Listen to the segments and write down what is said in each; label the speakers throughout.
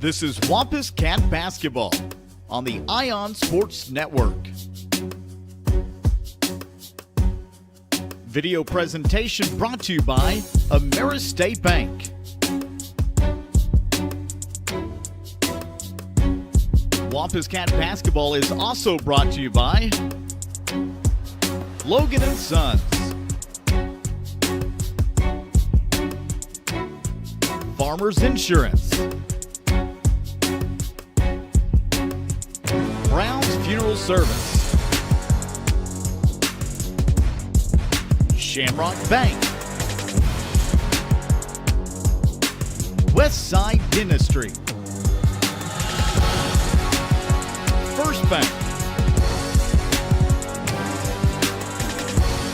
Speaker 1: This is Wampus Cat Basketball on the Ion Sports Network. Video presentation brought to you by AmeriState Bank. Wampus Cat Basketball is also brought to you by Logan & Sons, Farmers Insurance, Brown's Funeral Service, Shamrock Bank, Westside Dentistry, First Bank,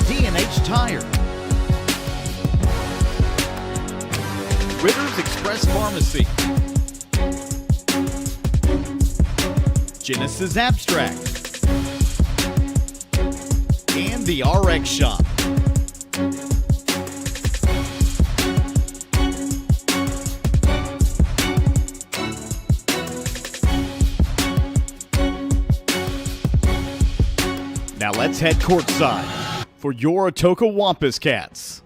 Speaker 1: D&H Tire, Ritter's Express Pharmacy, Genesis Abstract, and the RX Shop. Now let's head courtside for your Atoka Wampus Cats.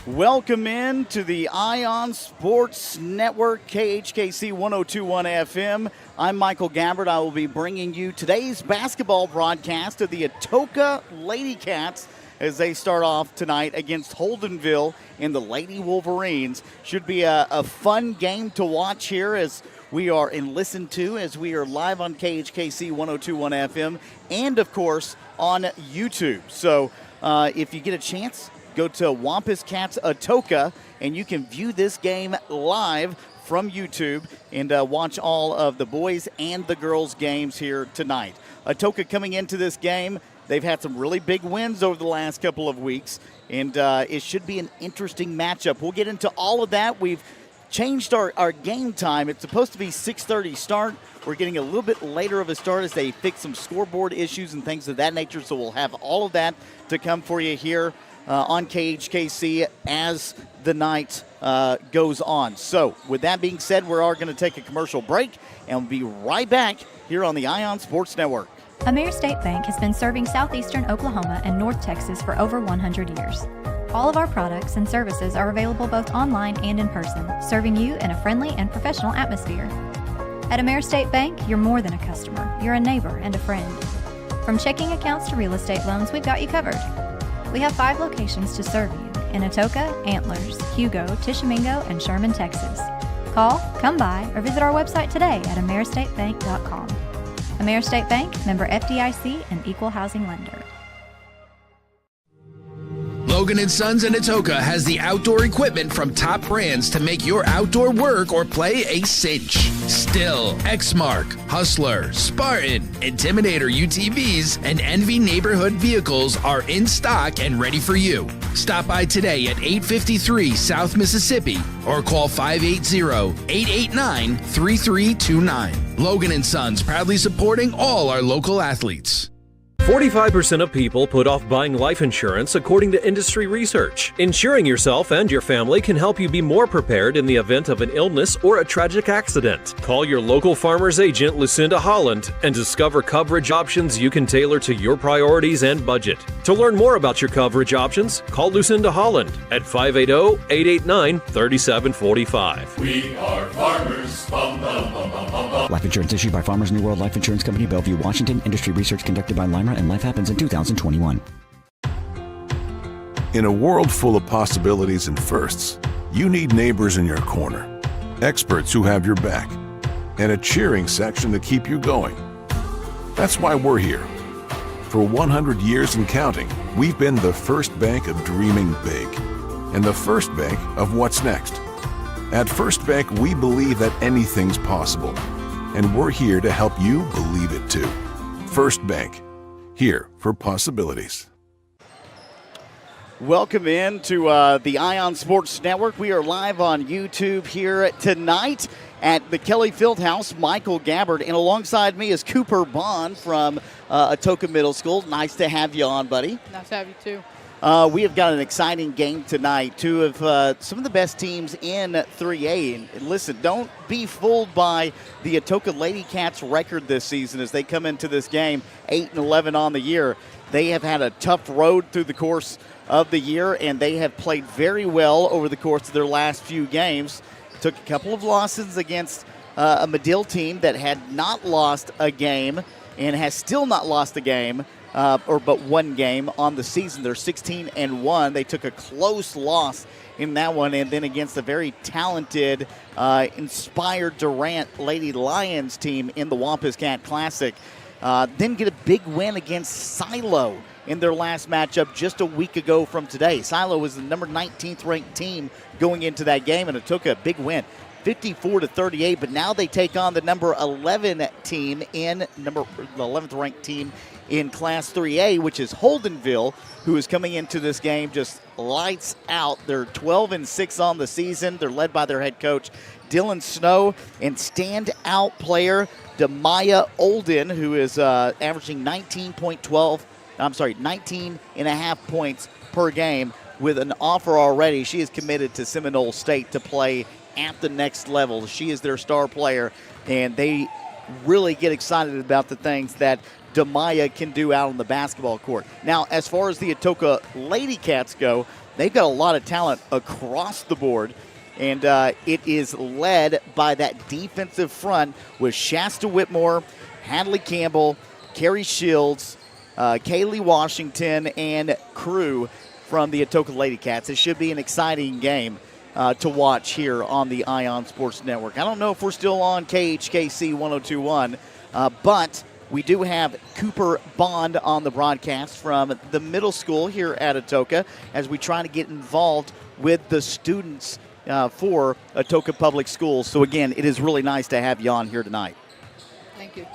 Speaker 1: Welcome in to the Ion Sports Network, KHKC 1021 FM. I'm Michael Gabbard. I will be bringing you today's basketball broadcast of the Atoka Lady Cats as they start off tonight against Holdenville and the Lady Wolverines. Should be a fun game to watch here as we are and listen to as we are live on KHKC 1021 FM and, of course, on YouTube. So if you get a chance, go to Wampus Cats Atoka, and you can view this game live from YouTube and watch all of the boys and the girls games here tonight. Atoka coming into this game, they've had some really big wins over the last couple of weeks, and it should be an interesting matchup. We'll get into all of that. We've changed our game time. It's supposed to be 6:30 start. We're getting a little bit later of a start as they fix some scoreboard issues and things of that nature, so we'll have all of that to come for you here on KHKC as the night goes on. So with that being said, we are going to take a commercial break and we'll be right back here on the Ion Sports Network.
Speaker 2: AmeriState Bank has been serving southeastern Oklahoma and North Texas for over 100 years. All of our products and services are available both online and in person, serving you in a friendly and professional atmosphere. At AmeriState Bank, you're more than a customer. You're a neighbor and a friend. From checking accounts to real estate loans, we've got you covered. We have 5 locations to serve you in Atoka, Antlers, Hugo, Tishomingo, and Sherman, Texas. Call, come by, or visit our website today at AmeriStateBank.com. AmeriState Bank, member FDIC, and equal housing lender.
Speaker 3: Logan & Sons in Atoka has the outdoor equipment from top brands to make your outdoor work or play a cinch. Still, Exmark, Hustler, Spartan, Intimidator UTVs, and Envy neighborhood vehicles are in stock and ready for you. Stop by today at 853 South Mississippi or call 580-889-3329. Logan & Sons proudly supporting all our local athletes.
Speaker 4: 45% of people put off buying life insurance according to industry research. Insuring yourself and your family can help you be more prepared in the event of an illness or a tragic accident. Call your local Farmers agent, Lucinda Holland, and discover coverage options you can tailor to your priorities and budget. To learn more about your coverage options, call Lucinda Holland at 580-889-3745.
Speaker 5: We are farmers. Bum, bum, bum, bum, bum, bum.
Speaker 6: Life insurance issued by Farmers New World Life Insurance Company, Bellevue, Washington. Industry research conducted by Lima, and Life Happens in 2021.
Speaker 7: In a world full of possibilities and firsts, you need neighbors in your corner, experts who have your back, and a cheering section to keep you going. That's why we're here. For 100 years and counting, we've been the first bank of dreaming big and the first bank of what's next. At First Bank, we believe that anything's possible, and we're here to help you believe it too. First Bank, here for possibilities.
Speaker 1: Welcome in to the Ion Sports Network. We are live on YouTube here tonight at the Kelly Fieldhouse. Michael Gabbard, and alongside me is Cooper Bond from Atoka Middle School. Nice to have you on, buddy.
Speaker 8: Nice to have you, too.
Speaker 1: We have got an exciting game tonight. Two of some of the best teams in 3A. And listen, don't be fooled by the Atoka Lady Cats record this season as they come into this game 8-11 on the year. They have had a tough road through the course of the year, and they have played very well over the course of their last few games. Took a couple of losses against a Medill team that had not lost a game and has still not lost a game. But one game on the season. They're 16-1. They took a close loss in that one, and then against a very talented, inspired Durant Lady Lions team in the Wampus Cat Classic. Then get a big win against Silo in their last matchup just a week ago from today. Silo was the number 19th ranked team going into that game, and it took a big win, 54-38. But now they take on the number 11 team the 11th ranked team in Class 3A, which is Holdenville, who is coming into this game just lights out. They're 12-6 on the season. They're led by their head coach, Dylan Snow, and standout player Demaya Olden, who is averaging 19.5 points per game with an offer already. She is committed to Seminole State to play at the next level. She is their star player, and they really get excited about the things that Demaya can do out on the basketball court. Now, as far as the Atoka Lady Cats go, they've got a lot of talent across the board, and it is led by that defensive front with Shasta Whitmore, Hadley Campbell, Carrie Shields, Kaylee Washington, and crew from the Atoka Lady Cats. It should be an exciting game to watch here on the Ion Sports Network. I don't know if we're still on KHKC 1021, but we do have Cooper Bond on the broadcast from the middle school here at Atoka as we try to get involved with the students for Atoka Public Schools. So, again, it is really nice to have you on here tonight.
Speaker 8: Thank you.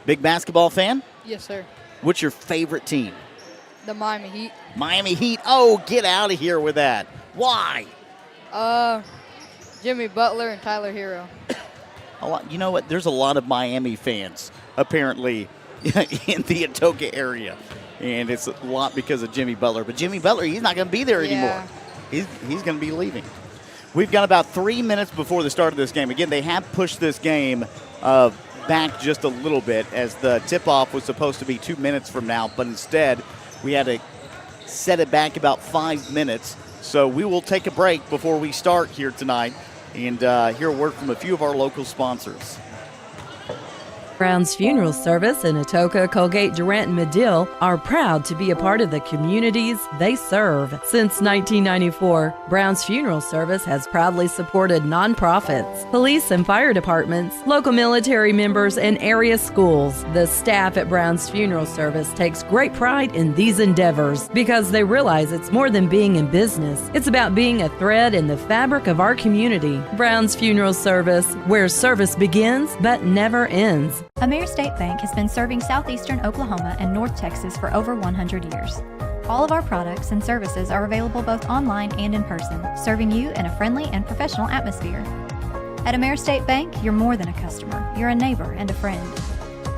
Speaker 1: Big basketball fan?
Speaker 8: Yes, sir.
Speaker 1: What's your favorite team?
Speaker 8: The Miami Heat.
Speaker 1: Miami Heat. Oh, get out of here with that. Why?
Speaker 8: Jimmy Butler and Tyler Hero.
Speaker 1: You know what? There's a lot of Miami fans apparently in the Atoka area, and it's a lot because of Jimmy Butler. But Jimmy Butler, he's not going to be there anymore. He's going to be leaving. We've got about 3 minutes before the start of this game. Again, they have pushed this game back just a little bit as the tip-off was supposed to be 2 minutes from now, but instead we had to set it back about 5 minutes. So we will take a break before we start here tonight and hear a word from a few of our local sponsors.
Speaker 9: Brown's Funeral Service in Atoka, Colgate, Durant, and Medill are proud to be a part of the communities they serve. Since 1994, Brown's Funeral Service has proudly supported nonprofits, police and fire departments, local military members, and area schools. The staff at Brown's Funeral Service takes great pride in these endeavors because they realize it's more than being in business. It's about being a thread in the fabric of our community. Brown's Funeral Service, where service begins but never ends.
Speaker 2: Amir State Bank has been serving southeastern Oklahoma and North Texas for over 100 years. All of our products and services are available both online and in person, serving you in a friendly and professional atmosphere. At Amir State Bank, you're more than a customer, you're a neighbor and a friend.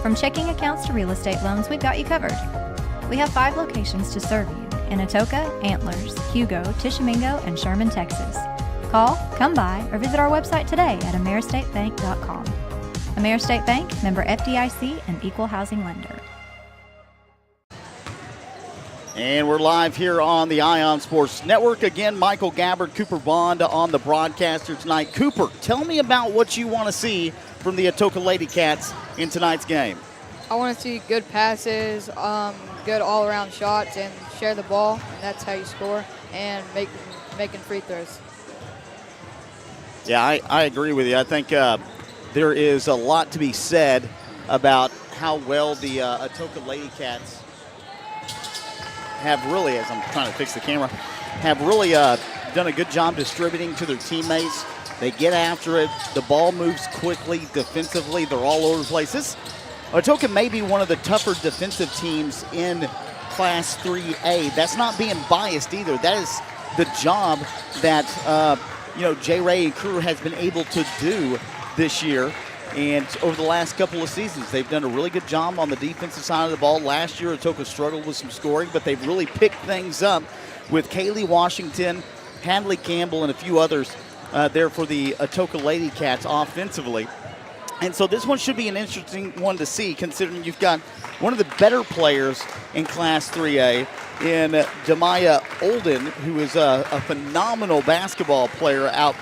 Speaker 2: From checking accounts to real estate loans, we've got you covered. We have 5 locations to serve you in Atoka, Antlers, Hugo, Tishomingo, and Sherman, Texas. Call, come by, or visit our website today at ameristatebank.com. Amir State Bank, member FDIC, and equal housing lender.
Speaker 1: And we're live here on the Ion Sports Network. Again, Michael Gabbard, Cooper Bond on the broadcaster tonight. Cooper, tell me about what you want to see from the Atoka Lady Cats in tonight's game.
Speaker 8: I want to see good passes, good all-around shots, and share the ball. And that's how you score, and making free throws.
Speaker 1: Yeah, I agree with you. I think there is a lot to be said about how well the Atoka Lady Cats have really, as I'm trying to fix the camera, have really done a good job distributing to their teammates. They get after it. The ball moves quickly defensively. They're all over the place. Atoka may be one of the tougher defensive teams in Class 3A. That's not being biased either. That is the job that J. Ray and crew has been able to do this year. And over the last couple of seasons, they've done a really good job on the defensive side of the ball. Last year, Atoka struggled with some scoring, but they've really picked things up with Kaylee Washington, Hadley Campbell, and a few others there for the Atoka Lady Cats offensively. And so this one should be an interesting one to see, considering you've got one of the better players in Class 3A in Demaya Olden, who is a phenomenal basketball player out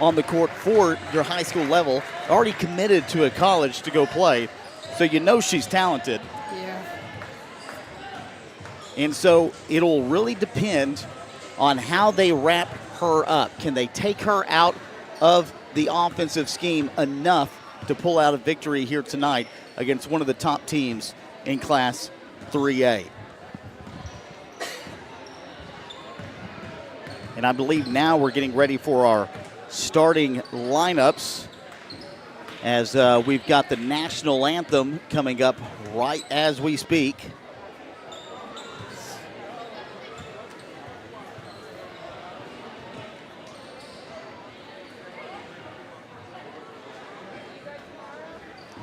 Speaker 1: on the court for your high school level, already committed to a college to go play. So you know she's talented.
Speaker 8: Yeah.
Speaker 1: And so it'll really depend on how they wrap her up. Can they take her out of the offensive scheme enough to pull out a victory here tonight against one of the top teams in Class 3A? And I believe now we're getting ready for our starting lineups as we've got the national anthem coming up right as we speak.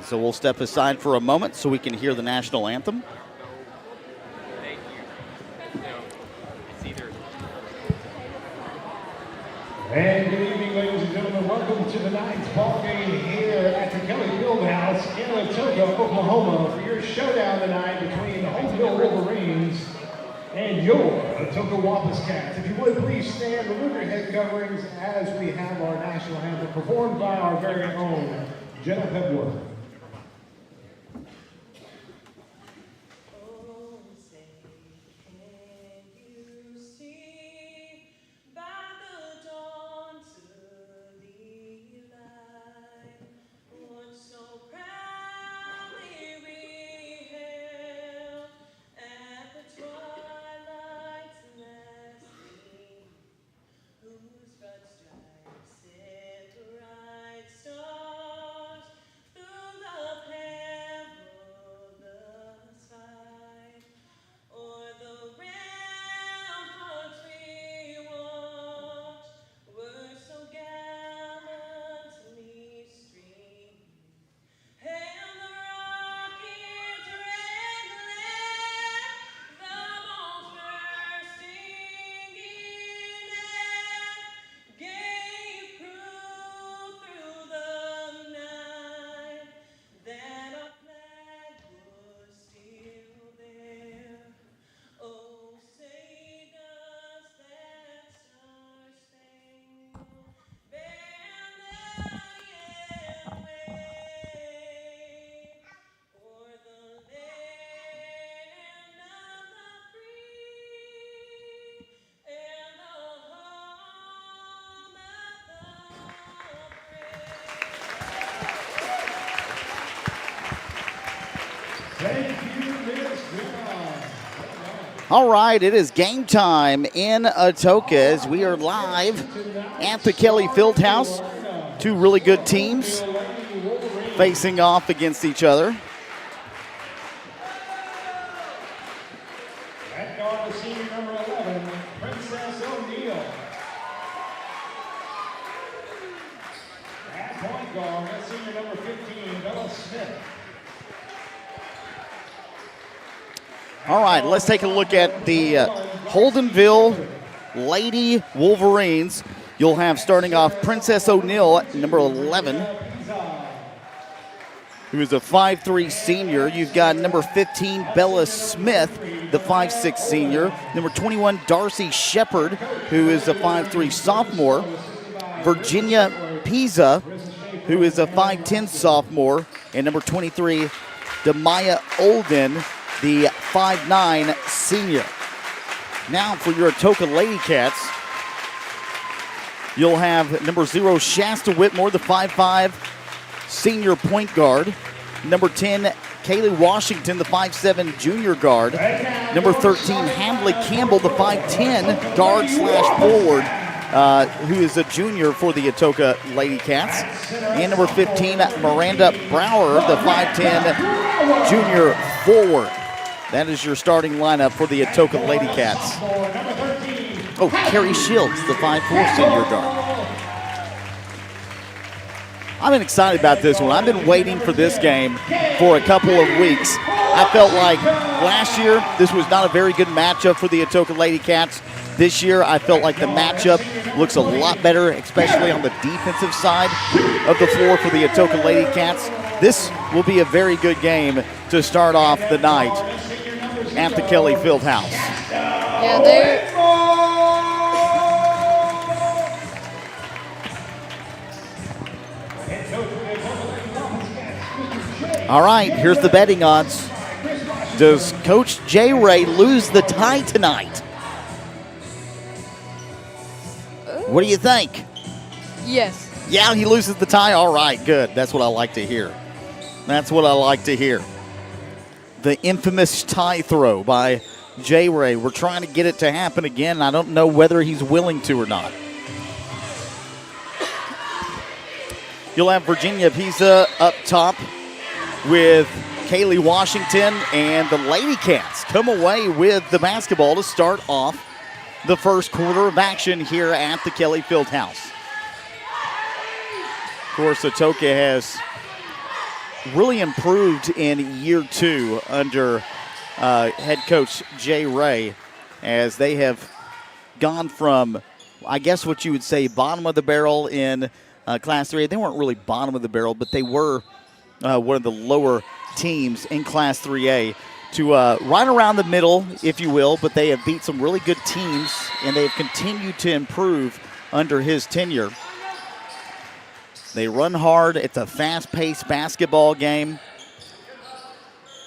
Speaker 1: So we'll step aside for a moment so we can hear the national anthem.
Speaker 10: And good evening, ladies and gentlemen. Welcome to the night's ball game here at the Kelly Fieldhouse in Atoka, Oklahoma, for your showdown tonight between the Holdenville Wolverines and your Atoka Wampus Cats. If you would, please stand, remove your head coverings as we have our national anthem performed by our very own Jenna Pepworth.
Speaker 1: All right, it is game time in Atoka as we are live at the Kelly Fieldhouse. Two really good teams facing off against each other.
Speaker 10: At guard, the senior number 11, Princess O'Neill. At point guard, the senior number 15, Bella Smith.
Speaker 1: All right, let's take a look at the Holdenville Lady Wolverines. You'll have starting off Princess O'Neill at number 11, who is a 5'3 senior. You've got number 15, Bella Smith, the 5'6 senior. Number 21, Darcy Shepard, who is a 5'3 sophomore. Virginia Pisa, who is a 5'10 sophomore. And number 23, Demaya Olden, the 5'9 senior. Now for your Atoka Lady Cats, you'll have number 0, Shasta Whitmore, the 5'5 senior point guard. Number 10, Kaylee Washington, the 5'7 junior guard. Number 13, Hadley Campbell, the 5'10 guard / forward, who is a junior for the Atoka Lady Cats. And number 15, Miranda Brower, the 5'10 junior forward. That is your starting lineup for the Atoka Lady Cats. Oh, Carrie Shields, the 5'4 senior guard. I've been excited about this one. I've been waiting for this game for a couple of weeks. I felt like last year this was not a very good matchup for the Atoka Lady Cats. This year I felt like the matchup looks a lot better, especially on the defensive side of the floor for the Atoka Lady Cats. This will be a very good game to start off the night at the Kelly Fieldhouse.
Speaker 8: Yeah,
Speaker 1: All right, here's the betting odds. Does Coach J. Ray lose the tie tonight? What do you think?
Speaker 8: Yes.
Speaker 1: Yeah, he loses the tie? All right, good. That's what I like to hear. That's what I like to hear. The infamous tie throw by J. Ray. We're trying to get it to happen again. I don't know whether he's willing to or not. You'll have Virginia Pisa up top with Kaylee Washington, and the Lady Cats come away with the basketball to start off the first quarter of action here at the Kelly Fieldhouse. Of course, Atoka has really improved in year 2 under head coach Jay Ray, as they have gone from, I guess what you would say, bottom of the barrel in Class 3A. They weren't really bottom of the barrel, but they were one of the lower teams in Class 3A to right around the middle, if you will, but they have beat some really good teams, and they have continued to improve under his tenure. They run hard. It's a fast-paced basketball game.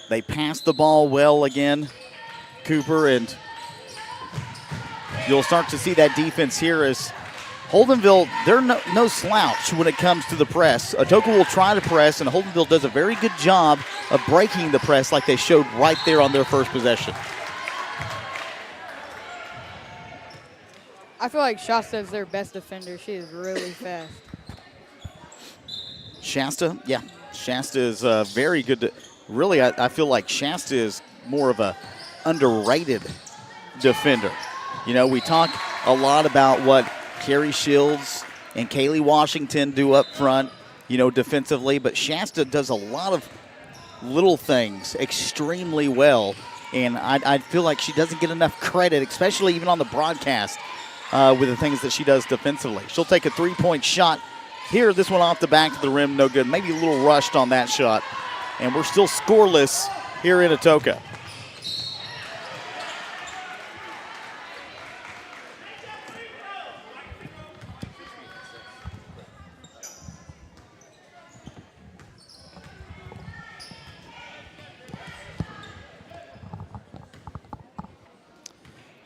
Speaker 1: They pass the ball well again, Cooper, and you'll start to see that defense here as Holdenville, they're no slouch when it comes to the press. Atoka will try to press, and Holdenville does a very good job of breaking the press like they showed right there on their first possession.
Speaker 8: I feel like Shasta is their best defender. She is really fast.
Speaker 1: Shasta, yeah. Shasta is very good. Really, I feel like Shasta is more of a underrated defender. You know, we talk a lot about what Carrie Shields and Kaylee Washington do up front, you know, defensively, but Shasta does a lot of little things extremely well, and I feel like she doesn't get enough credit, especially even on the broadcast, with the things that she does defensively. She'll take a three-point shot here, this one off the back of the rim, no good. Maybe a little rushed on that shot, and we're still scoreless here in Atoka.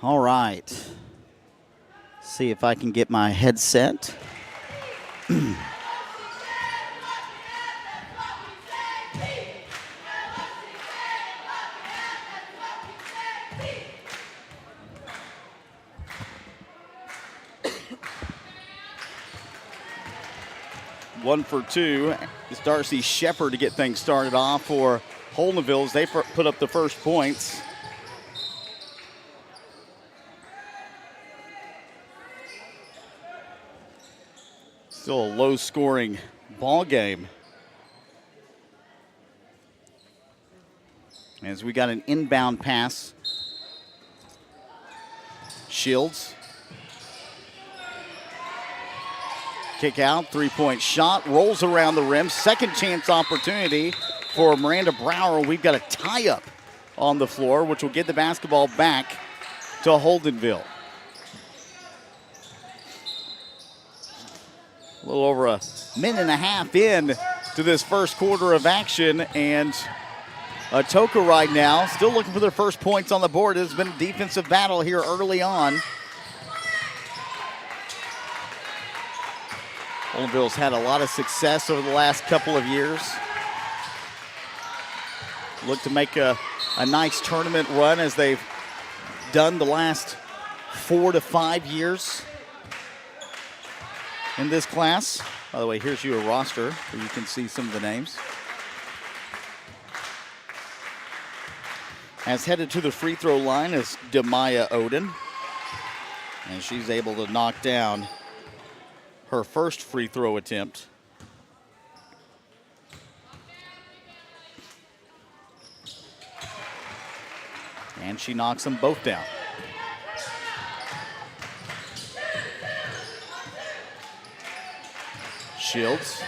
Speaker 1: All right. See if I can get my headset. One for two. It's Darcy Shepard to get things started off for Holdenville as they put up the first points. Still a low-scoring ball game. As we got an inbound pass. Shields. Kick out, three-point shot, rolls around the rim. Second chance opportunity for Miranda Brower. We've got a tie-up on the floor, which will get the basketball back to Holdenville. A little over a minute and a half in to this first quarter of action, and Atoka right now still looking for their first points on the board. It's been a defensive battle here early on. Holdenville's had a lot of success over the last couple of years. Look to make a nice tournament run as they've done the last 4 to 5 years in this class. By the way, here's your roster where you can see some of the names. Has headed to the free throw line is Demaya Oden. And she's able to knock down her first free throw attempt. And she knocks them both down. Shields.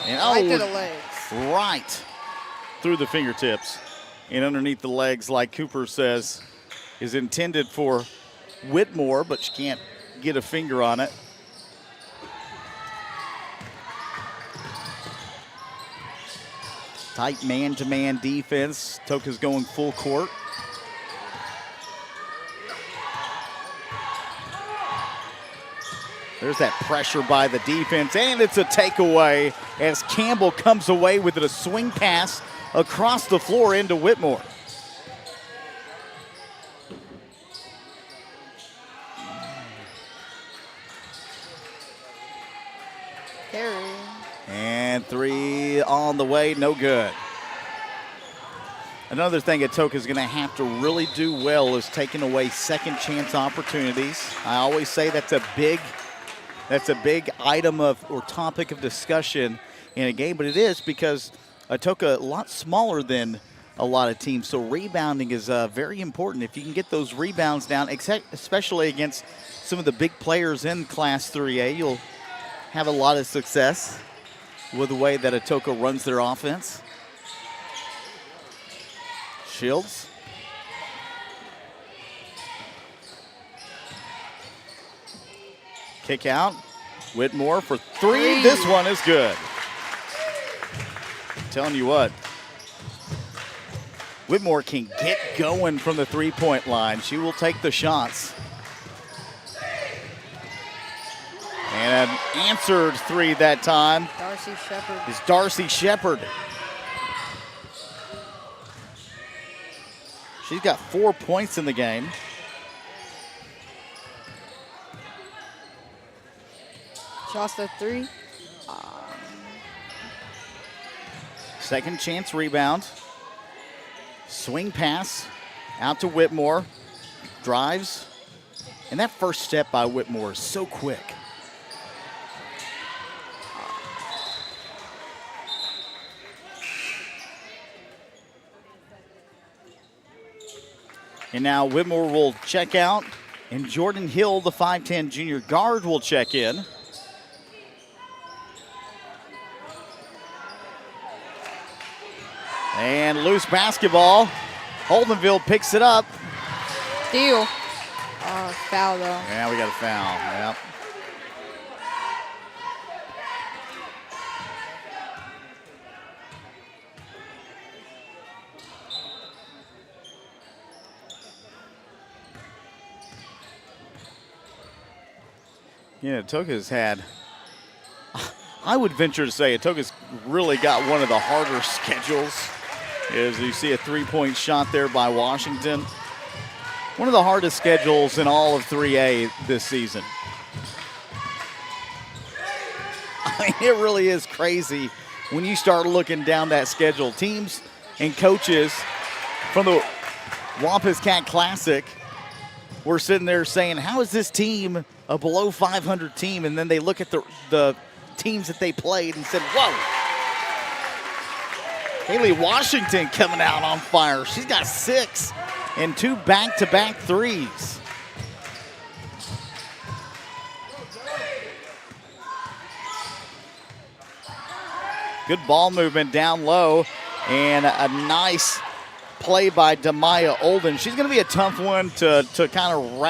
Speaker 1: And
Speaker 8: right through the legs.
Speaker 1: Right through the fingertips and underneath the legs, like Cooper says, is intended for Whitmore, but she can't get a finger on it. Tight man-to-man defense. Atoka's going full court. There's that pressure by the defense, and it's a takeaway as Campbell comes away with it, a swing pass across the floor into Whitmore.
Speaker 8: Carry.
Speaker 1: And 3 on the way, no good. Another thing Atoka is going to have to really do well is taking away second chance opportunities. I always say that's a big item of or topic of discussion in a game, but it is because Atoka a lot smaller than a lot of teams, so rebounding is very important. If you can get those rebounds down, especially against some of the big players in Class 3A, you'll have a lot of success with the way that Atoka runs their offense. Shields. Kick out. Whitmore for 3. This one is good. I'm telling you what, Whitmore can get going from the three-point line. She will take the shots. And an answered 3 that time.
Speaker 8: Darcy Shepard.
Speaker 1: Is Darcy Shepard. She's got 4 points in the game.
Speaker 8: Shasta 3.
Speaker 1: Second chance rebound. Swing pass out to Whitmore. Drives. And that first step by Whitmore is so quick. And now Whitmore will check out, and Jordan Hill, the 5'10 junior guard, will check in. And loose basketball. Holdenville picks it up.
Speaker 8: Steal. Foul, though.
Speaker 1: Yeah, we got a foul. Yep. Yeah, Atoka's had, I would venture to say Atoka's really got one of the harder schedules. As you see a three-point shot there by Washington. One of the hardest schedules in all of 3A this season. I mean, it really is crazy when you start looking down that schedule. Teams and coaches from the Wampus Cat Classic were sitting there saying, how is this team a below 500 team? And then they look at the teams that they played and said, whoa. Haley Washington coming out on fire. She's got 6 and 2 back-to-back threes. Good ball movement down low and a nice play by Demaya Olden. She's going to be a tough one to kind of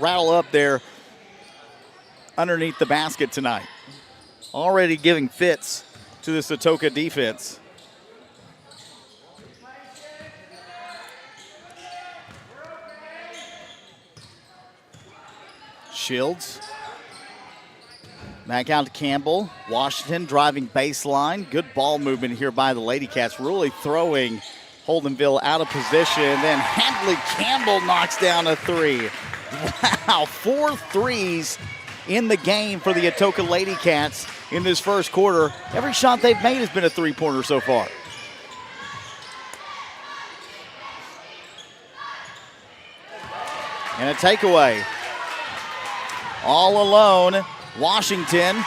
Speaker 1: rattle up there underneath the basket tonight. Already giving fits to this Atoka defense. Shields. Back out to Campbell. Washington driving baseline. Good ball movement here by the Lady Cats. Really throwing Holdenville out of position. Then Hadley Campbell knocks down a 3. Wow, 4 threes in the game for the Atoka Lady Cats in this first quarter. Every shot they've made has been a three-pointer so far. And a takeaway. All alone, Washington.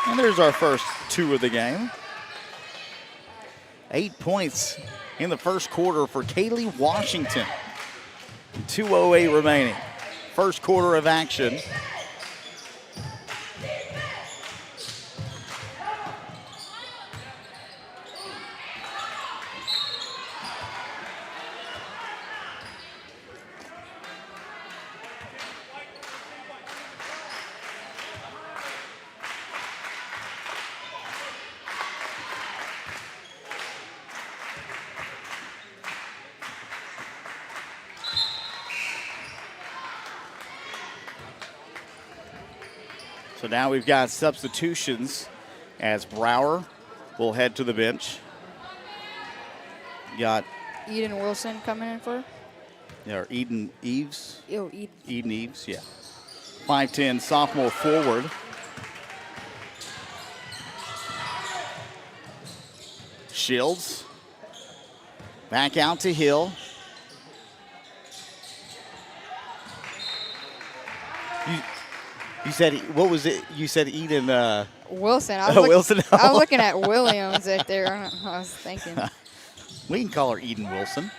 Speaker 1: And there's our first 2 of the game. 8 points in the first quarter for Kaylee Washington. 2:08 remaining. First quarter of action. So now we've got substitutions as Brower will head to the bench. Got
Speaker 8: Eden Wilson coming in for?
Speaker 1: or Eden Eves.
Speaker 8: Yo, Eden.
Speaker 1: Eden Eves, yeah. 5'10" sophomore forward. Shields. Back out to Hill. You said, what was it? You said Eden.
Speaker 8: Wilson.
Speaker 1: Wilson.
Speaker 8: I was looking at Williams right there. I was thinking.
Speaker 1: We can call her Eden Wilson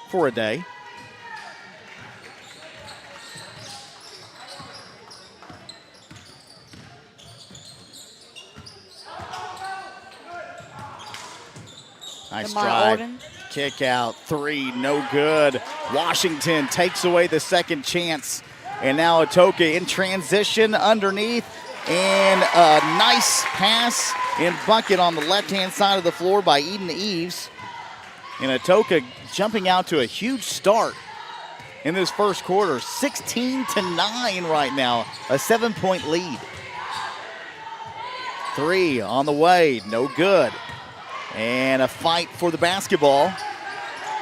Speaker 1: for a day. Nice drive. Kick out, three, no good. Washington takes away the second chance. And now Atoka in transition underneath. And a nice pass and bucket on the left-hand side of the floor by Eden Eves. And Atoka jumping out to a huge start in this first quarter. 16-9 right now, a 7-point lead. Three on the way, no good. And a fight for the basketball.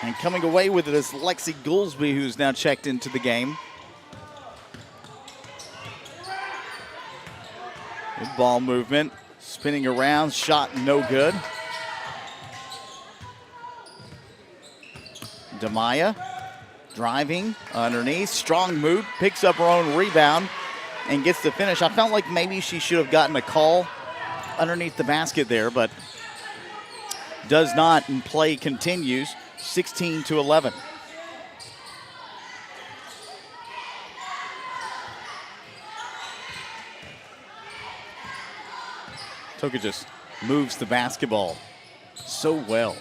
Speaker 1: And coming away with it is Lexi Goolsby, who's now checked into the game. Good ball movement, spinning around, shot no good. Demaya driving underneath, strong move, picks up her own rebound and gets the finish. I felt like maybe she should have gotten a call underneath the basket there, but does not, and play continues. 16-11. Atoka just moves the basketball so well.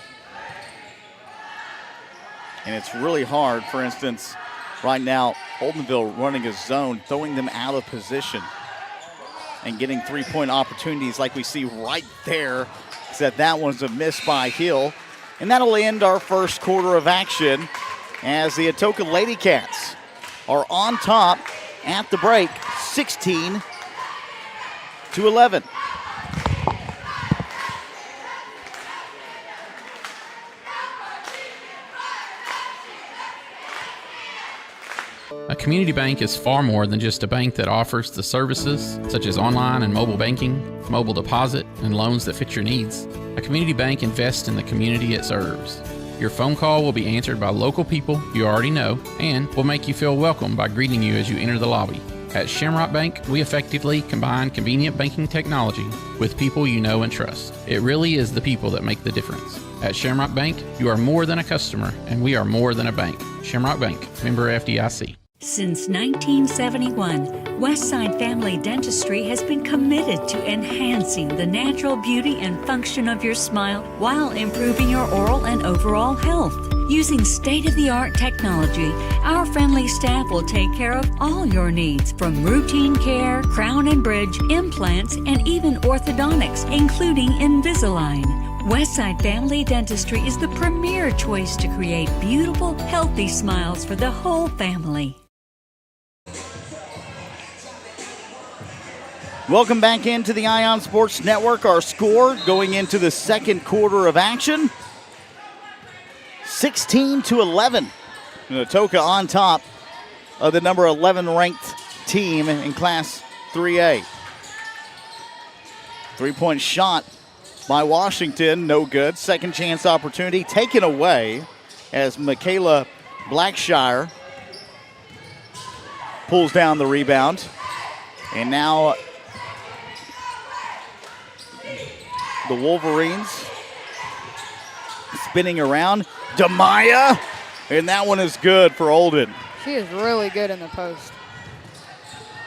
Speaker 1: And it's really hard, for instance, right now, Holdenville running a zone, throwing them out of position and getting three-point opportunities like we see right there. Except that one's a miss by Hill. And that'll end our first quarter of action as the Atoka Lady Cats are on top at the break, 16-11.
Speaker 11: A community bank is far more than just a bank that offers the services such as online and mobile banking, mobile deposit, and loans that fit your needs. A community bank invests in the community it serves. Your phone call will be answered by local people you already know and will make you feel welcome by greeting you as you enter the lobby. At Shamrock Bank, we effectively combine convenient banking technology with people you know and trust. It really is the people that make the difference. At Shamrock Bank, you are more than a customer, and we are more than a bank. Shamrock Bank, member FDIC.
Speaker 12: Since 1971, Westside Family Dentistry has been committed to enhancing the natural beauty and function of your smile while improving your oral and overall health. Using state-of-the-art technology, our friendly staff will take care of all your needs, from routine care, crown and bridge, implants, and even orthodontics, including Invisalign. Westside Family Dentistry is the premier choice to create beautiful, healthy smiles for the whole family.
Speaker 1: Welcome back into the Ion Sports Network. Our score going into the second quarter of action, 16-11. Atoka on top of the number 11 ranked team in Class 3A. Three-point shot by Washington, no good. Second chance opportunity taken away as Michaela Blackshire pulls down the rebound. And now the Wolverines spinning around. Demaya, and that one is good for Holden.
Speaker 8: She is really good in the post.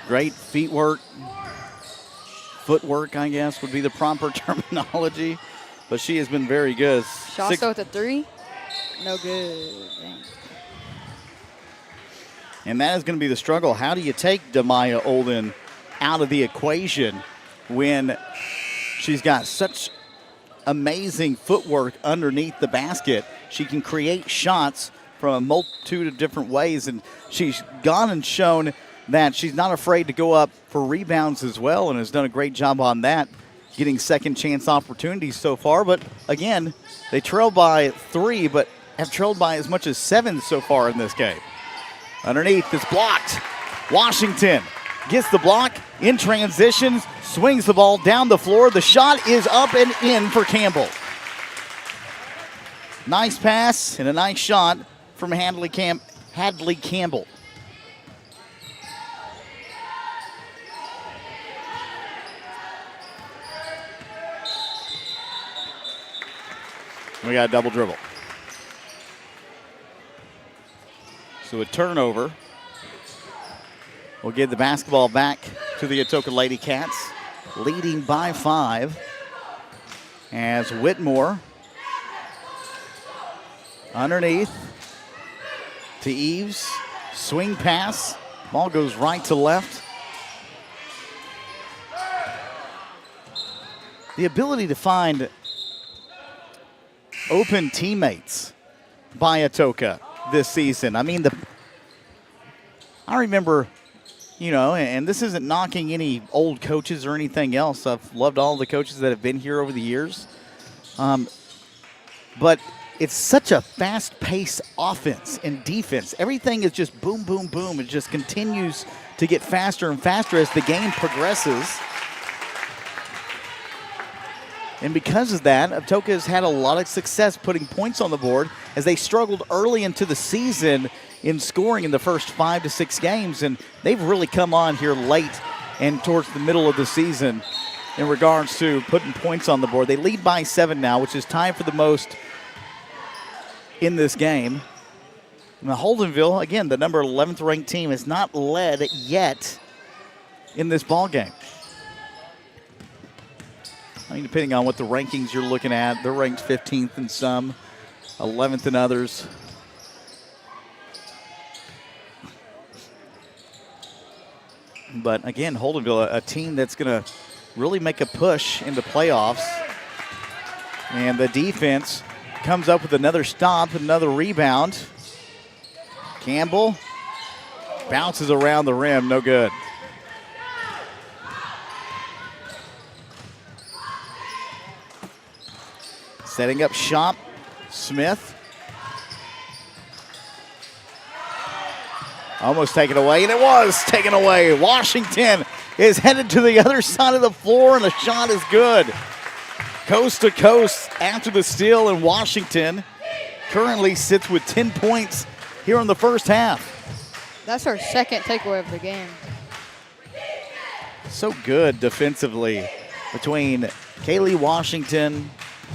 Speaker 1: Great footwork, I guess, would be the proper terminology. But she has been very good.
Speaker 8: Shasta with a 3. No good. Dang.
Speaker 1: And that is going to be the struggle. How do you take Demaya Holden out of the equation when she's got such amazing footwork underneath the basket? She can create shots from a multitude of different ways, and she's gone and shown that she's not afraid to go up for rebounds as well, and has done a great job on that, getting second chance opportunities so far. But again, they trail by 3, but have trailed by as much as 7 so far in this game. Underneath, it's blocked. Washington gets the block in transitions, swings the ball down the floor. The shot is up and in for Campbell. Nice pass and a nice shot from Hadley Campbell. We got a double dribble. So a turnover will give the basketball back to the Atoka Lady Cats, leading by 5 as Whitmore underneath to Eves. Swing pass. Ball goes right to left. The ability to find open teammates by Atoka this season. I mean, I remember, and this isn't knocking any old coaches or anything else. I've loved all the coaches that have been here over the years. But it's such a fast-paced offense and defense. Everything is just boom, boom, boom. It just continues to get faster and faster as the game progresses. And because of that, Atoka has had a lot of success putting points on the board as they struggled early into the season in scoring in the first 5 to 6 games. And they've really come on here late and towards the middle of the season in regards to putting points on the board. They lead by 7 now, which is tied for the most in this game. And Holdenville, again, the number 11th ranked team, has not led yet in this ball game. I mean, depending on what the rankings you're looking at, they're ranked 15th in some, 11th in others. But again, Holdenville, a team that's going to really make a push into playoffs. And the defense comes up with another stop, another rebound. Campbell bounces around the rim, no good. Setting up shop, Smith. Almost taken away, and it was taken away. Washington is headed to the other side of the floor, and the shot is good. Coast to coast after the steal, and Washington currently sits with 10 points here in the first half.
Speaker 8: That's our second takeaway of the game.
Speaker 1: So good defensively between Kaylee Washington.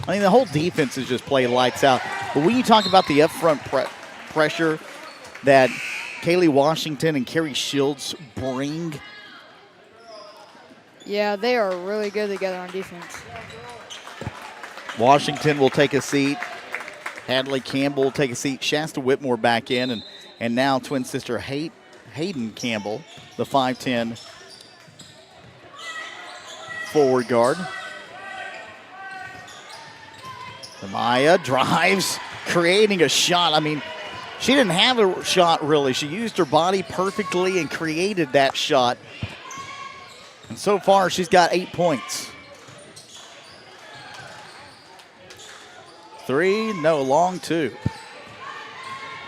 Speaker 1: I mean, the whole defense is just playing lights out. But when you talk about the up-front pressure that Kaylee Washington and Carrie Shields bring.
Speaker 8: Yeah, they are really good together on defense.
Speaker 1: Washington will take a seat. Hadley Campbell will take a seat. Shasta Whitmore back in. And now twin sister Hayden Campbell, the 5'10" forward guard. Maya drives, creating a shot. I mean, she didn't have a shot really. She used her body perfectly and created that shot. And so far, she's got 8 points. 3, no, long 2.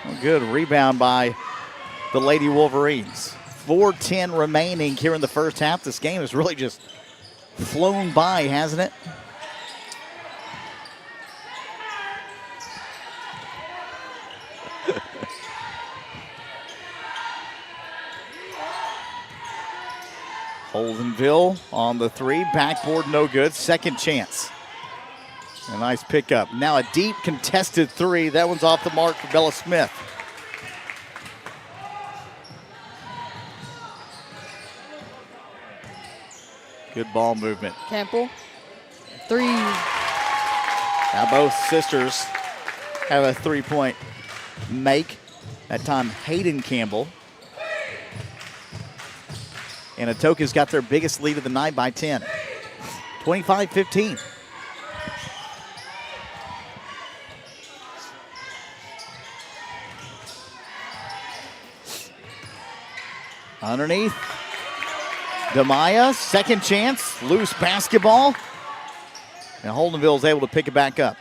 Speaker 1: Oh, good rebound by the Lady Wolverines. 4:10 remaining here in the first half. This game has really just flown by, hasn't it? Holdenville on the 3, backboard no good, second chance. A nice pickup. Now a deep contested three. That one's off the mark for Bella Smith. Good ball movement.
Speaker 8: Campbell. Three.
Speaker 1: Now both sisters have a three-point make. That time Hayden Campbell. And Atoka's got their biggest lead of the night by 10. 25-15. Underneath. Demaya, second chance, loose basketball. And Holdenville is able to pick it back up.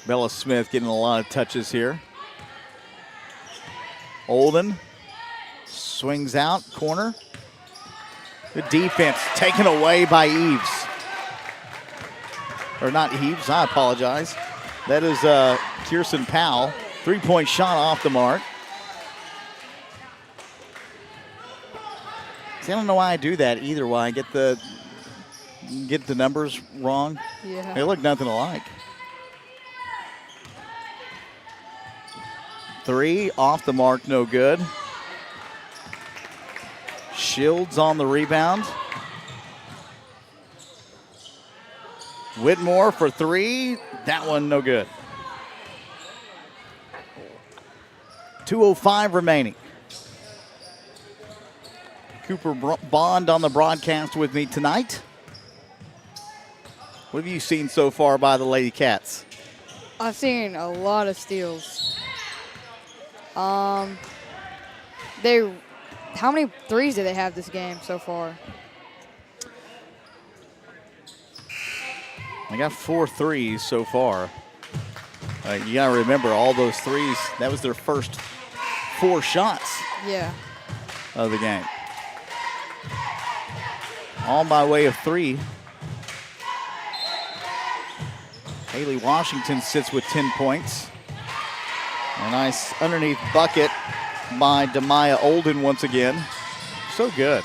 Speaker 1: Bella Smith getting a lot of touches here. Olden swings out, corner. Good defense taken away by Eves. Or not Eves, I apologize. That is Kirsten Powell. Three-point shot off the mark. See, I don't know why I do that either. Why I get the numbers wrong.
Speaker 8: Yeah.
Speaker 1: They look nothing alike. Three off the mark, no good. Shields on the rebound. Whitmore for three. That one no good. 2:05 remaining. Cooper Bond on the broadcast with me tonight. What have you seen so far by the Lady Cats?
Speaker 8: I've seen a lot of steals. How many threes do they have this game so far?
Speaker 1: I got 4 threes so far. You got to remember, all those threes, that was their first 4 shots of the game. All by way of 3. Haley Washington sits with 10 points. A nice underneath bucket by Demaya Olden once again. So good.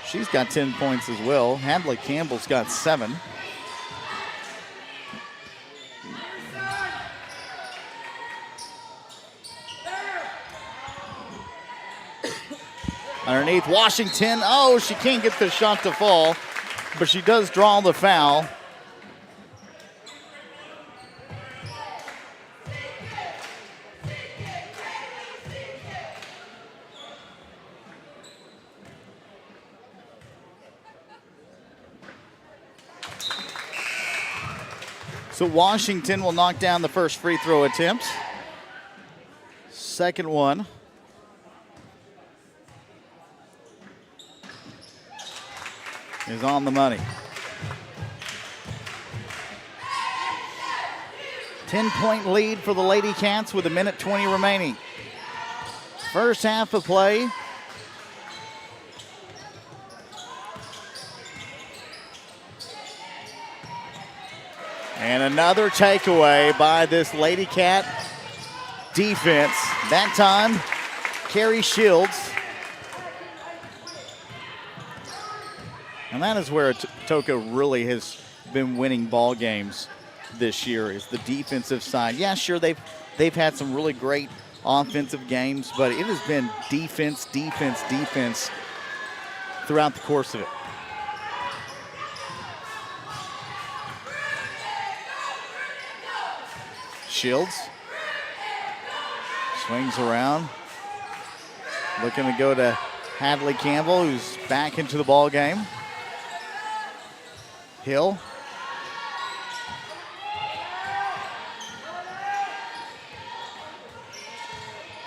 Speaker 1: She's got 10 points as well. Hadley Campbell's got 7. Underneath Washington. Oh, she can't get the shot to fall, but she does draw the foul. So Washington will knock down the first free throw attempt. Second one. Is on the money. 10-point lead for the Lady Cats with 1:20 remaining. First half of play. And another takeaway by this Lady Cat defense. That time, Carrie Shields. And that is where Atoka really has been winning ball games this year, is the defensive side. Yeah, sure, they've had some really great offensive games, but it has been defense, defense, defense throughout the course of it. Shields swings around, looking to go to Hadley Campbell, who's back into the ball game. Hill.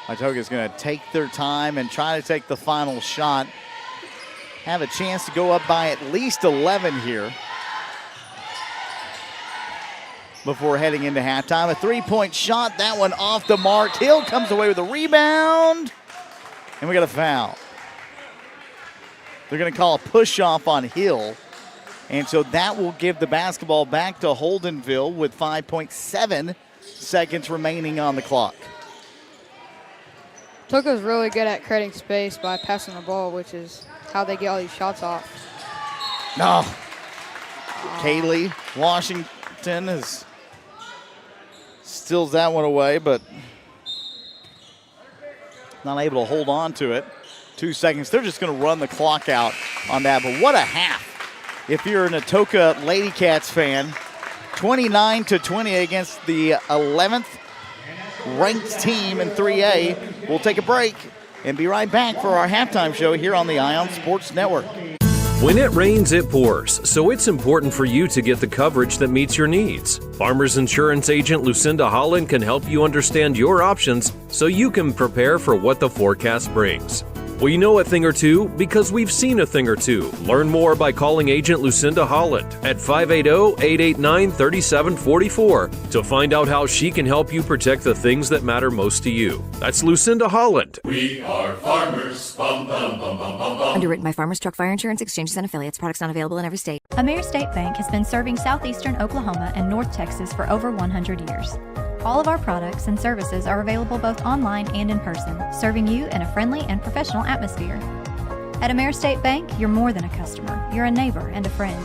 Speaker 1: Atoka's going to take their time and try to take the final shot. Have a chance to go up by at least 11 here before heading into halftime. A three-point shot, that one off the mark. Hill comes away with a rebound, and we got a foul. They're going to call a push-off on Hill, and so that will give the basketball back to Holdenville with 5.7 seconds remaining on the clock.
Speaker 8: Atoka's really good at creating space by passing the ball, which is how they get all these shots off.
Speaker 1: No. Kaylee Washington steals that one away, but not able to hold on to it. 2 seconds. They're just going to run the clock out on that, but what a half. If you're an Atoka Lady Cats fan, 29-20 against the 11th ranked team in 3A. We'll take a break and be right back for our halftime show here on the Ion Sports Network.
Speaker 4: When it rains, it pours, so it's important for you to get the coverage that meets your needs. Farmers Insurance agent Lucinda Holland can help you understand your options so you can prepare for what the forecast brings. We know a thing or two because we've seen a thing or two. Learn more by calling agent Lucinda Holland at 580-889-3744 to find out how she can help you protect the things that matter most to you. That's Lucinda Holland.
Speaker 5: We are farmers. Bum, bum, bum, bum, bum, bum.
Speaker 13: Underwritten by Farmers Truck Fire Insurance Exchanges and Affiliates. Products not available in every state.
Speaker 2: AmeriState Bank has been serving southeastern Oklahoma and North Texas for over 100 years. All of our products and services are available both online and in person, serving you in a friendly and professional atmosphere. At AmeriState Bank, you're more than a customer, you're a neighbor and a friend.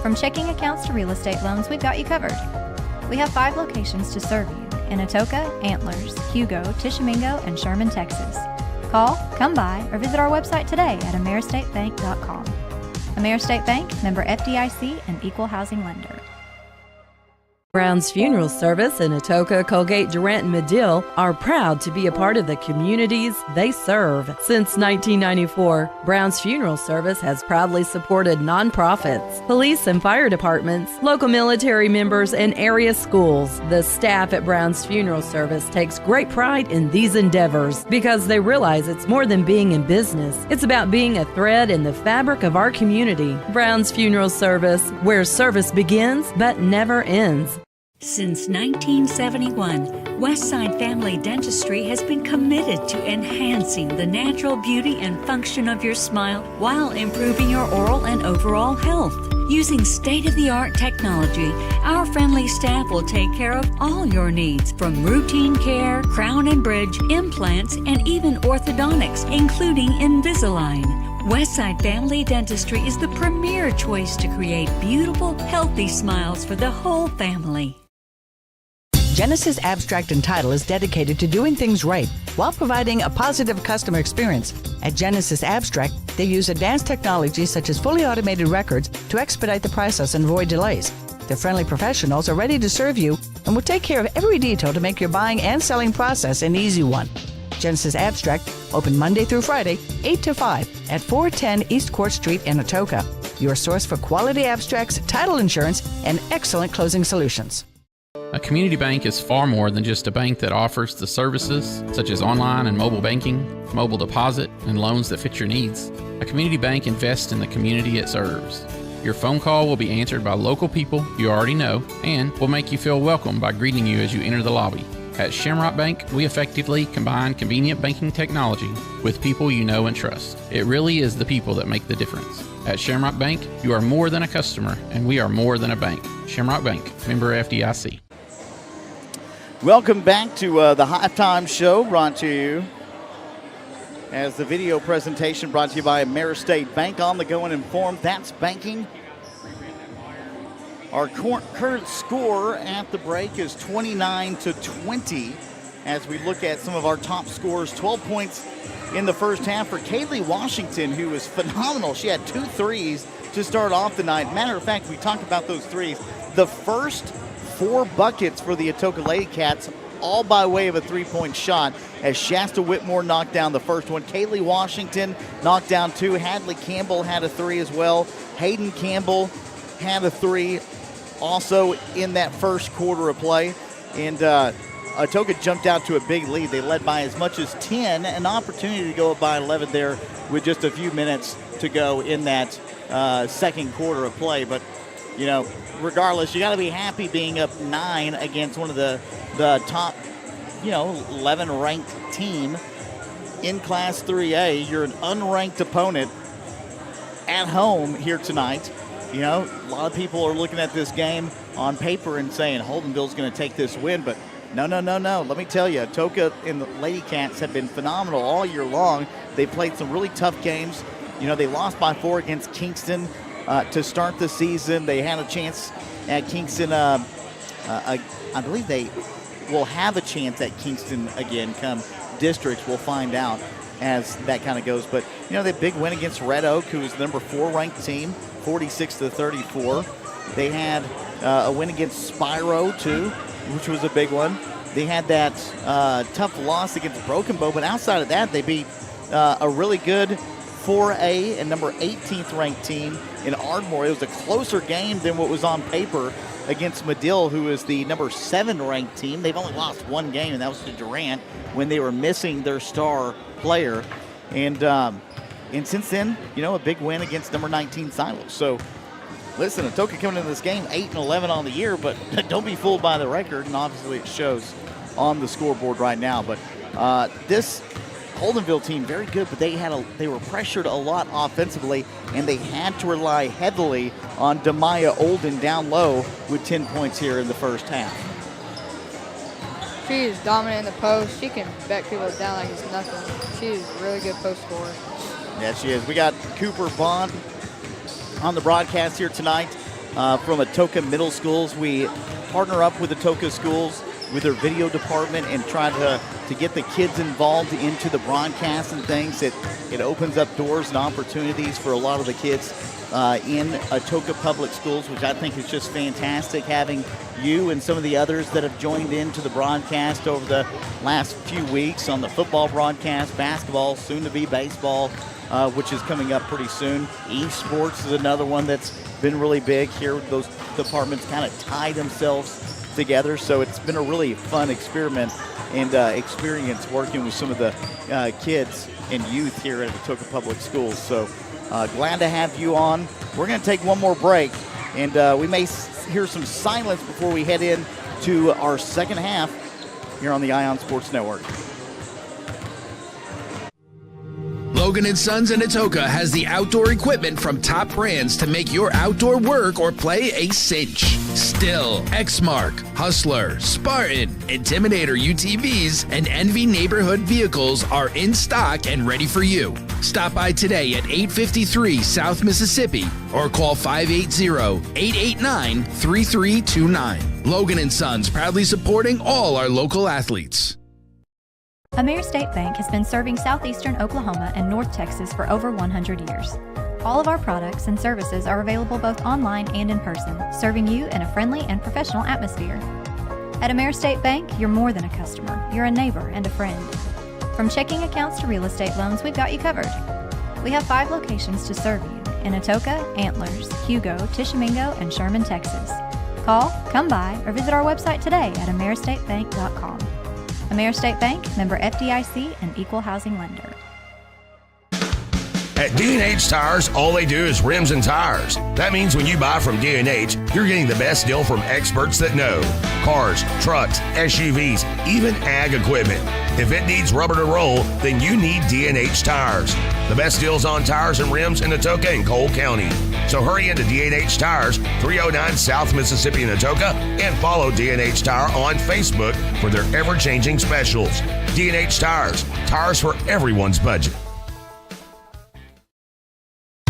Speaker 2: From checking accounts to real estate loans, we've got you covered. We have 5 locations to serve you in Atoka, Antlers, Hugo, Tishomingo, and Sherman, Texas. Call, come by, or visit our website today at AmeriStateBank.com. AmeriState Bank, member FDIC, and equal housing lender.
Speaker 9: Brown's Funeral Service in Atoka, Colgate, Durant, and Medill are proud to be a part of the communities they serve. Since 1994, Brown's Funeral Service has proudly supported nonprofits, police and fire departments, local military members, and area schools. The staff at Brown's Funeral Service takes great pride in these endeavors because they realize it's more than being in business. It's about being a thread in the fabric of our community. Brown's Funeral Service, where service begins but never ends.
Speaker 12: Since 1971, Westside Family Dentistry has been committed to enhancing the natural beauty and function of your smile while improving your oral and overall health. Using state-of-the-art technology, our friendly staff will take care of all your needs, from routine care, crown and bridge, implants, and even orthodontics, including Invisalign. Westside Family Dentistry is the premier choice to create beautiful, healthy smiles for the whole family.
Speaker 14: Genesis Abstract and Title is dedicated to doing things right while providing a positive customer experience. At Genesis Abstract, they use advanced technology such as fully automated records to expedite the process and avoid delays. Their friendly professionals are ready to serve you and will take care of every detail to make your buying and selling process an easy one. Genesis Abstract, open Monday through Friday, 8 to 5 at 410 East Court Street in Atoka. Your source for quality abstracts, title insurance, and excellent closing solutions.
Speaker 11: A community bank is far more than just a bank that offers the services such as online and mobile banking, mobile deposit, and loans that fit your needs. A community bank invests in the community it serves. Your phone call will be answered by local people you already know and will make you feel welcome by greeting you as you enter the lobby. At Shamrock Bank, we effectively combine convenient banking technology with people you know and trust. It really is the people that make the difference. At Shamrock Bank, you are more than a customer, and we are more than a bank. Shamrock Bank, member FDIC.
Speaker 1: Welcome back to the halftime show, brought to you as the video presentation brought to you by AmeriState Bank. On the go and informed, that's banking. Our current score at the break is 29-20 as we look at some of our top scores. 12 points in the first half for Kaylee Washington, who was phenomenal. She had 2 threes to start off the night. Matter of fact, we talked about those threes. The first 4 buckets for the Atoka Lady Cats, all by way of a 3-point shot, as Shasta Whitmore knocked down the first one. Kaylee Washington knocked down 2. Hadley Campbell had a 3 as well. Hayden Campbell had a 3 also in that first quarter of play. And Atoka jumped out to a big lead. They led by as much as 10, an opportunity to go up by 11 there with just a few minutes to go in that second quarter of play. But, you know, regardless, you got to be happy being up 9 against one of the top, 11 ranked team in Class 3A. You're an unranked opponent at home here tonight. You know, a lot of people are looking at this game on paper and saying Holdenville's going to take this win, but No. Let me tell you, Atoka and the Lady Cats have been phenomenal all year long. They played some really tough games. You know, they lost by 4 against Kingston to start the season. They had a chance at Kingston. I believe they will have a chance at Kingston again come districts. We'll find out as that kind of goes. But, you know, they big win against Red Oak, who is the number 4 ranked team, 46-34. They had a win against Spyro, too, which was a big one. They had that tough loss against Broken Bow, but outside of that, they beat a really good 4A and number 18th ranked team in Ardmore. It was a closer game than what was on paper against Medill, who is the number 7 ranked team. They've only lost 1 game, and that was to Durant when they were missing their star player. And since then, you know, a big win against number 19 Silos. So, listen, Atoka coming into this game 8-11 on the year, but don't be fooled by the record, and obviously it shows on the scoreboard right now. But this Holdenville team, very good, but they were pressured a lot offensively, and they had to rely heavily on Demaya Olden down low with 10 points here in the first half.
Speaker 8: She is dominant in the post. She can back people down like it's nothing. She is a really good post scorer.
Speaker 1: Yeah, she is. We got Cooper Bond on the broadcast here tonight from Atoka Middle Schools. We partner up with Atoka Schools with their video department and try to get the kids involved into the broadcast and things. It opens up doors and opportunities for a lot of the kids in Atoka Public Schools, which I think is just fantastic, having you and some of the others that have joined into the broadcast over the last few weeks on the football broadcast, basketball, soon to be baseball, which is coming up pretty soon. Esports is another one that's been really big here. Those departments kind of tie themselves together, so it's been a really fun experiment and experience working with some of the kids and youth here at Atoka Public Schools. So glad to have you on. We're going to take one more break, and we may hear some silence before we head in to our second half here on the Ion Sports Network.
Speaker 3: Logan & Sons in Atoka has the outdoor equipment from top brands to make your outdoor work or play a cinch. Still, Exmark, Hustler, Spartan, Intimidator UTVs, and Envy neighborhood vehicles are in stock and ready for you. Stop by today at 853 South Mississippi or call 580-889-3329. Logan & Sons proudly supporting all our local athletes.
Speaker 2: Amir State Bank has been serving southeastern Oklahoma and North Texas for over 100 years. All of our products and services are available both online and in person, serving you in a friendly and professional atmosphere. At Amir State Bank, you're more than a customer, you're a neighbor and a friend. From checking accounts to real estate loans, we've got you covered. We have 5 locations to serve you in Atoka, Antlers, Hugo, Tishomingo, and Sherman, Texas. Call, come by, or visit our website today at ameristatebank.com. Amir State Bank, member FDIC, and equal housing lender.
Speaker 15: At D&H Tires, all they do is rims and tires. That means when you buy from D&H, you're getting the best deal from experts that know. Cars, trucks, SUVs, even ag equipment. If it needs rubber to roll, then you need D&H Tires. The best deals on tires and rims in Atoka and Cole County. So hurry into D&H Tires, 309 South Mississippi in Atoka, and follow D&H Tire on Facebook for their ever-changing specials. D&H Tires, tires for everyone's budget.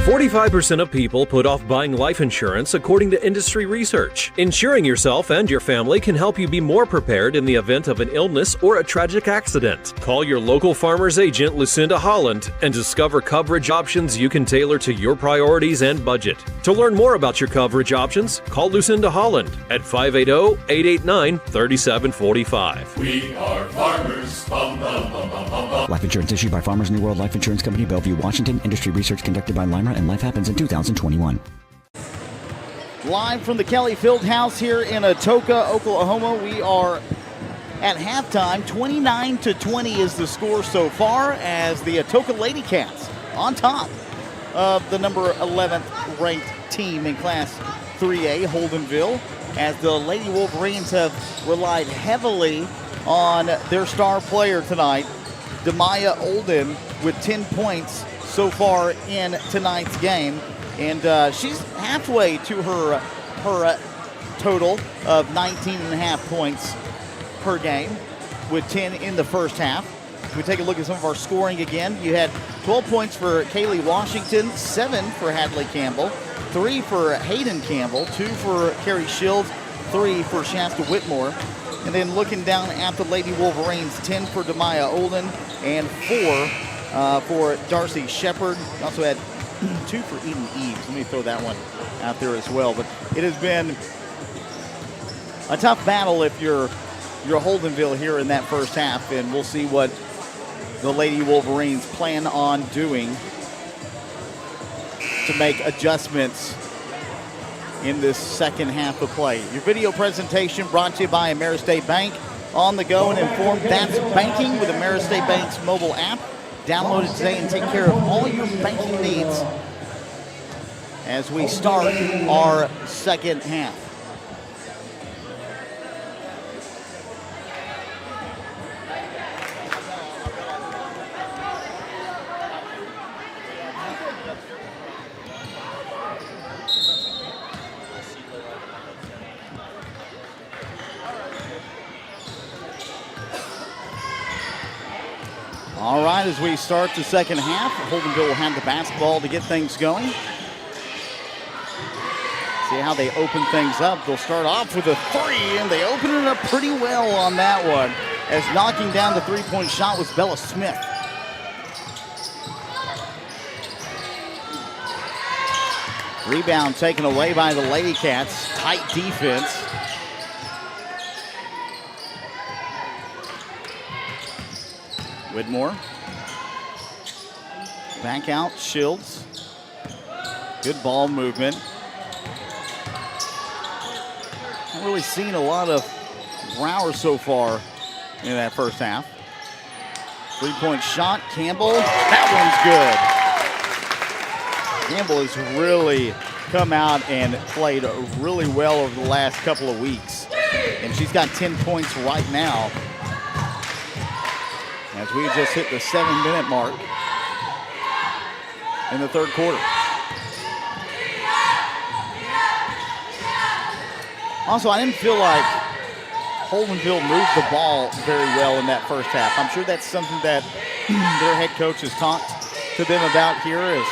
Speaker 4: 45% of people put off buying life insurance according to industry research. Insuring yourself and your family can help you be more prepared in the event of an illness or a tragic accident. Call your local farmer's agent, Lucinda Holland, and discover coverage options you can tailor to your priorities and budget. To learn more about your coverage options, call Lucinda Holland at 580-889-3745.
Speaker 5: We are farmers. Bum, bum, bum, bum, bum, bum.
Speaker 6: Life insurance issued by Farmers New World Life Insurance Company, Bellevue, Washington. Industry research conducted by Lima, and Life Happens in 2021.
Speaker 1: Live from the Kelly Fieldhouse here in Atoka, Oklahoma. We are at halftime. 29-20 is the score so far, as the Atoka Lady Cats on top of the number 11th ranked team in Class 3A, Holdenville, as the Lady Wolverines have relied heavily on their star player tonight, Demaya Olden, with 10 points so far in tonight's game. And she's halfway to her total of 19.5 points per game with 10 in the first half. If we take a look at some of our scoring again, you had 12 points for Kaylee Washington, 7 for Hadley Campbell, 3 for Hayden Campbell, 2 for Carrie Shields, 3 for Shasta Whitmore. And then looking down at the Lady Wolverines, 10 for Demaya Olden and 4 for Darcy Shepard. Also had 2 for Eden Eves. Let me throw that one out there as well. But it has been a tough battle if you're Holdenville here in that first half, and we'll see what the Lady Wolverines plan on doing to make adjustments in this second half of play. Your video presentation brought to you by Ameristate Bank. On the go and informed, that's banking with Ameristate Bank's mobile app. Download it today and take care of all your banking needs as we start our second half. All right, as we start the second half, Holdenville will have the basketball to get things going. See how they open things up. They'll start off with a 3, and they open it up pretty well on that one, as knocking down the three-point shot was Bella Smith. Rebound taken away by the Lady Cats. Tight defense. Whitmore. Back out, Shields. Good ball movement. Haven't really seen a lot of Brower so far in that first half. Three-point shot, Campbell. That one's good. Campbell has really come out and played really well over the last couple of weeks. And she's got 10 points right now, as we just hit the 7-minute mark in the third quarter. Also, I didn't feel like Holdenville moved the ball very well in that first half. I'm sure that's something that their head coach has talked to them about here, is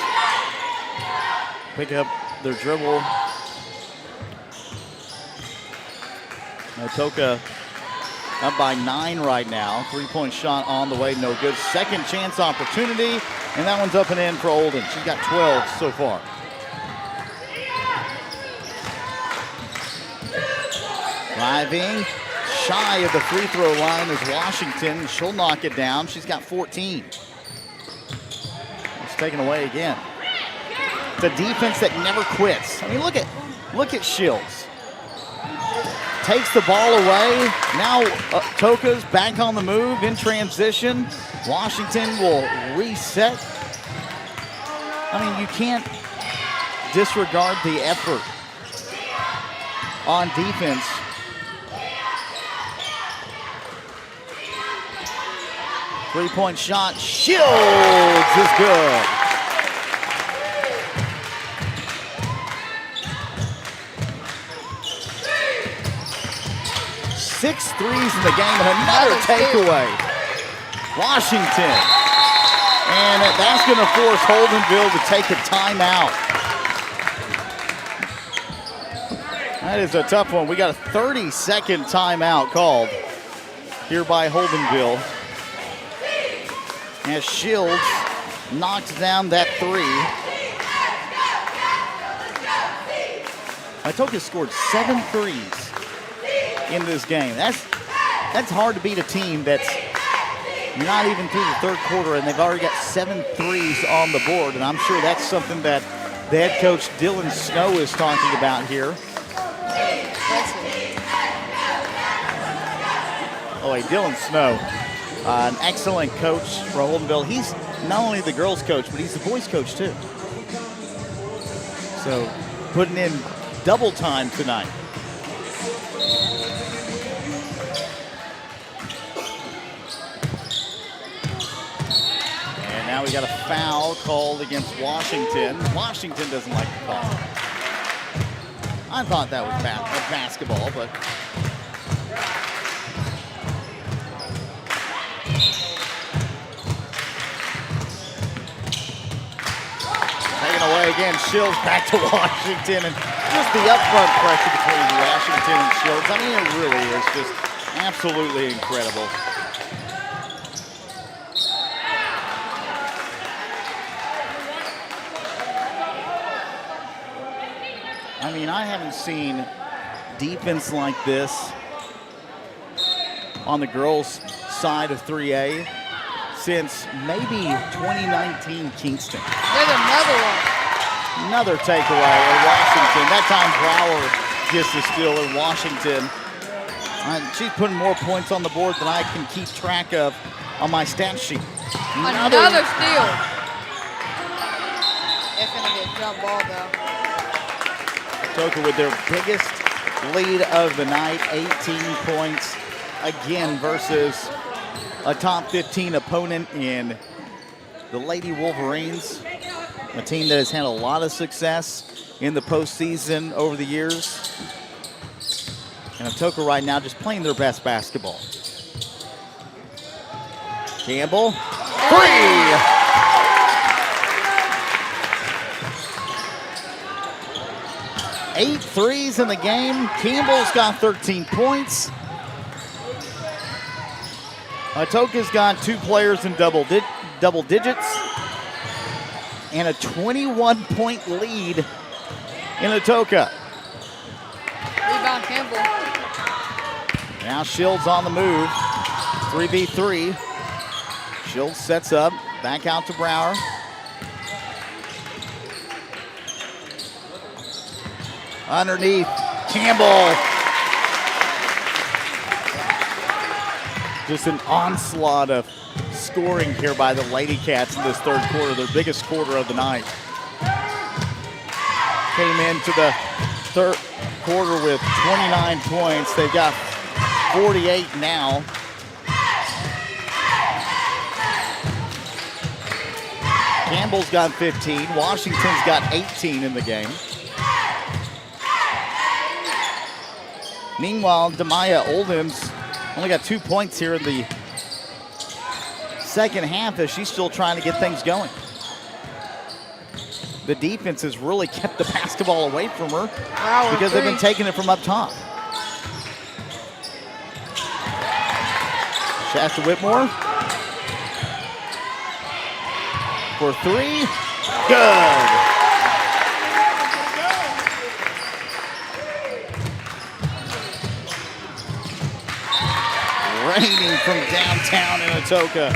Speaker 1: pick up their dribble. Atoka up by 9 right now. Three-point shot on the way, no good. Second chance opportunity, and that one's up and in for Olden. She's got 12 so far. Driving, shy of the free throw line is Washington. She'll knock it down. She's got 14. It's taken away again. It's a defense that never quits. I mean, look at Shields. Takes the ball away. Now Toka's back on the move in transition. Washington will reset. I mean, you can't disregard the effort on defense. Three-point shot. Shields is good. 6 threes in the game and another takeaway. Washington. And that's going to force Holdenville to take a timeout. That is a tough one. We got a 30-second timeout called here by Holdenville, as Shields knocks down that 3. Atoka scored 7 threes in this game. That's hard to beat a team that's not even through the third quarter, and they've already got 7 threes on the board. And I'm sure that's something that the head coach Dylan Snow is talking about here. Oh, hey, Dylan Snow, an excellent coach for Holdenville. He's not only the girls coach, but he's the boys coach too. So putting in double time tonight. And now we got a foul called against Washington. Washington doesn't like the call. I thought that was basketball, but again, Shields back to Washington, and just the upfront pressure between Washington and Shields. I mean, it really is just absolutely incredible. I mean, I haven't seen defense like this on the girls' side of 3A since maybe 2019 Kingston.
Speaker 8: There's another one.
Speaker 1: Another takeaway in Washington. That time Brower gets the steal in Washington. She's putting more points on the board than I can keep track of on my stat sheet.
Speaker 8: Another steal. It's going to be a jump ball, though.
Speaker 1: Atoka with their biggest lead of the night, 18 points again versus a top 15 opponent in the Lady Wolverines, a team that has had a lot of success in the postseason over the years. And Atoka right now just playing their best basketball. Campbell, free! 8 threes in the game. Campbell's got 13 points. Atoka's got 2 players in double digits. And a 21-point lead in Atoka.
Speaker 8: Rebound Campbell.
Speaker 1: Now Shields on the move. 3v3. Shields sets up. Back out to Brower. Underneath, Campbell. Just an onslaught of scoring here by the Lady Cats in this third quarter, their biggest quarter of the night. Came into the third quarter with 29 points. They've got 48 now. Campbell's got 15. Washington's got 18 in the game. Meanwhile, Demaya Oldham's only got 2 points here in the second half as she's still trying to get things going. The defense has really kept the basketball away from her because they've been taking it from up top. Shasta Whitmore for 3. Good. Raining from downtown in Atoka.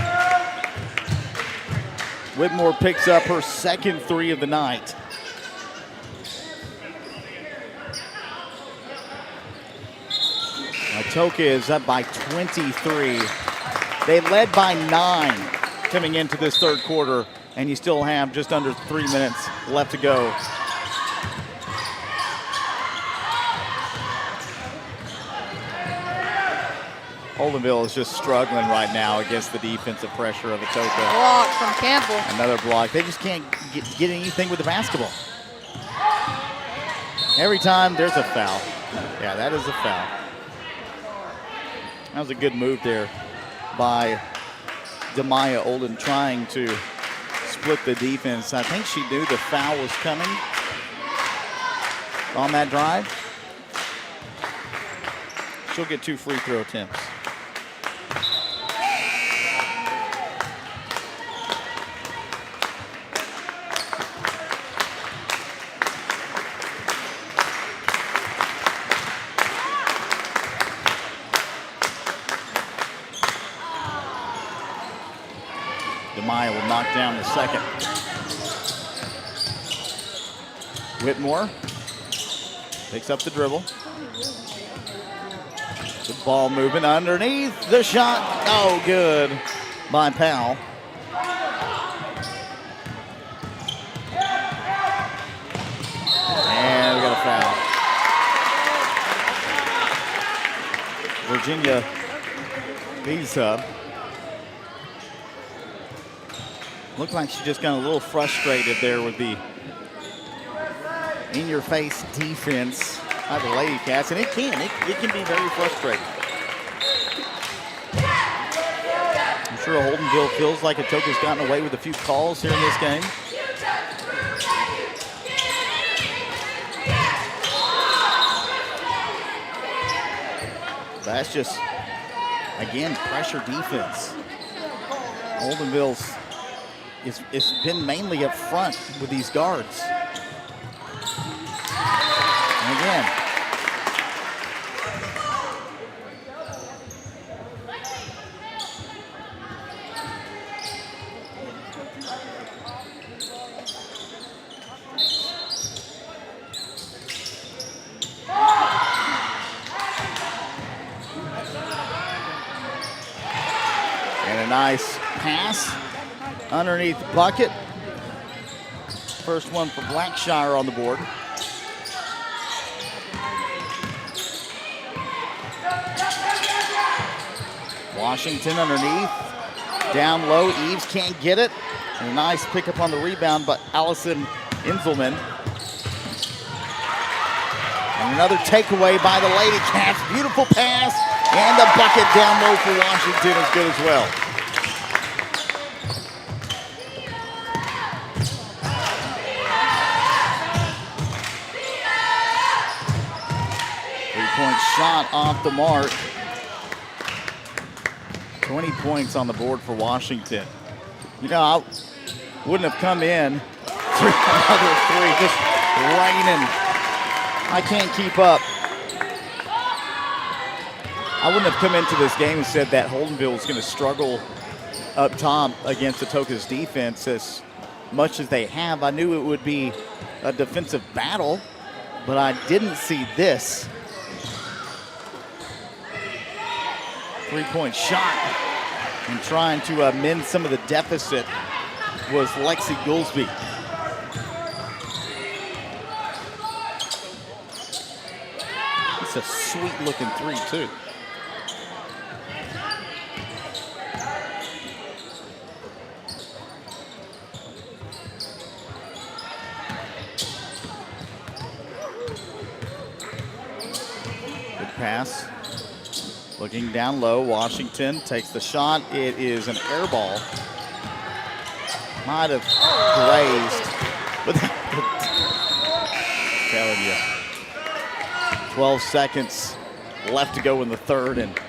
Speaker 1: Whitmore picks up her second 3 of the night. Atoka is up by 23. They led by 9 coming into this third quarter, and you still have just under 3 minutes left to go. Holdenville is just struggling right now against the defensive pressure of Atoka.
Speaker 8: Block from Campbell.
Speaker 1: Another block. They just can't get anything with the basketball. Every time there's a foul. Yeah, that is a foul. That was a good move there by Demaya Olden trying to split the defense. I think she knew the foul was coming on that drive. She'll get 2 free throw attempts. Demaya will knock down the second. Whitmore picks up the dribble. The ball moving underneath. The shot, oh, good by Powell. And we got a foul. Virginia Visa. Looked like she just got a little frustrated there with the in-your-face defense by the Lady Cats, and it can be very frustrating. I'm sure Holdenville feels like Atoka's gotten away with a few calls here in this game. That's just, again, pressure defense. Holdenville's it's been mainly up front with these guards. And again, and a nice pass underneath the bucket. First one for Blackshire on the board. Washington underneath. Down low, Eves can't get it. And a nice pickup on the rebound, but Allison Inselman. And another takeaway by the Lady Cats. Beautiful pass, and the bucket down low for Washington is good as well. Three-point shot off the mark. 20 points on the board for Washington. You know, I wouldn't have come in. Another three, just raining. I can't keep up. I wouldn't have come into this game and said that Holdenville was going to struggle up top against Atoka's defense as much as they have. I knew it would be a defensive battle, but I didn't see this. Three-point shot, and trying to mend some of the deficit was Lexi Goolsby. It's a sweet-looking three, too. Good pass. Looking down low, Washington takes the shot. It is an air ball. Might have grazed, but telling you, 12 seconds left to go in the third, and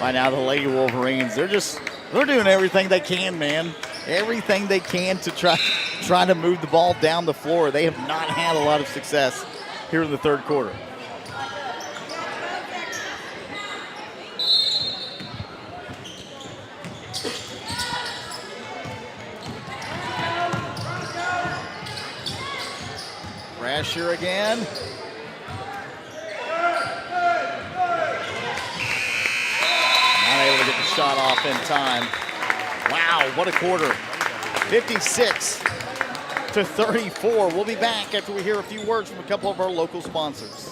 Speaker 1: right now the Lady Wolverines, they're doing everything they can, man. Everything they can to try to move the ball down the floor. They have not had a lot of success here in the third quarter. Pressure again. Not able to get the shot off in time. Wow, what a quarter. 56-34. We'll be back after we hear a few words from a couple of our local sponsors.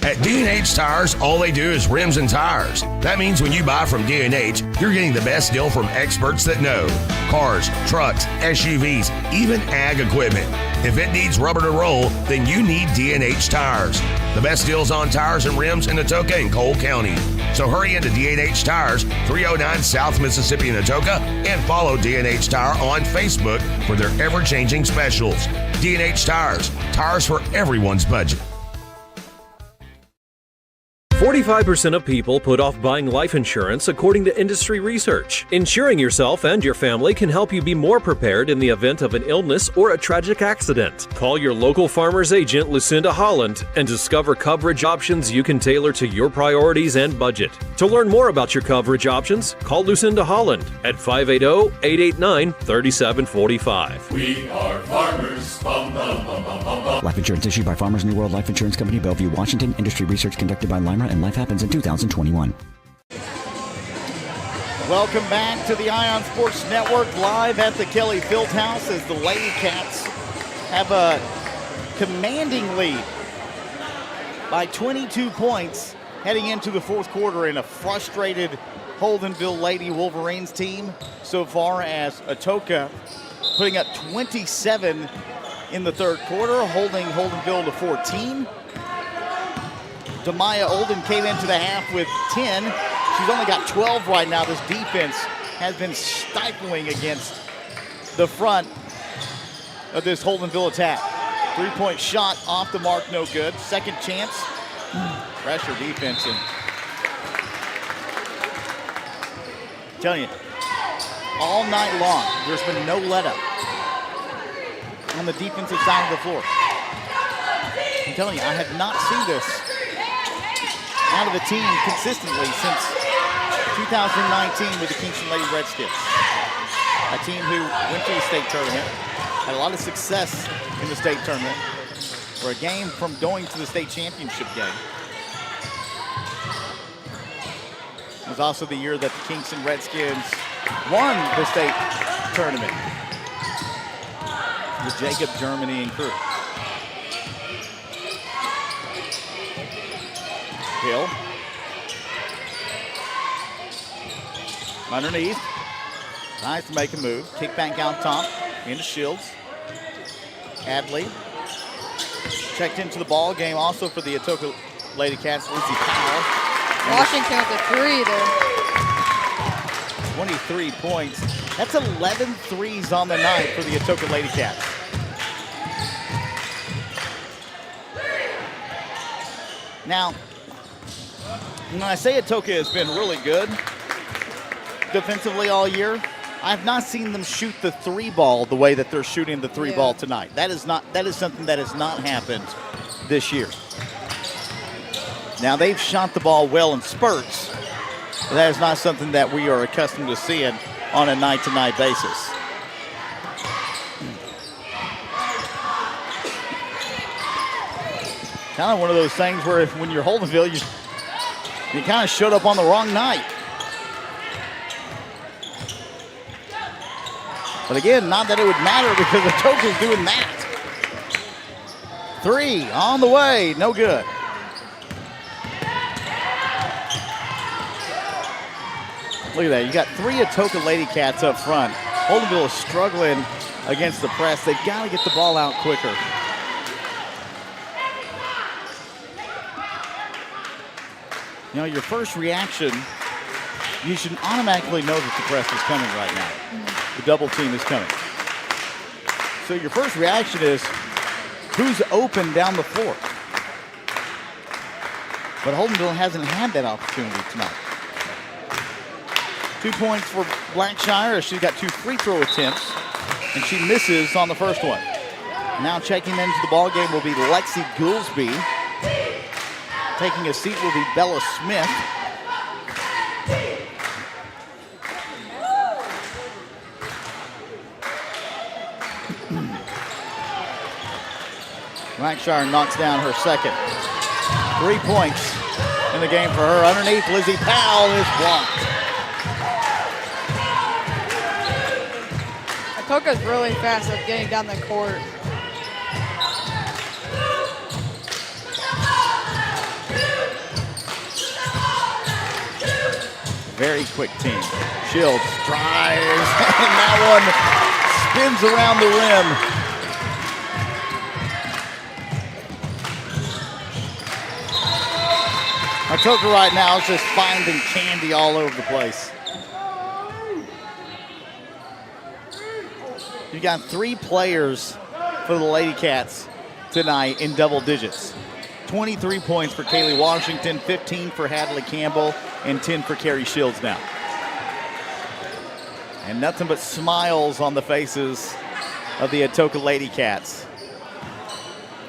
Speaker 15: At D&H Tires, all they do is rims and tires. That means when you buy from D&H, you're getting the best deal from experts that know. Cars, trucks, SUVs, even ag equipment. If it needs rubber to roll, then you need D&H Tires. The best deals on tires and rims in Atoka and Cole County. So hurry into D&H Tires, 309 South Mississippi in Atoka, and follow D&H Tire on Facebook for their ever-changing specials. D&H Tires, tires for everyone's budget.
Speaker 4: 45% of people put off buying life insurance according to industry research. Insuring yourself and your family can help you be more prepared in the event of an illness or a tragic accident. Call your local farmer's agent, Lucinda Holland, and discover coverage options you can tailor to your priorities and budget. To learn more about your coverage options, call Lucinda Holland at 580-889-3745.
Speaker 5: We are farmers. Bum, bum, bum, bum, bum, bum.
Speaker 6: Life insurance issued by Farmers New World Life Insurance Company, Bellevue, Washington. Industry research conducted by Lima, and Life Happens in 2021.
Speaker 1: Welcome back to the Ion Sports Network, live at the Kelly Fieldhouse as the Lady Cats have a commanding lead by 22 points heading into the fourth quarter in a frustrated Holdenville Lady Wolverines team so far, as Atoka putting up 27 in the third quarter, holding Holdenville to 14. Demaya Olden came into the half with 10. She's only got 12 right now. This defense has been stifling against the front of this Holdenville attack. Three-point shot off the mark, no good. Second chance. Pressure defense, and telling you, all night long, there's been no let-up on the defensive side of the floor. I'm telling you, I have not seen this out of a team consistently since 2019 with the Kingston Lady Redskins. A team who went to the state tournament, had a lot of success in the state tournament. For a game from going to the state championship game. It was also the year that the Kingston Redskins won the state tournament with Jacob, Germany, and crew. Hill. Underneath. Tries to make a move. Kick back out top into Shields. Adley. Checked into the ball game also for the Atoka Lady Cats, Lizzie Powell.
Speaker 8: Washington with a 3 there.
Speaker 1: 23 points. That's 11 threes on the night for the Atoka Lady Cats. Now, when I say Atoka has been really good defensively all year, I've not seen them shoot the 3-ball the way that they're shooting the 3-ball tonight. That is something that has not happened this year. Now, they've shot the ball well in spurts, but that is not something that we are accustomed to seeing on a night-to-night basis. Kind of one of those things where when you're Holdenville, you kind of showed up on the wrong night. But again, not that it would matter because Atoka's doing that. 3 on the way, no good. Look at that, you got 3 Atoka Lady Cats up front. Holdenville is struggling against the press. They've got to get the ball out quicker. You know, your first reaction, you should automatically know that the press is coming right now. The double team is coming. So your first reaction is, who's open down the floor? But Holdenville hasn't had that opportunity tonight. 2 points for Blackshire. She's got 2 free throw attempts, and she misses on the first one. Now checking into the ball game will be Lexi Goolsby. Taking a seat will be Bella Smith. Blackshire knocks down her second. 3 points in the game for her. Underneath, Lizzie Powell is blocked.
Speaker 8: Atoka's really fast at getting down the court.
Speaker 1: Very quick team. Shields drives, and that one spins around the rim. Atoka right now is just finding candy all over the place. You got 3 players for the Lady Cats tonight in double digits. 23 points for Kaylee Washington, 15 for Hadley Campbell, and 10 for Carrie Shields now. And nothing but smiles on the faces of the Atoka Lady Cats.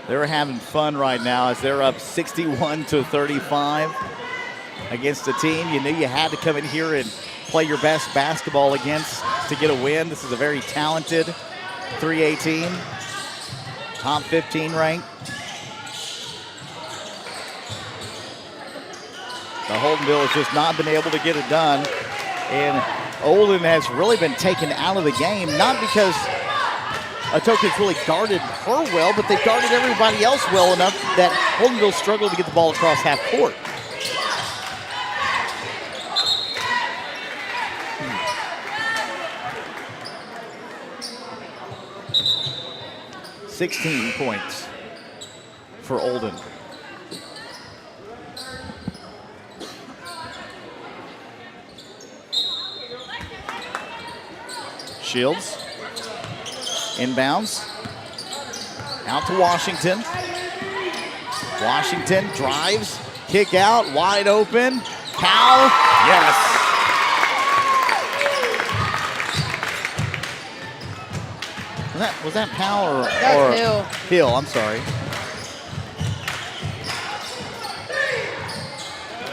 Speaker 1: They're having fun right now as they're up 61-35 against a team you knew you had to come in here and play your best basketball against to get a win. This is a very talented 3A team, top 15 ranked. The Holdenville has just not been able to get it done. And Olden has really been taken out of the game, not because Atoka's really guarded her well, but they've guarded everybody else well enough that Holdenville struggled to get the ball across half court. $16 points for Olden. Shields, inbounds, out to Washington. Washington drives, kick out, wide open. Powell, yes. Was that Powell or
Speaker 8: Hill?
Speaker 1: Hill, I'm sorry.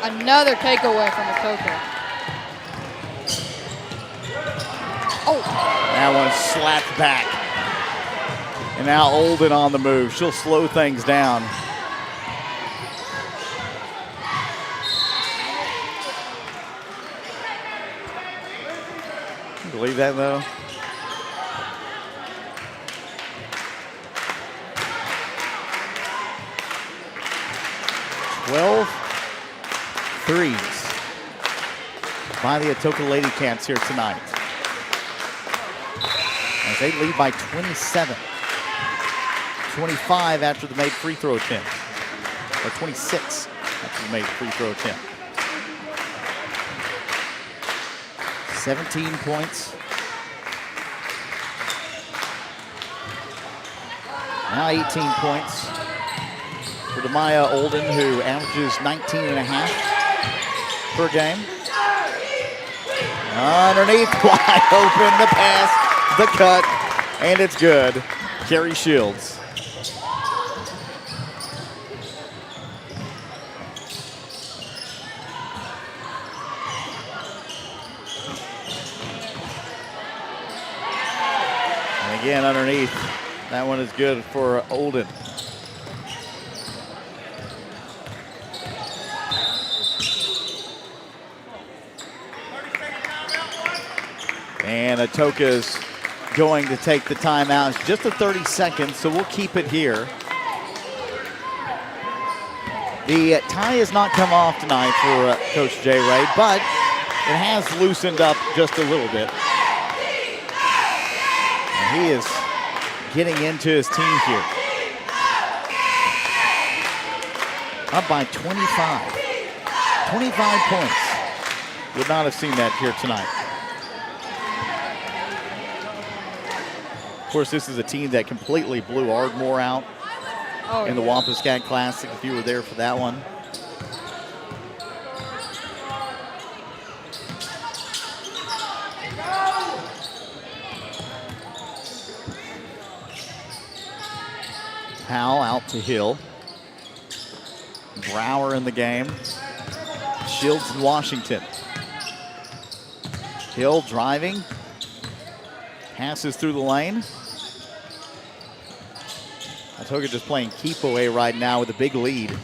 Speaker 8: Another takeaway from Atoka. Oh.
Speaker 1: That one slapped back. And now Olden on the move. She'll slow things down. Can you believe that, though? Threes by the Atoka Lady Cats here tonight. As they lead by 27. 25 after the made free throw attempt. Or 26 after the made free throw attempt. 17 points. Now 18 points for Demaya Olden, who averages 19 and a half per game. Underneath, wide open, the pass, the cut, and it's good. Carrie Shields. And again, underneath, that one is good for Olden. And Atoka's going to take the timeout. It's just a 30 seconds, so we'll keep it here. The tie has not come off tonight for Coach J. Ray, but it has loosened up just a little bit. And he is getting into his team here. Up by 25. 25 points. Would not have seen that here tonight. Of course, this is a team that completely blew Ardmore out in the Wampuscat Classic, if you were there for that one. Powell out to Hill. Brower in the game. Shields in Washington. Hill driving. Passes through the lane. Atoka just playing keep away right now with a big lead.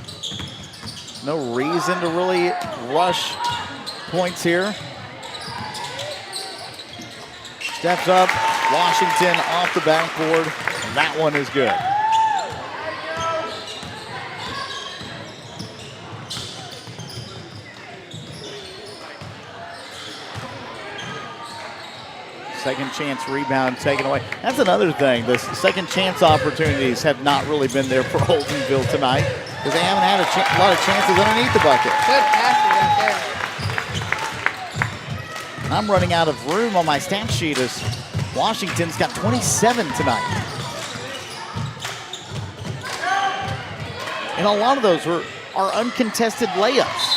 Speaker 1: No reason to really rush points here. Steps up, Washington off the backboard, and that one is good. Second chance rebound taken away. That's another thing. The second chance opportunities have not really been there for Holdenville tonight because they haven't had a lot of chances underneath the bucket.
Speaker 8: Good passes right there.
Speaker 1: I'm running out of room on my stat sheet as Washington's got 27 tonight. And a lot of those are uncontested layups.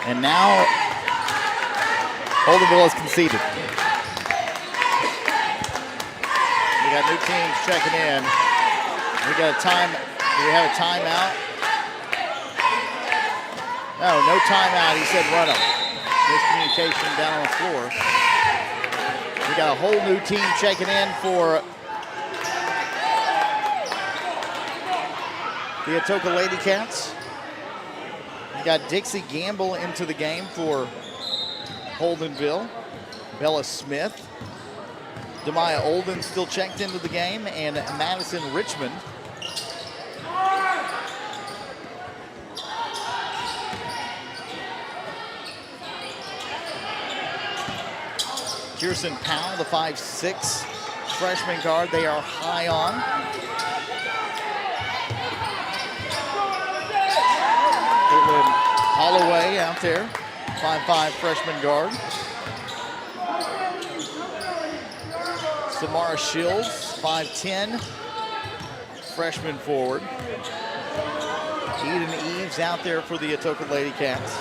Speaker 1: And now, Holdenville has conceded. We got new teams checking in. We got a time. Do we have a timeout? No timeout. He said run them. Miscommunication down on the floor. We got a whole new team checking in for the Atoka Lady Cats. Got Dixie Gamble into the game for Holdenville. Bella Smith. Demaya Olden still checked into the game, and Madison Richmond. Kirsten Powell, the 5'6" freshman guard, they are high on. Holloway out there, 5'5" freshman guard. Samara Shields, 5'10", freshman forward. Eden Eves moves out there for the Atoka Lady Cats.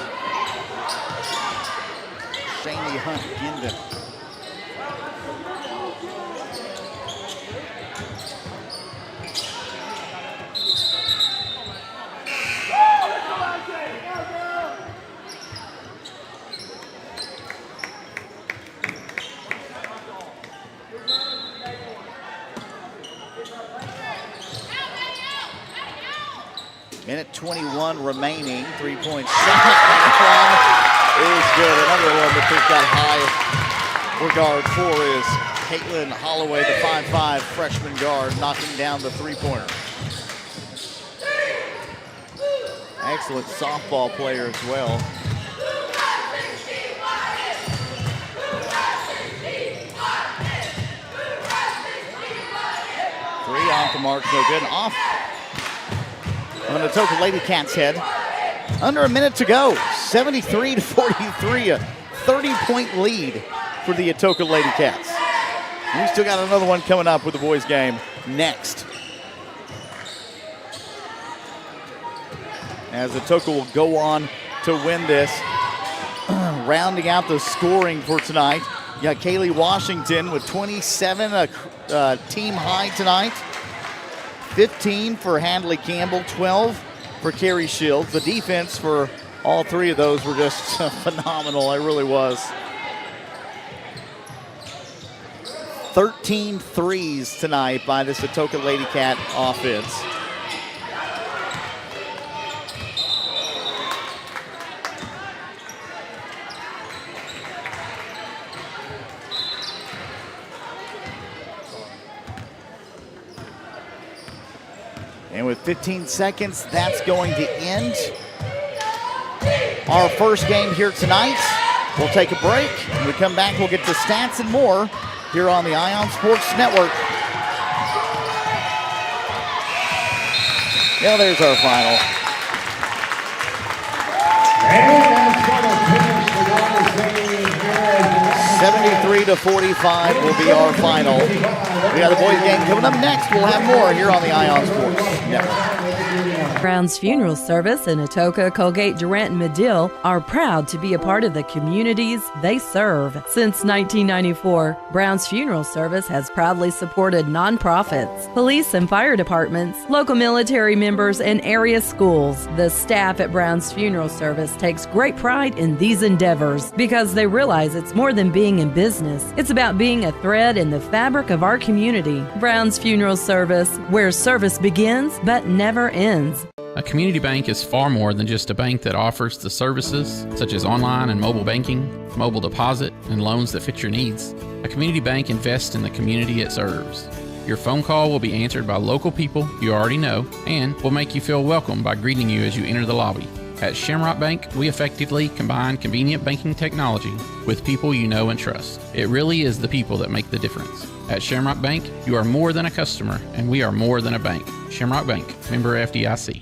Speaker 1: Shani Hunt Ginden. Minute 21 remaining. 3-point shot. Is good. Another one that they've got high regard for is Caitlin Holloway, the 5'5" freshman guard, knocking down the three-pointer. Excellent softball player as well. Three off the mark, no good. Off on the Atoka Lady Cats head. Under a minute to go. 73-43, a 30-point lead for the Atoka Lady Cats. We still got another one coming up with the boys game next. As Atoka will go on to win this. Rounding out the scoring for tonight, you got Kaylee Washington with 27, a team high tonight. 15 for Handley Campbell, 12 for Carrie Shields. The defense for all three of those were just phenomenal. It really was. 13 threes tonight by this Atoka Lady Cat offense. And with 15 seconds, that's going to end our first game here tonight. We'll take a break. When we come back, we'll get to stats and more here on the Ion Sports Network. Yeah, there's our final.
Speaker 10: And that's going to finish the
Speaker 1: 73-45 will be our final. We got the boys game coming up next. We'll have more here on the Ion Sports Network.
Speaker 9: Brown's Funeral Service in Atoka, Colgate, Durant, and Medill are proud to be a part of the communities they serve. Since 1994, Brown's Funeral Service has proudly supported nonprofits, police and fire departments, local military members, and area schools. The staff at Brown's Funeral Service takes great pride in these endeavors because they realize it's more than being in business. It's about being a thread in the fabric of our community. Brown's Funeral Service, where service begins but never ends.
Speaker 11: A community bank is far more than just a bank that offers the services such as online and mobile banking, mobile deposit, and loans that fit your needs. A community bank invests in the community it serves. Your phone call will be answered by local people you already know and will make you feel welcome by greeting you as you enter the lobby. At Shamrock Bank, we effectively combine convenient banking technology with people you know and trust. It really is the people that make the difference. At Shamrock Bank, you are more than a customer, and we are more than a bank. Shamrock Bank, member FDIC.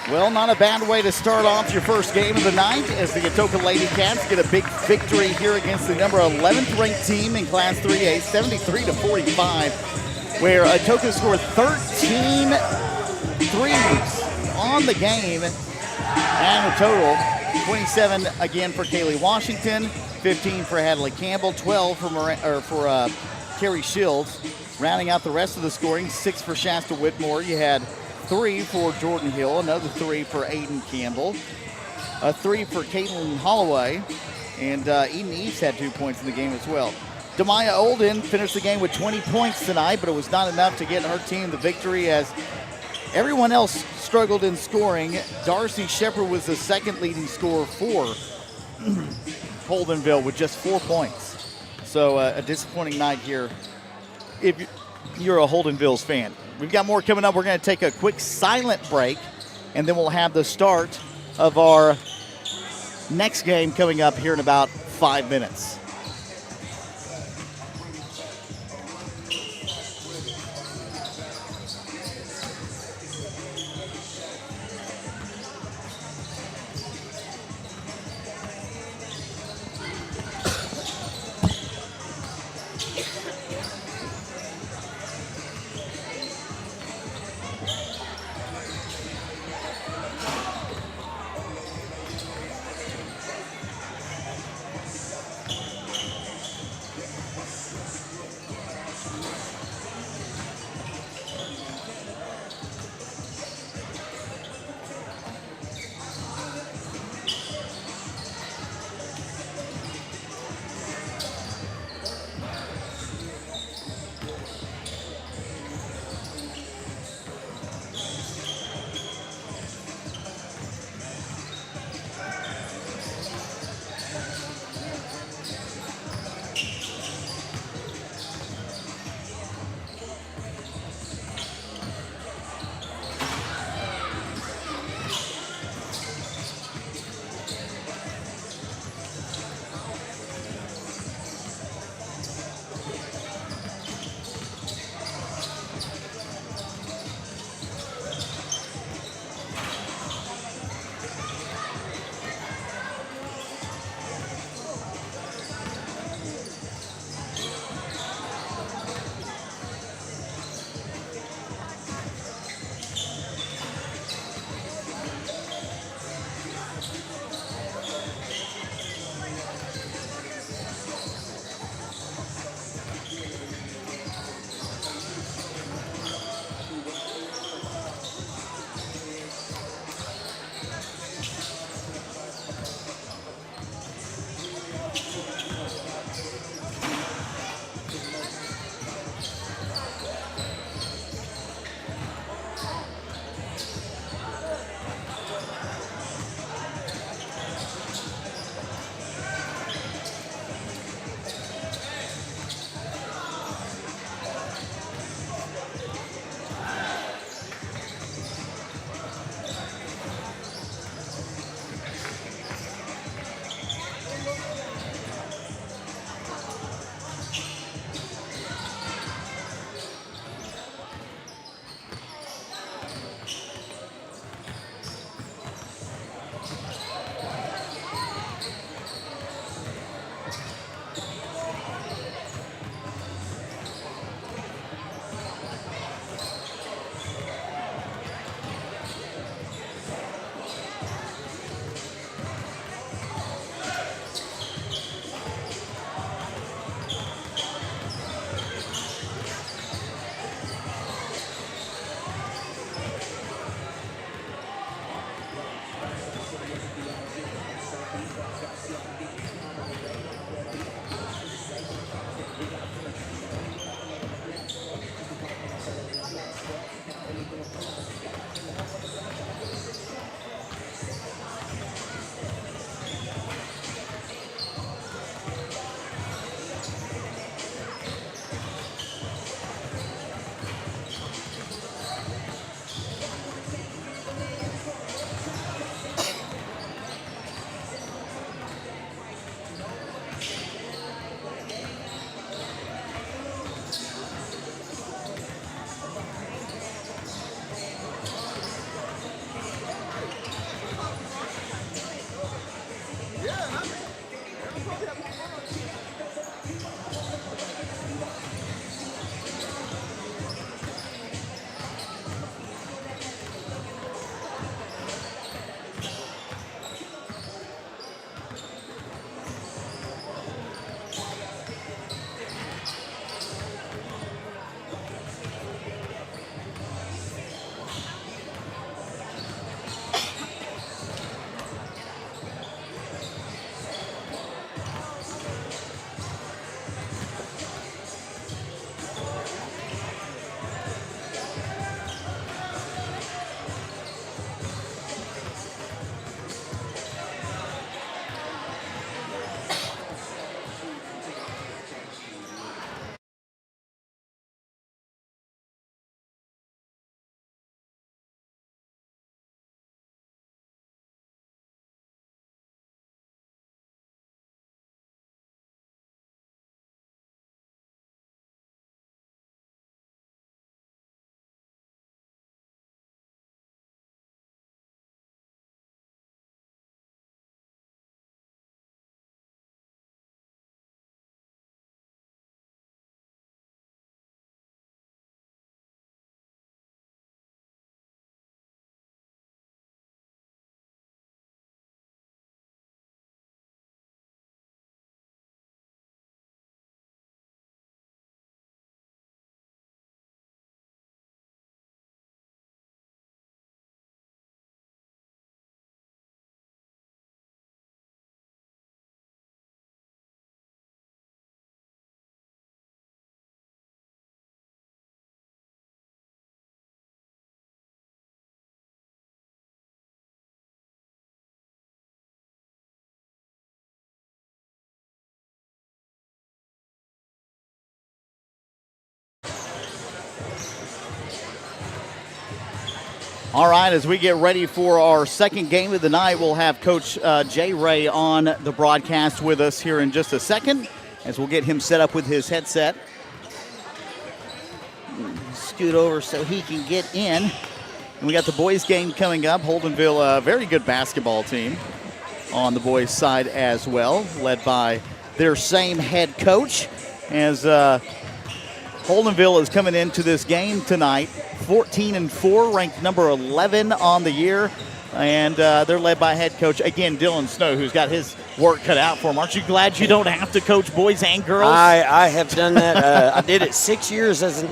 Speaker 1: Well, not a bad way to start off your first game of the night as the Atoka Lady Cats get a big victory here against the number 11th ranked team in Class 3A, 73-45, where Atoka scored 13 threes on the game, and a total 27 again for Kaylee Washington, 15 for Hadley Campbell, 12 for Carrie Shields. Rounding out the rest of the scoring, 6 for Shasta Whitmore. You had 3 for Jordan Hill, another 3 for Aiden Campbell, a 3 for Caitlin Holloway, and Eden East had 2 points in the game as well. Demaya Olden finished the game with 20 points tonight, but it was not enough to get her team the victory as everyone else struggled in scoring. Darcy Shepard was the second leading scorer for Holdenville with just 4 points. So a disappointing night here if you're a Holdenville's fan. We've got more coming up. We're going to take a quick silent break, and then we'll have the start of our next game coming up here in about 5 minutes. All right, as we get ready for our second game of the night, we'll have Coach Jay Ray on the broadcast with us here in just a second as we'll get him set up with his headset. Scoot over so he can get in. And we got the boys game coming up. Holdenville, a very good basketball team on the boys side as well, led by their same head coach, as Holdenville is coming into this game tonight 14-4, ranked number 11 on the year, and they're led by head coach, again, Dylan Snow, who's got his work cut out for him. Aren't you glad you don't have to coach boys and girls?
Speaker 16: I have done that. I did it 7 years as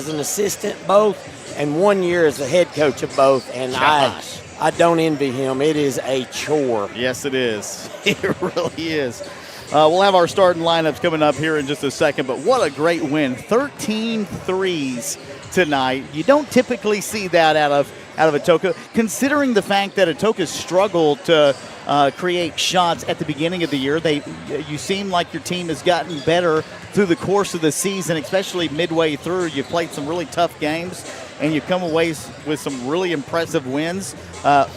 Speaker 16: an assistant both, and 1 year as the head coach of both, and I don't envy him. It is a chore.
Speaker 1: Yes, it is. It really is. We'll have our starting lineups coming up here in just a second, but what a great win. 13 threes tonight. You don't typically see that out of Atoka, considering the fact that Atoka struggled to create shots at the beginning of the year. You seem like your team has gotten better through the course of the season, especially midway through. You've played some really tough games, and you've come away with some really impressive wins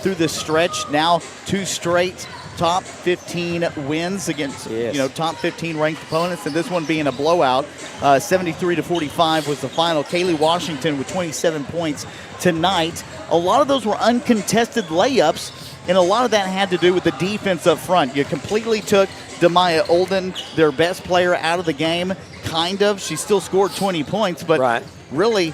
Speaker 1: through this stretch. Now 2 straight top 15 wins against top 15 ranked opponents, and this one being a blowout. 73-45 was the final. Kaylee Washington with 27 points tonight. A lot of those were uncontested layups, and a lot of that had to do with the defense up front. You completely took Demaya Olden, their best player, out of the game, kind of. She still scored 20 points, but really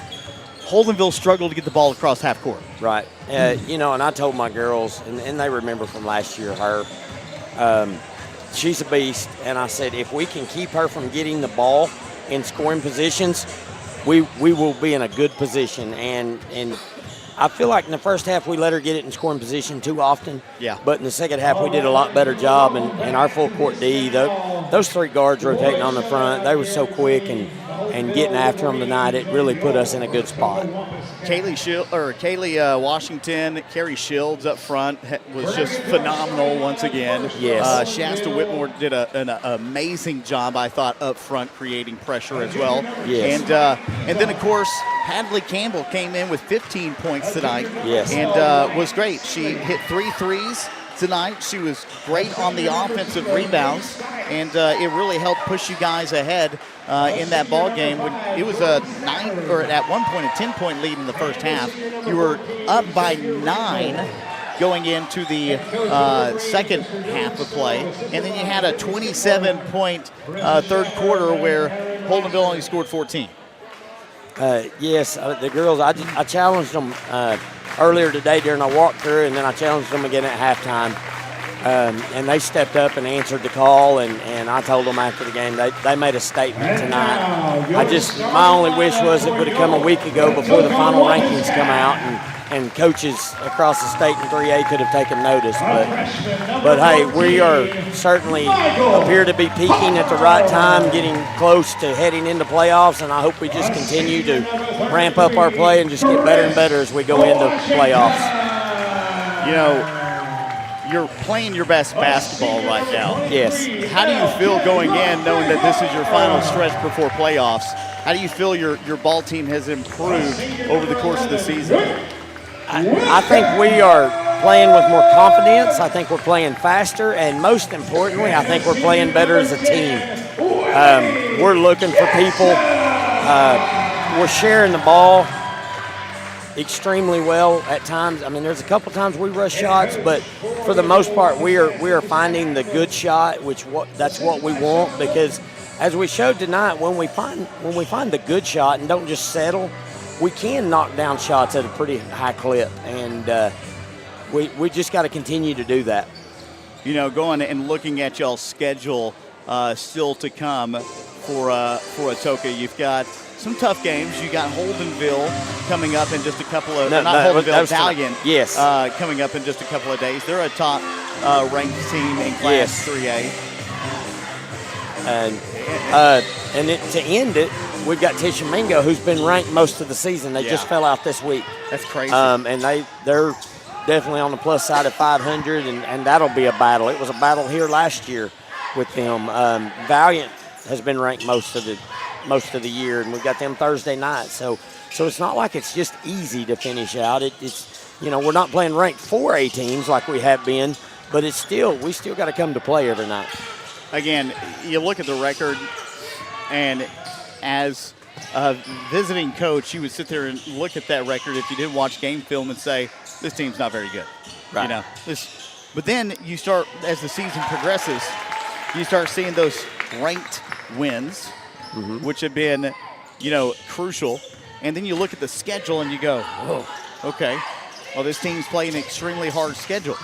Speaker 1: Holdenville struggled to get the ball across half court.
Speaker 16: Right. And I told my girls, and they remember from last year, she's a beast. And I said, if we can keep her from getting the ball in scoring positions, we will be in a good position. And I feel like in the first half we let her get it in scoring position too often.
Speaker 1: Yeah.
Speaker 16: But in the second half we did a lot better job. And our full court D, those 3 guards rotating on the front, they were so quick and getting after them tonight, it really put us in a good spot.
Speaker 1: Kaylee Washington, Carrie Shields up front was just phenomenal once again.
Speaker 16: Yes.
Speaker 1: Shasta Whitmore did an amazing job, I thought, up front, creating pressure as well.
Speaker 16: Yes.
Speaker 1: And then, of course, Hadley Campbell came in with 15 points tonight.
Speaker 16: Yes.
Speaker 1: And was great. She hit 3 threes tonight. She was great on the offensive rebounds, and it really helped push you guys ahead in that ball game. When it was at one point a 10-point lead in the first half. You were up by 9 going into the second half of play, and then you had a 27-point third quarter where Holdenville only scored 14.
Speaker 16: Yes, the girls, I challenged them earlier today during our walkthrough, and then I challenged them again at halftime. And they stepped up and answered the call, and I told them after the game they made a statement tonight. My only wish was it would have come a week ago before the final rankings come out, and coaches across the state in 3A could have taken notice. But hey, we are certainly appear to be peaking at the right time, getting close to heading into playoffs, and I hope we just continue to ramp up our play and just get better and better as we go into playoffs.
Speaker 1: You're playing your best basketball right now.
Speaker 16: Yes.
Speaker 1: How do you feel going in, knowing that this is your final stretch before playoffs? How do you feel your ball team has improved over the course of the season?
Speaker 16: I think we are playing with more confidence. I think we're playing faster, and most importantly, I think we're playing better as a team. We're looking for people. We're sharing the ball extremely well at times. I mean, there's a couple times we rush shots, but for the most part, we are finding the good shot, that's what we want, because as we showed tonight, when we find the good shot and don't just settle, we can knock down shots at a pretty high clip, and we just got to continue to do that.
Speaker 1: Going and looking at y'all's schedule still to come for Atoka, you've got some tough games. You got Holdenville coming up in just a couple of Valiant.
Speaker 16: Yes.
Speaker 1: Coming up in just a couple of days. They're a top ranked team in Class 3A.
Speaker 16: And to end it, we've got Tishomingo, who's been ranked most of the season. They just fell out this week.
Speaker 1: That's crazy.
Speaker 16: And they're definitely on the plus side of 500, and that'll be a battle. It was a battle here last year with them. Valiant has been ranked most of most of the year, and we've got them Thursday night. So it's not like it's just easy to finish out. It's we're not playing ranked 4A teams like we have been, but we still got to come to play every night.
Speaker 1: Again, you look at the record, and as a visiting coach, you would sit there and look at that record if you did watch game film and say, this team's not very good.
Speaker 16: Right.
Speaker 1: But then you start, as the season progresses, you start seeing those ranked wins, which have been, crucial. And then you look at the schedule and you go, whoa, okay. Well, this team's playing an extremely hard schedule.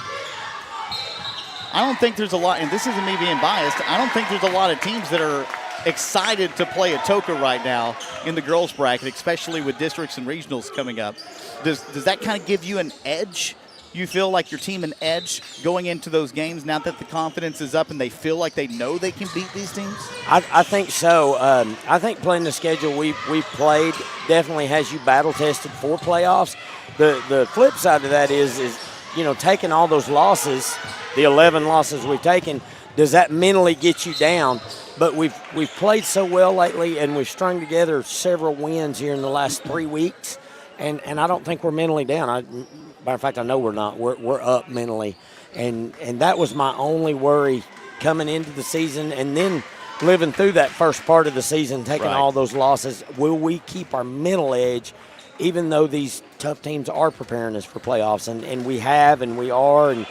Speaker 1: I don't think there's a lot, and this isn't me being biased, I don't think there's a lot of teams that are excited to play Atoka right now in the girls bracket, especially with districts and regionals coming up. Does that kind of give you an edge? You feel like your team an edge going into those games now that the confidence is up and they feel like they know they can beat these teams?
Speaker 16: I think so. I think playing the schedule we've played definitely has you battle tested for playoffs. The flip side of that is taking all those losses, the 11 losses we've taken, does that mentally get you down? But we've played so well lately, and we've strung together several wins here in the last 3 weeks, and I don't think we're mentally down. Matter of fact, I know we're not. We're up mentally, and that was my only worry coming into the season, and then living through that first part of the season, taking all those losses. Will we keep our mental edge, even though these tough teams are preparing us for playoffs? And we have, and we are, and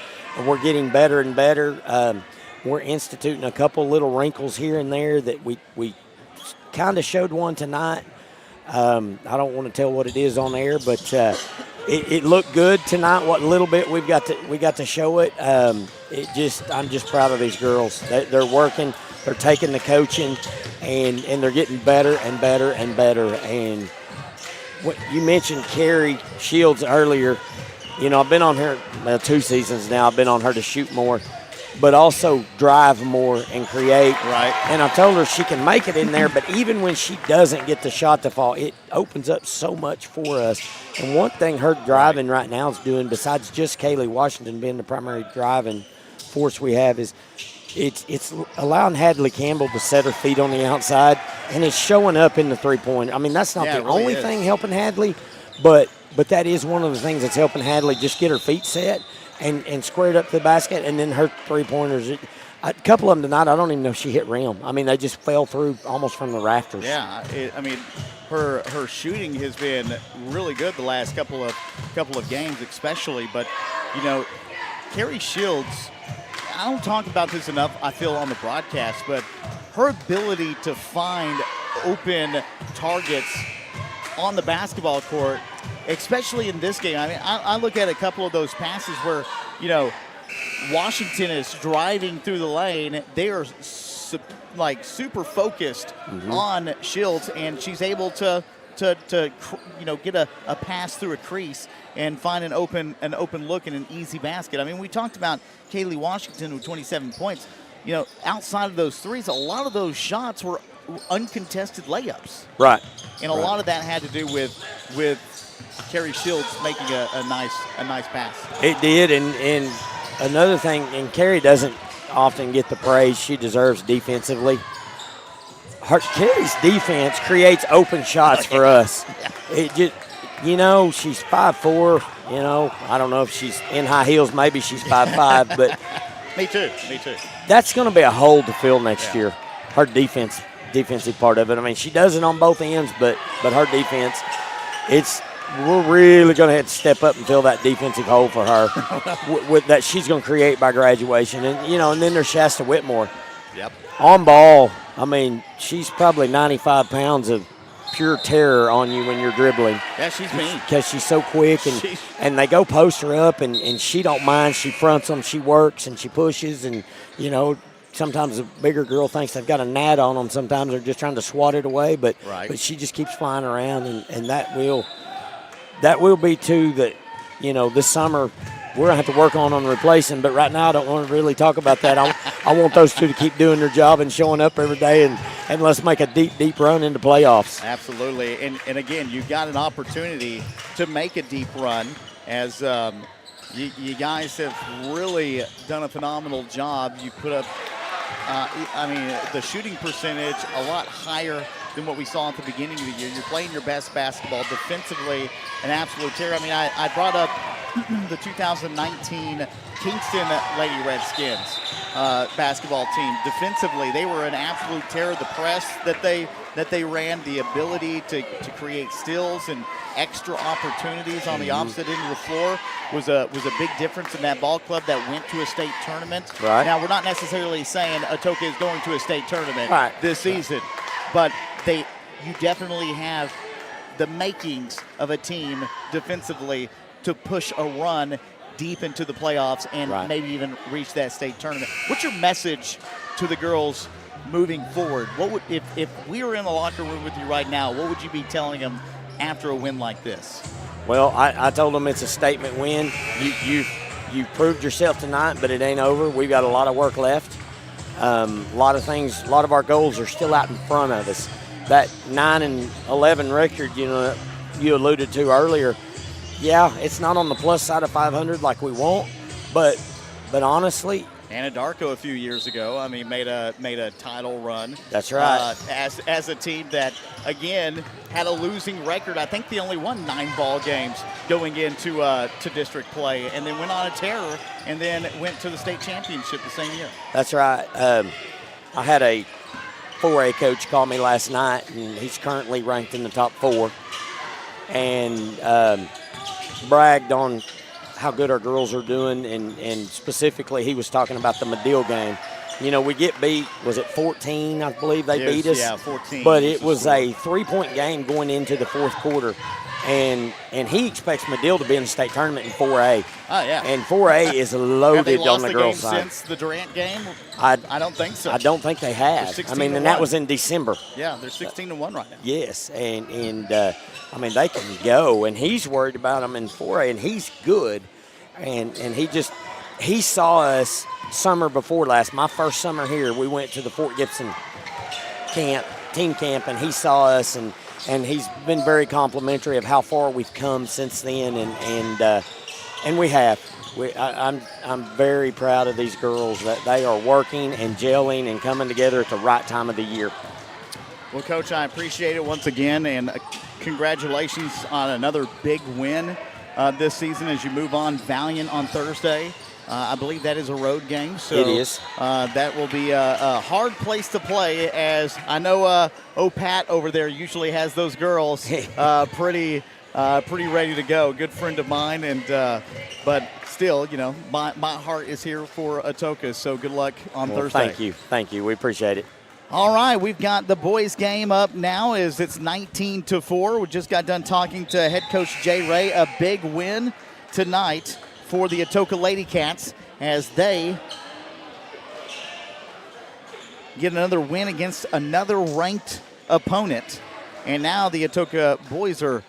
Speaker 16: we're getting better and better. We're instituting a couple little wrinkles here and there that we kind of showed one tonight. I don't want to tell what it is on air, but it looked good tonight. What little bit we got to show it. I'm just proud of these girls. They're working, they're taking the coaching, and they're getting better and better and better. And what you mentioned Carrie Shields earlier. I've been on her 2 seasons now. I've been on her to shoot more, but also drive more and create.
Speaker 1: Right.
Speaker 16: And I told her she can make it in there, but even when she doesn't get the shot to fall, it opens up so much for us. And one thing her driving right now is doing, besides just Kaylee Washington being the primary driving force we have, is it's allowing Hadley Campbell to set her feet on the outside, and it's showing up in the three-point. I mean, that's not the only thing helping Hadley, but that is one of the things that's helping Hadley just get her feet set and squared up to the basket, and then her three-pointers. A couple of them tonight, I don't even know if she hit rim. I mean, they just fell through almost from the rafters.
Speaker 1: Yeah, her shooting has been really good the last couple of games, especially. But Carrie Shields, I don't talk about this enough, I feel, on the broadcast, but her ability to find open targets on the basketball court, especially in this game. I mean, I look at a couple of those passes where, Washington is driving through the lane. They are super focused on Shields, and she's able to get a pass through a crease and find an open look and an easy basket. I mean, we talked about Kaylee Washington with 27 points. Outside of those threes, a lot of those shots were uncontested layups.
Speaker 16: Right.
Speaker 1: And a lot of that had to do with Carrie Shields making a nice pass.
Speaker 16: It did, and another thing, and Carrie doesn't often get the praise she deserves defensively. Carrie's defense creates open shots for us. It just, she's 5'4". I don't know if she's in high heels. Maybe she's 5'5", but
Speaker 1: Me too.
Speaker 16: That's going to be a hole to fill next year. Her defensive part of it. I mean, she does it on both ends, but her defense, we're really going to have to step up and fill that defensive hole for her with that she's going to create by graduation. And, and then there's Shasta Whitmore.
Speaker 1: Yep.
Speaker 16: On ball, I mean, she's probably 95 pounds of pure terror on you when you're dribbling.
Speaker 1: Yeah, she's mean.
Speaker 16: Because she's so quick, and they go post her up, and she don't mind. She fronts them, she works, and she pushes, and, sometimes a bigger girl thinks they've got a gnat on them. Sometimes they're just trying to swat it away, but she just keeps flying around, and that will be too that, this summer we're going to have to work on replacing. But right now I don't want to really talk about that. I want those two to keep doing their job and showing up every day, and let's make a deep run into playoffs.
Speaker 1: Absolutely. And again, you've got an opportunity to make a deep run as you guys have really done a phenomenal job. You put up, the shooting percentage a lot higher than what we saw at the beginning of the year. You're playing your best basketball defensively, an absolute terror. I mean, I brought up the 2019 Kingston Lady Redskins basketball team. Defensively, they were an absolute terror. The press that they ran, the ability to create steals and extra opportunities on the opposite end of the floor was a big difference in that ball club that went to a state tournament.
Speaker 16: Right.
Speaker 1: Now, we're not necessarily saying Atoka is going to a state tournament this season, but you definitely have the makings of a team defensively to push a run deep into the playoffs and maybe even reach that state tournament. What's your message to the girls moving forward? What would, if we were in the locker room with you right now, what would you be telling them after a win like this?
Speaker 16: Well, I told them it's a statement win. You proved yourself tonight, but it ain't over. We've got a lot of work left. A lot of our goals are still out in front of us. That 9-11 record, you alluded to earlier, yeah, it's not on the plus side of 500 like we want, but honestly,
Speaker 1: Anadarko a few years ago, I mean, made a title run.
Speaker 16: That's right.
Speaker 1: As a team that, again, had a losing record. I think they only won 9 ball games going into to district play, and then went on a terror, and then went to the state championship the same year.
Speaker 16: That's right. I had a 4A coach call me last night, and he's currently ranked in the top 4, and bragged on how good our girls are doing, and specifically he was talking about the Medill game. We get beat, was it 14, I believe they beat us?
Speaker 1: Yeah, 14.
Speaker 16: But it was a 3-point game going into the fourth quarter, and he expects Medill to be in the state tournament in 4A.
Speaker 1: Oh, yeah.
Speaker 16: And 4A is loaded on the girls' side.
Speaker 1: Since the Durant game?
Speaker 16: I
Speaker 1: don't think so.
Speaker 16: I don't think they have. I mean, and that was in December.
Speaker 1: Yeah, they're 16-1 right now.
Speaker 16: Yes, and I mean, they can go, and he's worried about them in 4A, and he's good. And he saw us summer before last. My first summer here, we went to the Fort Gibson team camp, and he saw us, and he's been very complimentary of how far we've come since then, and we have. I'm very proud of these girls that they are working and gelling and coming together at the right time of the year.
Speaker 1: Well, Coach, I appreciate it once again, and congratulations on another big win this season as you move on. Valiant on Thursday. I believe that is a road game. So
Speaker 16: it is.
Speaker 1: That will be a hard place to play, as I know Pat over there usually has those girls pretty ready to go. Good friend of mine, and but still, my heart is here for Atoka, so good luck on Thursday.
Speaker 16: Thank you. We appreciate it.
Speaker 1: All right, we've got the boys' game up now as it's 19-4. We just got done talking to head coach Jay Ray. A big win tonight for the Atoka Lady Cats as they get another win against another ranked opponent. And now the Atoka boys are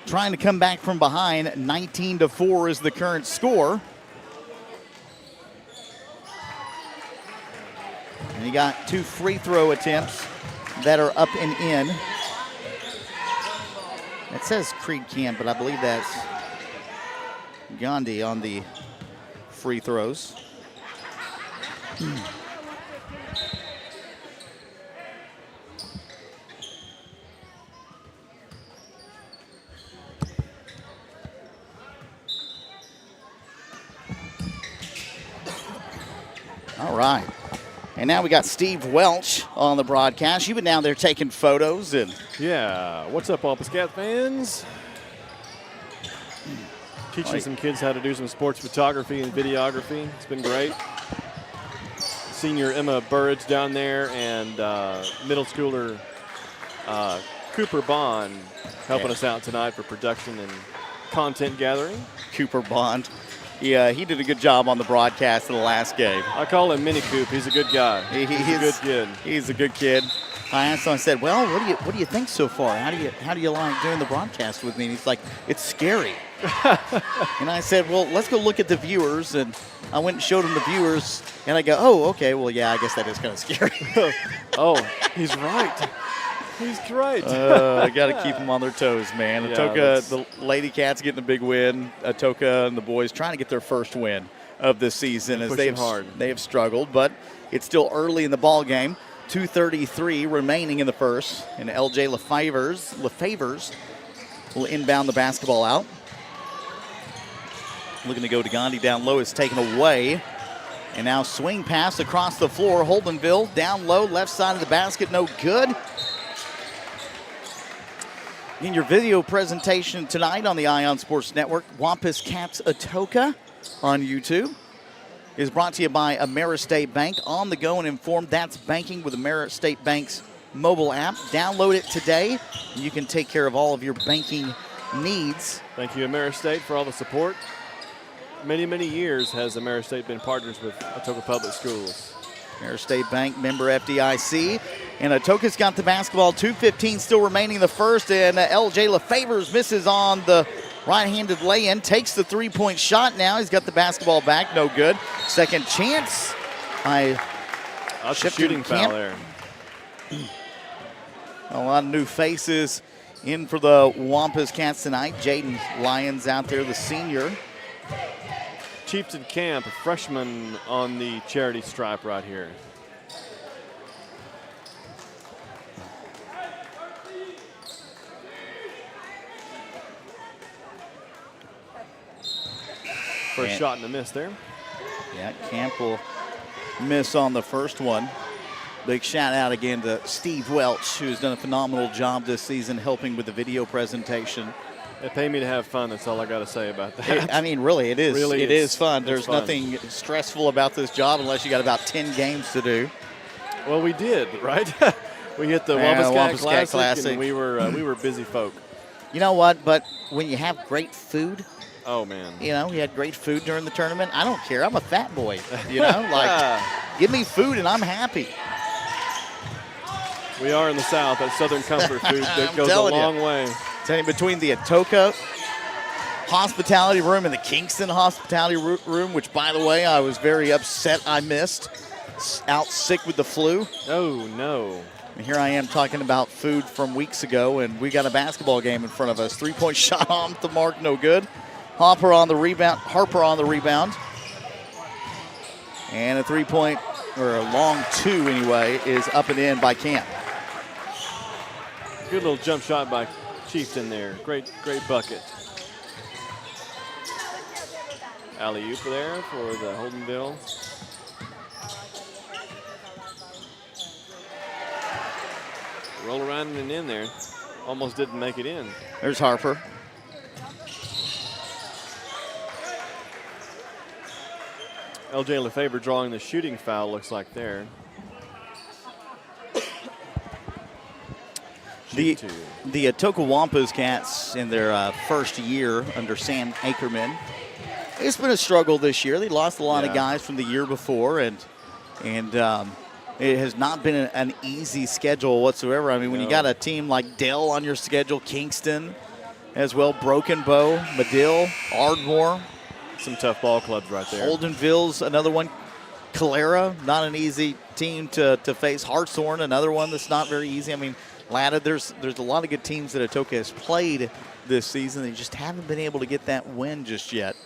Speaker 1: trying to come back from behind. 19-4 is the current score. And you got 2 free throw attempts that are up and in. It says Creed Camp, but I believe that's Gandhi on the free throws. All right. And now we got Steve Welch on the broadcast. You've been down there taking photos.
Speaker 17: Yeah. What's up, all Piscat fans? Teaching some kids how to do some sports photography and videography. It's been great. Senior Emma Burridge down there, and middle schooler Cooper Bond helping us out tonight for production and content gathering.
Speaker 1: Cooper Bond. Yeah, he did a good job on the broadcast of the last game.
Speaker 17: I call him Mini Coop. He's a good guy. He's a good kid.
Speaker 1: He's a good kid. I asked him, I said, well, what do you think so far? How do you like doing the broadcast with me? And he's like, it's scary. And I said, well, let's go look at the viewers. And I went and showed him the viewers, and I go, oh, okay, well, yeah, I guess that is kind of scary.
Speaker 17: Oh, he's right. He's right.
Speaker 1: I got to keep them on their toes, man.
Speaker 17: Yeah,
Speaker 1: Atoka, the Lady Cats getting a big win. Atoka and the boys trying to get their first win of this season as they have struggled, but it's still early in the ball game. 2:33 remaining in the first. And LJ LeFavors will inbound the basketball out. Looking to go to Gandhi down low. Is taken away. And now swing pass across the floor. Holdenville down low, left side of the basket, no good. In your video presentation tonight on the Ion Sports Network, Wampus Cats Atoka on YouTube is brought to you by Ameristate Bank. On the go and informed, that's banking with Ameristate Bank's mobile app. Download it today, and you can take care of all of your banking needs.
Speaker 17: Thank you, Ameristate, for all the support. Many, many years has Ameristate been partners with Atoka Public Schools.
Speaker 1: Ameristate Bank, member FDIC. And Atoka's got the basketball. 2:15 still remaining in the first. And LJ LeFavors misses on the right-handed lay-in. Takes the three-point shot now. He's got the basketball back. No good. Second chance.
Speaker 17: That's a shooting foul there.
Speaker 1: A lot of new faces in for the Wampus Cats tonight. Jaden Lyons out there, the senior.
Speaker 17: Chieftain Camp, a freshman on the charity stripe right here. First shot and a miss there.
Speaker 1: Yeah, Camp will miss on the first one. Big shout out again to Steve Welch, who's done a phenomenal job this season helping with the video presentation.
Speaker 17: They pay me to have fun. That's all I got to say about that.
Speaker 1: Really, it is.
Speaker 17: Really,
Speaker 1: it is fun. There's
Speaker 17: fun.
Speaker 1: nothing stressful about this job unless you got about 10 games to do.
Speaker 17: Well, we did, right? We hit the Wampus Cat Classic, and we were busy folk.
Speaker 1: You know what? But when you have great food,
Speaker 17: oh man,
Speaker 1: we had great food during the tournament. I don't care. I'm a fat boy. Give me food and I'm happy.
Speaker 17: We are in the South. That Southern comfort food that goes a long way.
Speaker 1: Between the Atoka hospitality room and the Kingston hospitality room, which, by the way, I was very upset I missed. Out sick with the flu.
Speaker 17: Oh, no.
Speaker 1: And here I am talking about food from weeks ago, and we got a basketball game in front of us. Three-point shot on the mark, no good. Harper on the rebound. And a three-point, or a long two anyway, is up and in by Camp.
Speaker 17: Good little jump shot by Chieftain there. Great bucket. Alley-oop there for the Holdenville. Roll around and in there. Almost didn't make it in.
Speaker 1: There's Harper.
Speaker 17: LJ LeFavor drawing the shooting foul, looks like there.
Speaker 1: The Atoka Wampus Cats in their first year under Sam Ackerman. It's been a struggle this year. They lost a lot of guys from the year before, and it has not been an easy schedule whatsoever. I mean, when you got a team like Dell on your schedule, Kingston as well, Broken Bow, Medill, Ardmore.
Speaker 17: Some tough ball clubs right there.
Speaker 1: Holdenville's another one. Calera, not an easy team to face. Hartshorn, another one that's not very easy. I mean, Latta, there's a lot of good teams that Atoka has played this season. They just haven't been able to get that win just yet.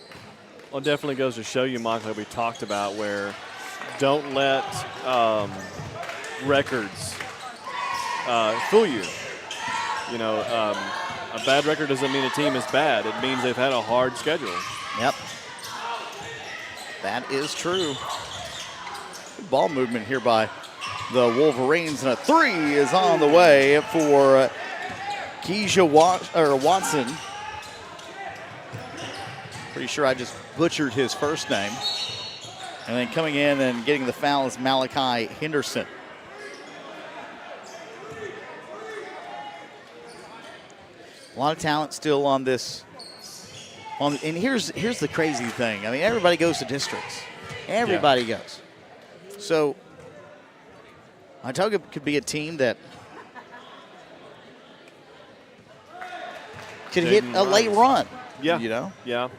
Speaker 17: Well, it definitely goes to show you, Michael, that we talked about where don't let records fool you. You know, a bad record doesn't mean a team is bad. It means they've had a hard schedule.
Speaker 1: Yep. That is true. Good ball movement here by the Wolverines, and a three is on the way for Keisha Watson. Pretty sure I just butchered his first name. And then coming in and getting the foul is Malachi Henderson. A lot of talent still on this. And here's the crazy thing. I mean, everybody goes to districts. Everybody goes. So Atoka could be a team that could hit a late run.
Speaker 17: Yeah.
Speaker 1: You know?
Speaker 17: Yeah.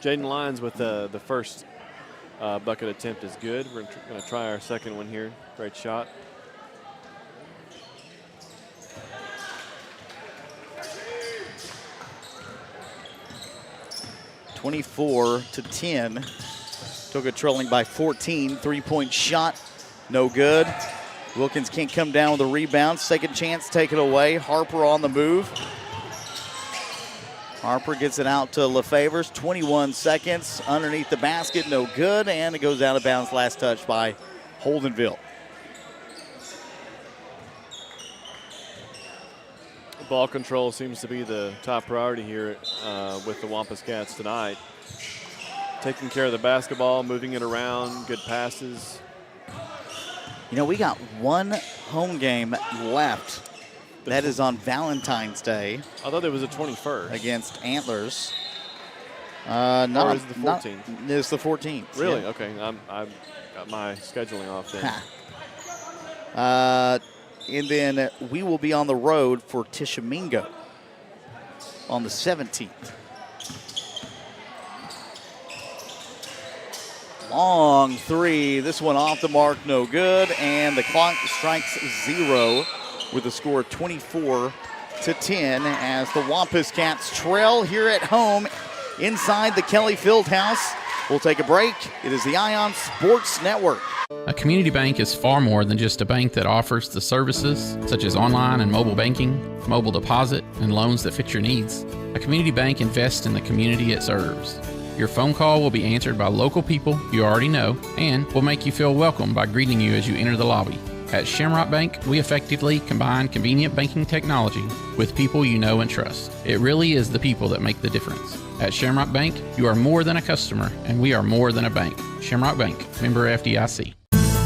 Speaker 17: Jaden Lyons with the first bucket attempt is good. We're going to try our second one here. Great shot.
Speaker 1: (24-10). Atoka trailing by 14. Three-point shot, no good. Wilkins can't come down with a rebound. Second chance taken away. Harper on the move. Harper gets it out to LaFavors. 21 seconds underneath the basket. No good. And it goes out of bounds. Last touch by Holdenville.
Speaker 17: Ball control seems to be the top priority here with the Wampus Cats tonight. Taking care of the basketball, moving it around, good passes.
Speaker 1: You know, we got one home game left. That is on Valentine's Day.
Speaker 17: I thought it was the 21st.
Speaker 1: Against Antlers.
Speaker 17: Or is it the 14th?
Speaker 1: It's the 14th.
Speaker 17: Really?
Speaker 1: Yeah.
Speaker 17: Okay. I got my scheduling off then.
Speaker 1: And then we will be on the road for Tishomingo on the 17th. Long three. This one off the mark, no good. And the clock strikes 0 with a score of 24-10 as the Wampus Cats trail here at home inside the Kelly Fieldhouse. We'll take a break. It is the Ion Sports Network.
Speaker 11: A community bank is far more than just a bank that offers the services such as online and mobile banking, mobile deposit, and loans that fit your needs. A community bank invests in the community it serves. Your phone call will be answered by local people you already know and will make you feel welcome by greeting you as you enter the lobby. At Shamrock Bank, we effectively combine convenient banking technology with people you know and trust. It really is the people that make the difference. At Shamrock Bank, you are more than a customer, and we are more than a bank. Shamrock Bank, member FDIC.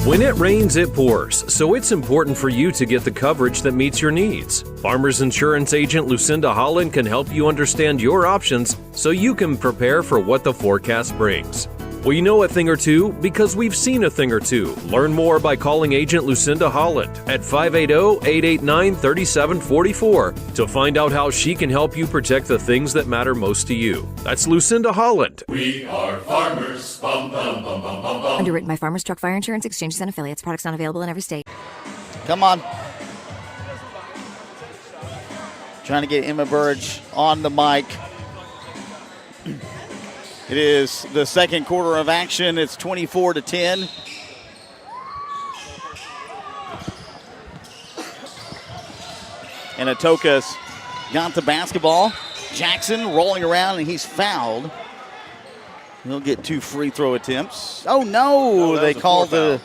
Speaker 4: When it rains, it pours, so it's important for you to get the coverage that meets your needs. Farmers Insurance agent Lucinda Holland can help you understand your options so you can prepare for what the forecast brings. We know a thing or two because we've seen a thing or two. Learn more by calling agent Lucinda Holland at 580-889-3744 to find out how she can help you protect the things that matter most to you. That's Lucinda Holland.
Speaker 5: We are farmers. Bum, bum, bum, bum, bum, bum.
Speaker 13: Underwritten by Farmers Truck Fire Insurance Exchanges and Affiliates. Products not available in every state.
Speaker 1: Come on. Trying to get Emma Burridge on the mic. It is the second quarter of action. It's 24-10. And Atoka's got the basketball. Jackson rolling around, and he's fouled. He'll get 2 free throw attempts. Oh, no. They called an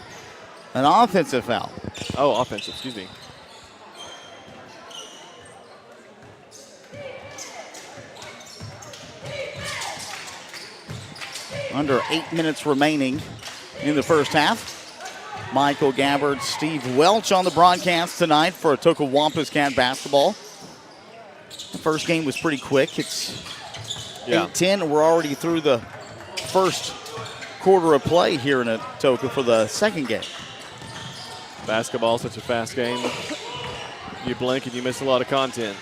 Speaker 1: offensive foul.
Speaker 17: Oh, offensive. Excuse me.
Speaker 1: Under 8 minutes remaining in the first half. Michael Gabbard, Steve Welch on the broadcast tonight for Atoka Wampus Cat basketball. The first game was pretty quick. It's 8-10. We're already through the first quarter of play here in Atoka for the second game.
Speaker 17: Basketball, such a fast game. You blink and you miss a lot of content.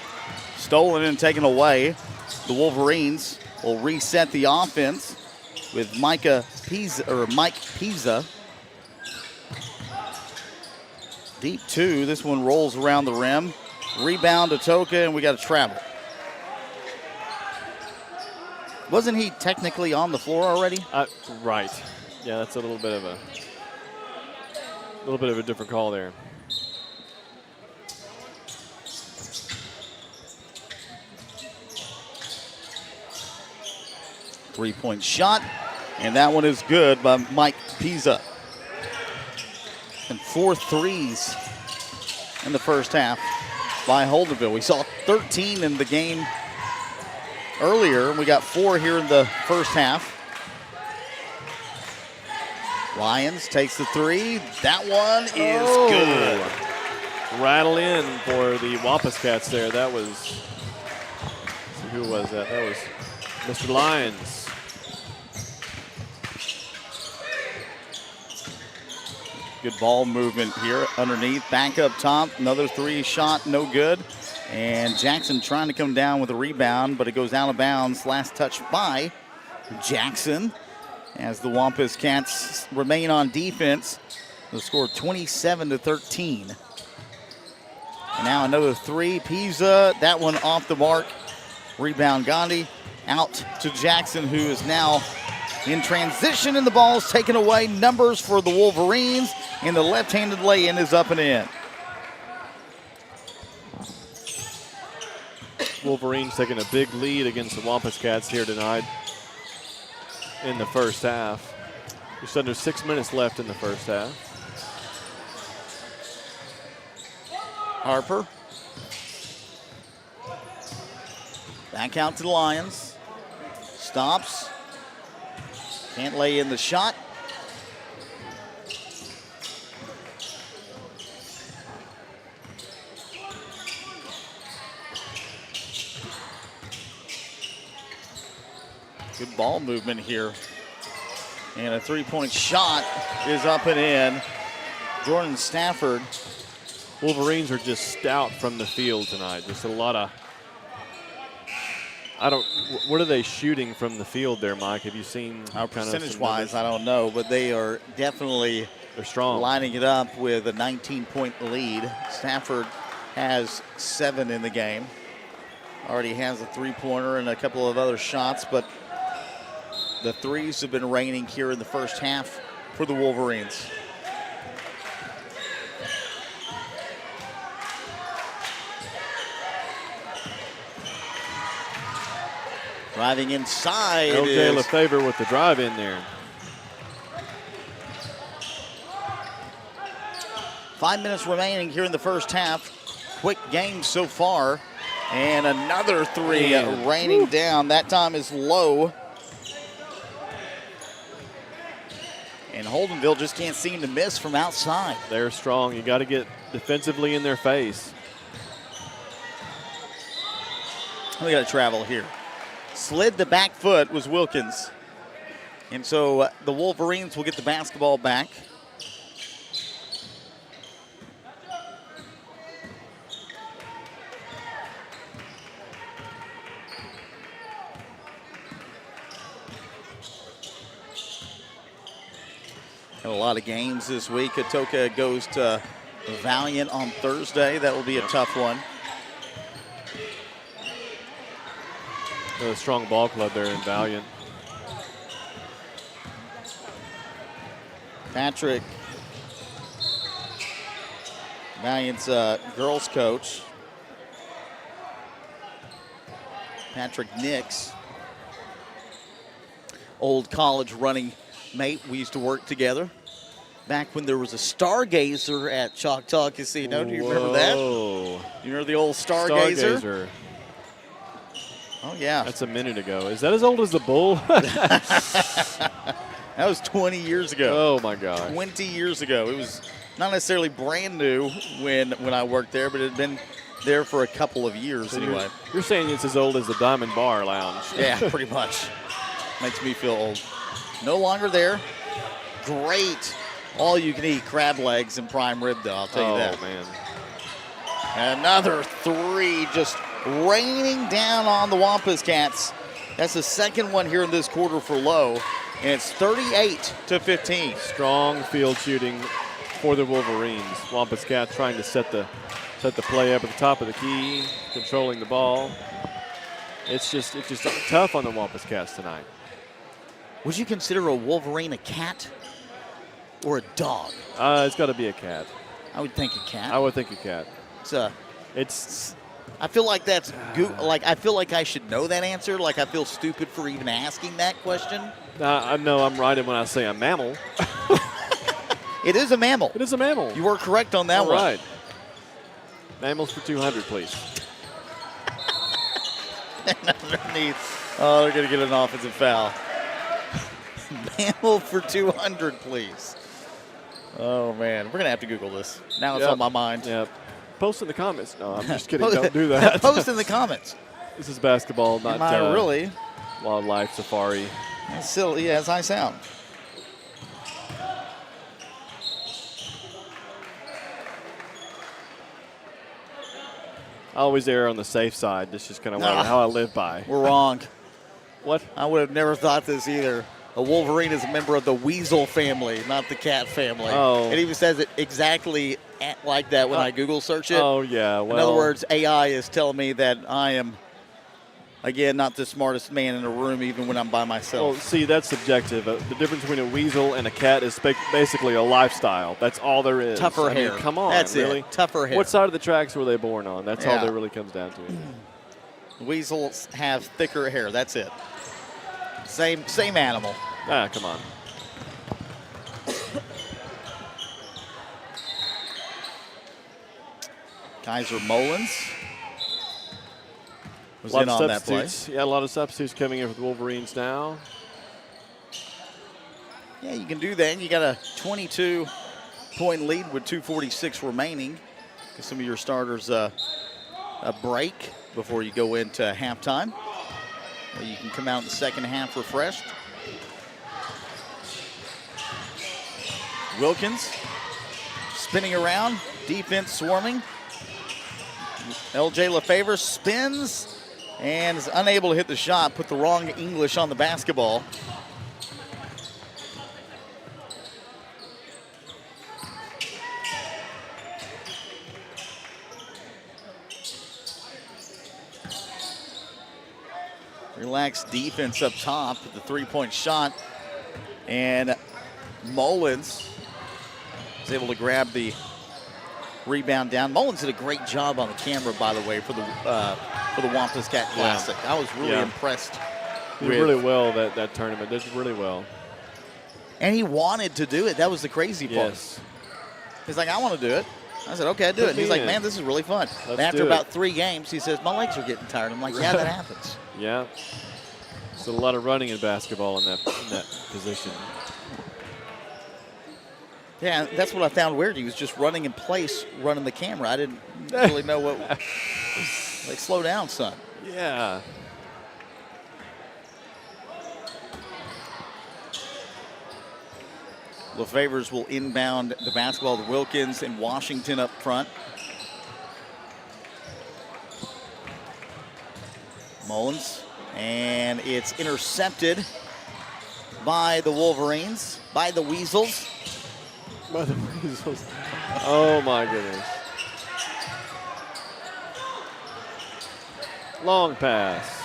Speaker 1: Stolen and taken away. The Wolverines will reset the offense with Mike Pisa. Deep 2. This one rolls around the rim. Rebound Atoka, and we got a travel. Wasn't he technically on the floor already?
Speaker 17: Right. Yeah, that's a little bit of a different call there.
Speaker 1: Three-point shot, and that one is good by Mike Pisa. And 4 threes in the first half by Holdenville. We saw 13 in the game earlier, and we got 4 here in the first half. Lyons takes the 3. That one is good.
Speaker 17: Rattle in for the Wampus Cats there. That was, who was that? That was Mr. Lyons.
Speaker 1: Good ball movement here underneath. Back up top. Another 3 shot, no good. And Jackson trying to come down with a rebound, but it goes out of bounds. Last touch by Jackson as the Wampus Cats remain on defense. The score 27-13. And now another 3. Pisa, that one off the mark. Rebound Gandhi out to Jackson, who is now in transition, and the ball is taken away. Numbers for the Wolverines. And the left-handed lay-in is up and in.
Speaker 17: Wolverines taking a big lead against the Wampus Cats here tonight in the first half. Just under 6 minutes left in the first half.
Speaker 1: Harper. Back out to the Lions. Stops. Can't lay in the shot. Good ball movement here. And a three-point shot is up and in. Jordan Stafford.
Speaker 17: Wolverines are just stout from the field tonight. Just a lot of, what are they shooting from the field there, Mike? Have you seen?
Speaker 1: Percentage-wise, I don't know, but they are definitely
Speaker 17: they're strong.
Speaker 1: Lining it up with a 19-point lead. Stafford has 7 in the game. Already has a three-pointer and a couple of other shots, but the threes have been raining here in the first half for the Wolverines. Driving inside.
Speaker 17: LJ Lefebvre with the drive in there.
Speaker 1: 5 minutes remaining here in the first half. Quick game so far. And another three raining down. That time is low. And Holdenville just can't seem to miss from outside.
Speaker 17: They're strong. You got to get defensively in their face.
Speaker 1: We got to travel here. Slid the back foot was Wilkins. And so the Wolverines will get the basketball back. Got a lot of games this week. Atoka goes to Valiant on Thursday. That will be a tough one.
Speaker 17: A strong ball club there in Valiant.
Speaker 1: Patrick, Valiant's girls coach. Patrick Nix, old college running mate. We used to work together back when there was a Stargazer at Choctaw Casino. Do you remember that? You remember the old Stargazer? Oh, yeah.
Speaker 17: That's a minute ago. Is that as old as the Bull?
Speaker 1: That was 20 years ago.
Speaker 17: Oh, my God.
Speaker 1: 20 years ago. It was not necessarily brand new when I worked there, but it had been there for a couple of years
Speaker 17: so
Speaker 1: anyway.
Speaker 17: You're saying it's as old as the Diamond Bar Lounge.
Speaker 1: Yeah, pretty much. Makes me feel old. No longer there. Great all-you-can-eat crab legs and prime rib, though, I'll tell you that.
Speaker 17: Oh, man.
Speaker 1: Another three just raining down on the Wampus Cats. That's the second one here in this quarter for Lowe, and it's 38-15.
Speaker 17: Strong field shooting for the Wolverines. Wampus Cats trying to set the play up at the top of the key, controlling the ball. It's just tough on the Wampus Cats tonight.
Speaker 1: Would you consider a Wolverine a cat or a dog?
Speaker 17: It's got to be a cat.
Speaker 1: I would think a cat.
Speaker 17: I would think a cat.
Speaker 1: It's I feel like that's I feel like I should know that answer. Like I feel stupid for even asking that question.
Speaker 17: I know I'm right when I say a mammal.
Speaker 1: It is a mammal.
Speaker 17: It is a mammal.
Speaker 1: You were correct on that one.
Speaker 17: All right. Mammals for 200, please.
Speaker 1: And underneath, they're going to get an offensive foul. Mammal for 200, please. Oh, man. We're going to have to Google this. Now it's on my mind.
Speaker 17: Yep. Post in the comments. No, I'm just kidding. Don't do that.
Speaker 1: Post in the comments.
Speaker 17: This is basketball, not
Speaker 1: really.
Speaker 17: Wildlife safari.
Speaker 1: As silly as I sound.
Speaker 17: I always err on the safe side. That's just kind of how I live by.
Speaker 1: We're wrong.
Speaker 17: What?
Speaker 1: I would have never thought this either. A Wolverine is a member of the weasel family, not the cat family.
Speaker 17: Oh.
Speaker 1: It even says it exactly like that when I Google search it.
Speaker 17: Oh, yeah. Well,
Speaker 1: in other words, AI is telling me that I am again, not the smartest man in the room, even when I'm by myself.
Speaker 17: Well, see, that's subjective. The difference between a weasel and a cat is basically a lifestyle. That's all there is.
Speaker 1: Tougher hair.
Speaker 17: Mean, come on,
Speaker 1: that's
Speaker 17: really?
Speaker 1: It. Tougher hair.
Speaker 17: What side of the tracks were they born on? That's all that really comes down to.
Speaker 1: Weasels have thicker hair. That's it. Same animal.
Speaker 17: Ah, come on.
Speaker 1: Kaiser Mullins was
Speaker 17: in
Speaker 1: on that play.
Speaker 17: Yeah, a lot of substitutes coming in for the Wolverines now.
Speaker 1: Yeah, you can do that. You got a 22-point lead with 2:46 remaining. Give some of your starters a break before you go into halftime. You can come out in the second half refreshed. Wilkins spinning around, defense swarming. LJ LaFavre spins and is unable to hit the shot, put the wrong English on the basketball. Relaxed defense up top with the three-point shot. And Mullins is able to grab the rebound down. Mullins did a great job on the camera, by the way, for the Wampus Cat Classic. I was really impressed.
Speaker 17: Did really well that tournament. Did really well.
Speaker 1: And he wanted to do it. That was the crazy part.
Speaker 17: Yes.
Speaker 1: He's like, I want to do it. I said, okay, do it. And he's like, man, this is really fun. And after about 3 games, he says, my legs are getting tired. I'm like, yeah, that happens.
Speaker 17: Yeah. There's a lot of running in basketball in that position.
Speaker 1: Yeah, that's what I found weird. He was just running in place, running the camera. I didn't really know what. Like, slow down, son.
Speaker 17: Yeah.
Speaker 1: LaFavors will inbound the basketball to Wilkins and Washington up front. Mullins, and it's intercepted by the Wolverines, by the Weasels.
Speaker 17: By the Weasels. Oh, my goodness. Long pass.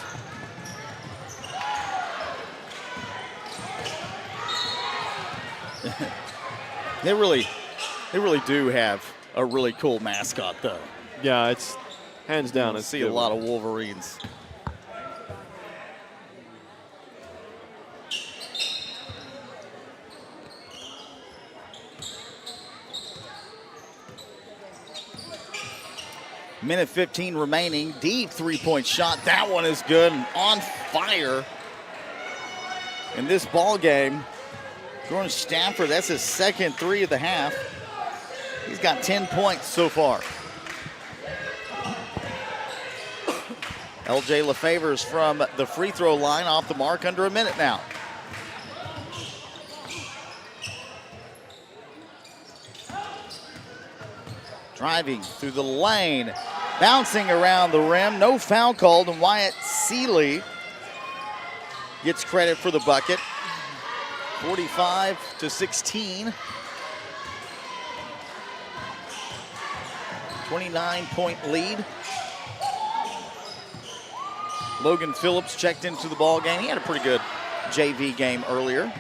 Speaker 1: They really do have a really cool mascot, though.
Speaker 17: Yeah, it's hands down.
Speaker 1: I see a lot of Wolverines. Minute 15 remaining. Deep three-point shot. That one is good and on fire. In this ball game, Jordan Stafford, that's his second 3 of the half. He's got 10 points so far. LJ LaFavre is from the free throw line off the mark, under a minute now. Driving through the lane, bouncing around the rim, no foul called, and Wyatt Seeley gets credit for the bucket. 45-16. 29-point lead. Logan Phillips checked into the ball game. He had a pretty good JV game earlier.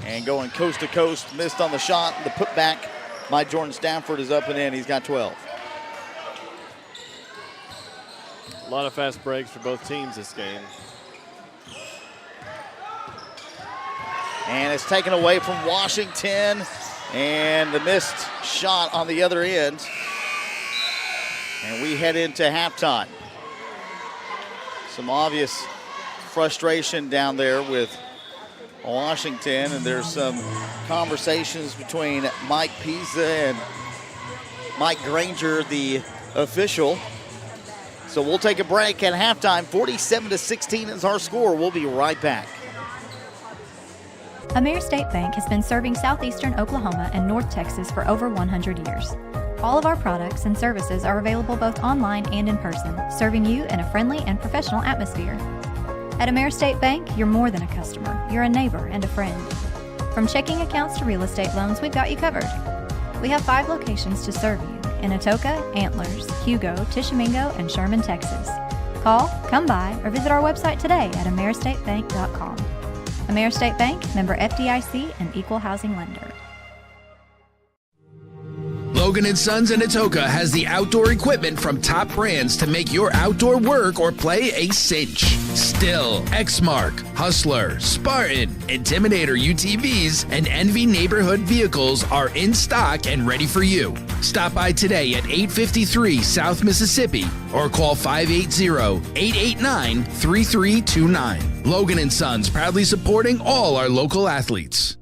Speaker 1: And going coast to coast, missed on the shot. The putback by Jordan Stafford is up and in. He's got 12.
Speaker 17: A lot of fast breaks for both teams this game.
Speaker 1: And it's taken away from Washington. And the missed shot on the other end. And we head into halftime. Some obvious frustration down there with Washington, and there's some conversations between Mike Pisa and Mike Granger, the official. So we'll take a break at halftime. 47-16 is our score. We'll be right back.
Speaker 2: Amir State Bank has been serving southeastern Oklahoma and North Texas for over 100 years. All of our products and services are available both online and in person, serving you in a friendly and professional atmosphere. At Amir State Bank, you're more than a customer. You're a neighbor and a friend. From checking accounts to real estate loans, we've got you covered. We have 5 locations to serve you in Atoka, Antlers, Hugo, Tishomingo, and Sherman, Texas. Call, come by, or visit our website today at AmeriStateBank.com. AmeriState Bank, member FDIC, and equal housing lender.
Speaker 3: Logan & Sons in Atoka has the outdoor equipment from top brands to make your outdoor work or play a cinch. Still, Exmark, Hustler, Spartan, Intimidator UTVs, and Envy neighborhood vehicles are in stock and ready for you. Stop by today at 853 South Mississippi or call 580-889-3329. Logan & Sons, proudly supporting all our local athletes.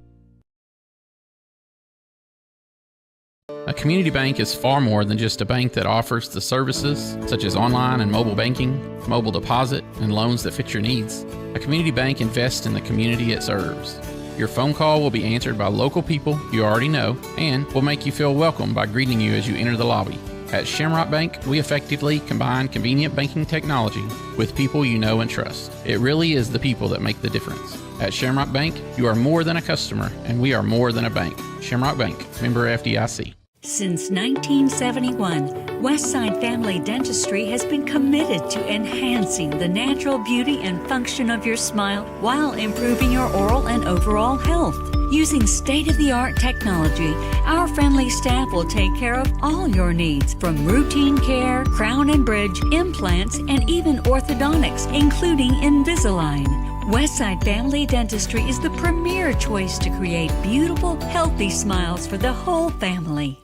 Speaker 11: A community bank is far more than just a bank that offers the services such as online and mobile banking, mobile deposit, and loans that fit your needs. A community bank invests in the community it serves. Your phone call will be answered by local people you already know and will make you feel welcome by greeting you as you enter the lobby. At Shamrock Bank, we effectively combine convenient banking technology with people you know and trust. It really is the people that make the difference. At Shamrock Bank, you are more than a customer, and we are more than a bank. Shamrock Bank, member FDIC.
Speaker 12: Since 1971, Westside Family Dentistry has been committed to enhancing the natural beauty and function of your smile while improving your oral and overall health. Using state-of-the-art technology, our friendly staff will take care of all your needs, from routine care, crown and bridge, implants, and even orthodontics, including Invisalign. Westside Family Dentistry is the premier choice to create beautiful, healthy smiles for the whole family.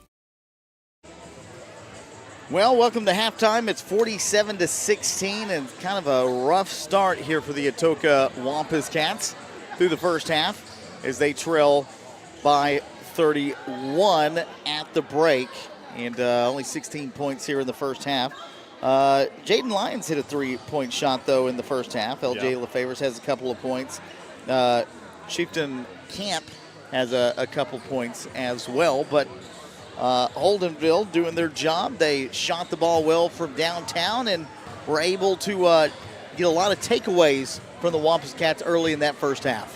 Speaker 1: Well, welcome to halftime. It's 47-16, and kind of a rough start here for the Atoka Wampus Cats through the first half as they trail by 31 at the break, and only 16 points here in the first half. Jaden Lyons hit a three-point shot, though, in the first half. L.J. LaFavors has a couple of points. Chieftain Camp has a couple points as well, but Holdenville doing their job. They shot the ball well from downtown and were able to get a lot of takeaways from the Wampus Cats early in that first half.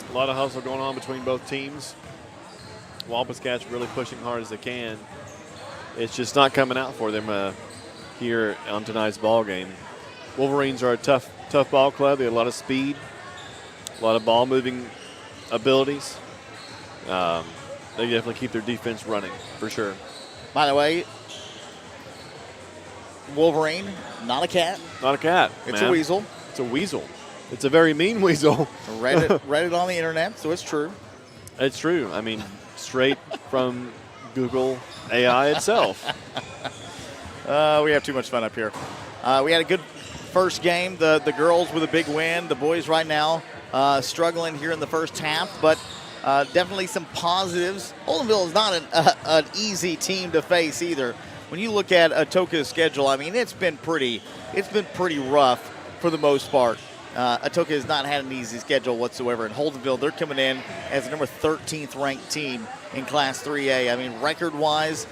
Speaker 17: A lot of hustle going on between both teams. Wampus Cats really pushing hard as they can. It's just not coming out for them here on tonight's ball game. Wolverines are a tough ball club. They have a lot of speed, a lot of ball moving abilities. They definitely keep their defense running for sure.
Speaker 1: By the way, Wolverine, not a cat.
Speaker 17: Not a cat.
Speaker 1: It's a weasel.
Speaker 17: It's a weasel. It's a very mean weasel.
Speaker 1: Read it on the internet, so it's true.
Speaker 17: It's true. I mean, straight from Google AI itself.
Speaker 1: We have too much fun up here. We had a good first game. The girls with a big win. The boys right now struggling here in the first half, but definitely some positives. Holdenville is not an easy team to face either. When you look at Atoka's schedule, I mean, it's been pretty rough for the most part. Atoka has not had an easy schedule whatsoever. In Holdenville, they're coming in as the number 13th ranked team in Class 3A. I mean, record-wise,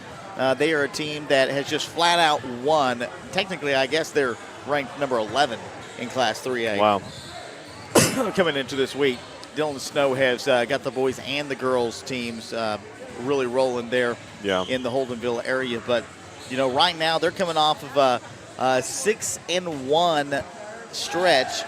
Speaker 1: they are a team that has just flat out won. Technically, I guess they're ranked number 11 in Class 3A.
Speaker 17: Wow.
Speaker 1: Coming into this week, Dylan Snow has got the boys and the girls teams really rolling there in the Holdenville area. But, you know, right now they're coming off of a 6-1 stretch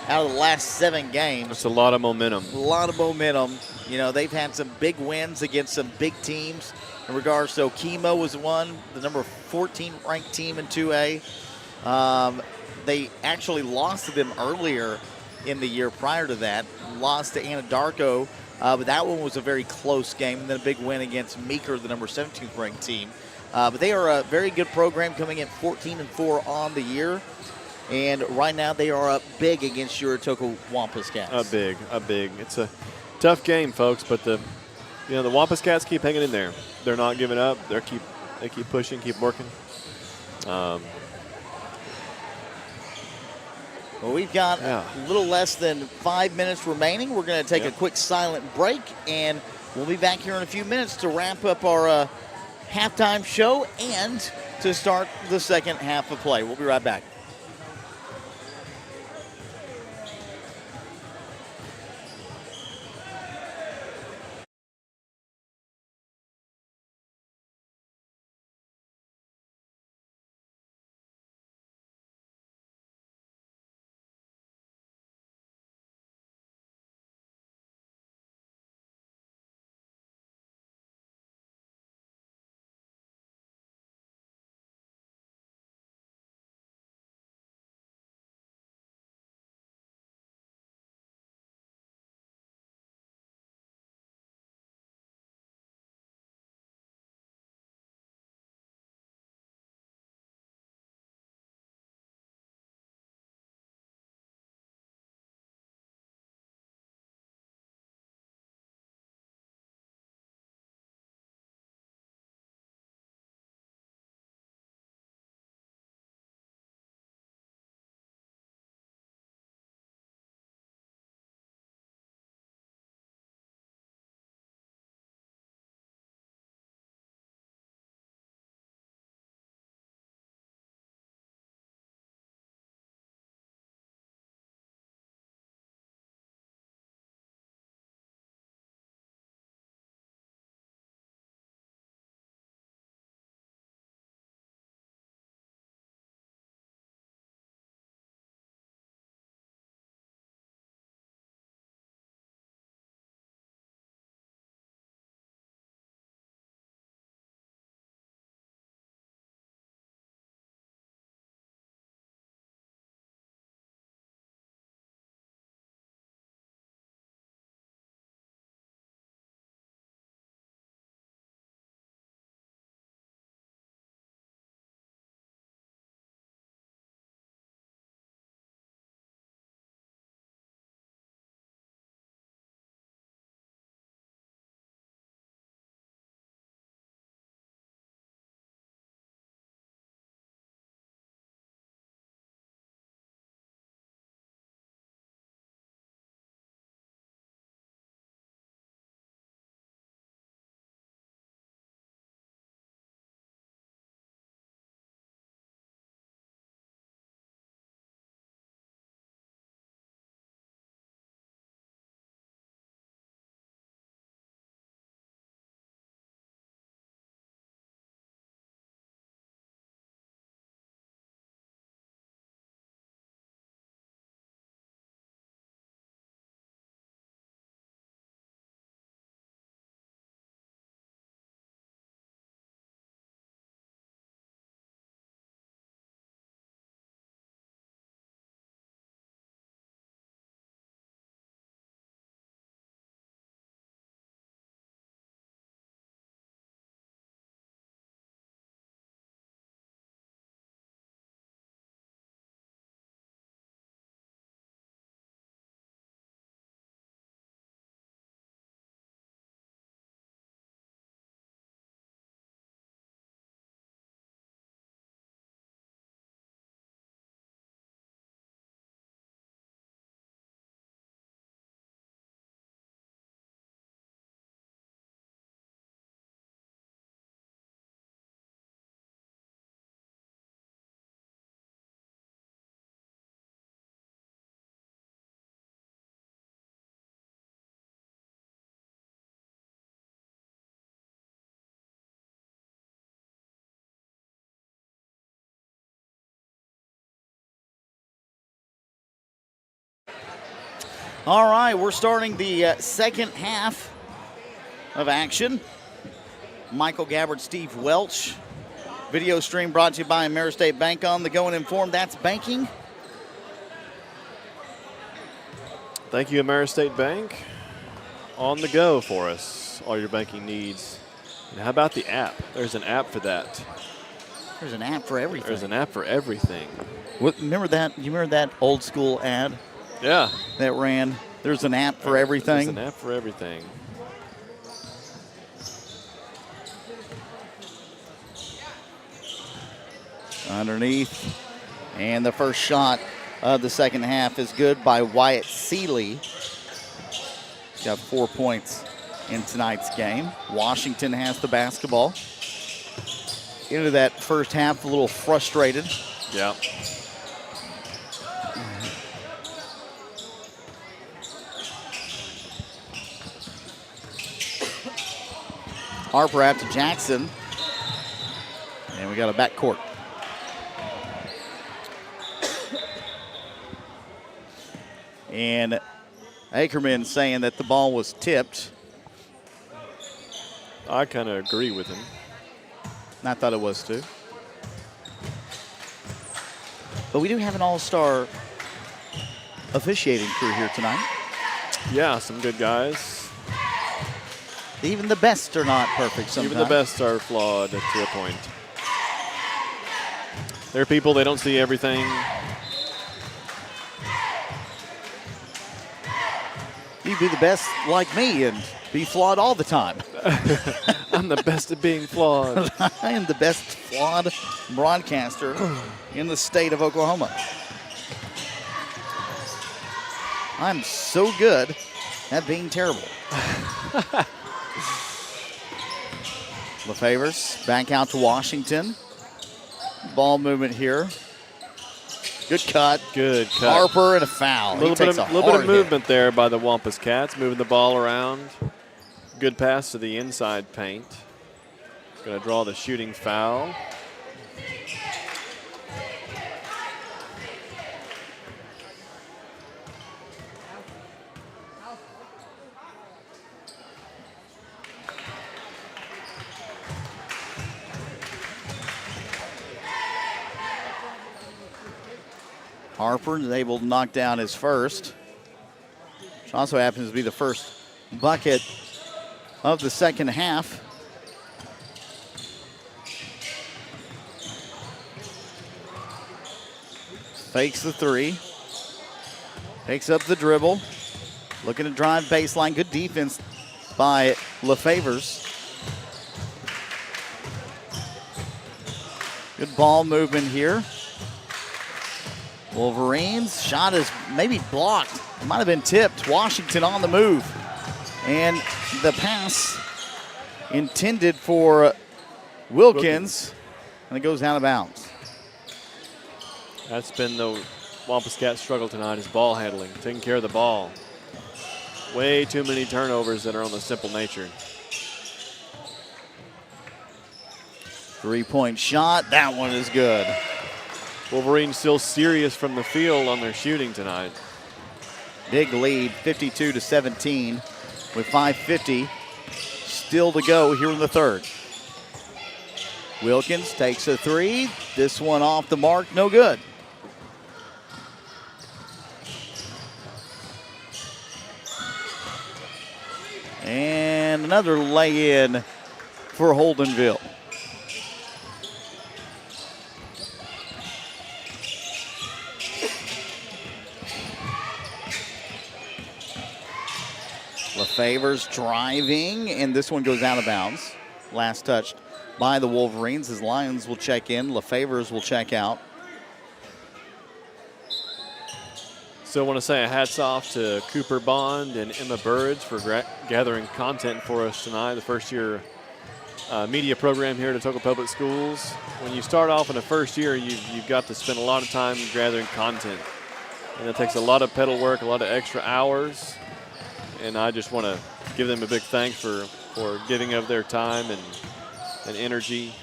Speaker 1: out of the last 7 games.
Speaker 17: That's a lot of momentum.
Speaker 1: A lot of momentum. You know, they've had some big wins against some big teams. In regards to Okemo was one, the number 14 ranked team in 2A. They actually lost to them earlier in the year prior to that. Lost to Anadarko, but that one was a very close game. And then a big win against Meeker, the number 17th ranked team. But they are a very good program, coming in 14-4 on the year. And right now they are up big against your Atoka Wampus Cats.
Speaker 17: A big. It's a tough game, folks, but the Wampus Cats keep hanging in there. They're not giving up. They keep pushing, keep working.
Speaker 1: Well, we've got a little less than 5 minutes remaining. We're going to take a quick silent break, and we'll be back here in a few minutes to wrap up our halftime show and to start the second half of play. We'll be right back. All right, we're starting the second half of action. Michael Gabbard, Steve Welch. Video stream brought to you by Ameristate Bank. On the Go and Informed, that's banking.
Speaker 17: Thank you, Ameristate Bank. On the go for us, all your banking needs. And how about the app? There's an app for that.
Speaker 1: There's an app for everything.
Speaker 17: There's an app for everything.
Speaker 1: Remember that? You remember that old school ad?
Speaker 17: Yeah.
Speaker 1: That ran. There's an app for everything.
Speaker 17: There's an app for everything.
Speaker 1: Underneath. And the first shot of the second half is good by Wyatt Seeley. He's got 4 points in tonight's game. Washington has the basketball. Into that first half a little frustrated.
Speaker 17: Yeah.
Speaker 1: Harper out to Jackson. And we got a backcourt. And Ackerman saying that the ball was tipped.
Speaker 17: I kind of agree with him.
Speaker 1: I thought it was too. But we do have an all-star officiating crew here tonight.
Speaker 17: Yeah, some good guys.
Speaker 1: Even the best are not perfect sometimes.
Speaker 17: Even the best are flawed to a point. There are people, they don't see everything.
Speaker 1: You be the best like me and be flawed all the time.
Speaker 17: I'm the best at being flawed.
Speaker 1: I am the best flawed broadcaster in the state of Oklahoma. I'm so good at being terrible. LaFavors back out to Washington. Ball movement here. Good cut.
Speaker 17: Good cut.
Speaker 1: Harper and a foul.
Speaker 17: A little bit of movement there by the Wampus Cats, moving the ball around. Good pass to the inside paint. Going to draw the shooting foul.
Speaker 1: Harper is able to knock down his first, which also happens to be the first bucket of the second half. Fakes the three. Takes up the dribble. Looking to drive baseline. Good defense by LaFavors. Good ball movement here. Wolverines, shot is maybe blocked. It might have been tipped. Washington on the move. And the pass intended for Wilkins, and it goes out of bounds.
Speaker 17: That's been the Wampus Cat struggle tonight, is ball handling, taking care of the ball. Way too many turnovers that are on the simple nature.
Speaker 1: Three-point shot, that one is good.
Speaker 17: Wolverines still serious from the field on their shooting tonight.
Speaker 1: Big lead, 52-17, with 5:50 still to go here in the third. Wilkins takes a three. This one off the mark, no good. And another lay-in for Holdenville. LaFavors driving, and this one goes out of bounds. Last touched by the Wolverines as Lions will check in. LaFavors will check out.
Speaker 17: Still want to say a hats off to Cooper Bond and Emma Burridge for gathering content for us tonight, the first year media program here at Atoka Public Schools. When you start off in the first year, you've got to spend a lot of time gathering content. And it takes a lot of pedal work, a lot of extra hours. And I just want to give them a big thanks for giving of their time and energy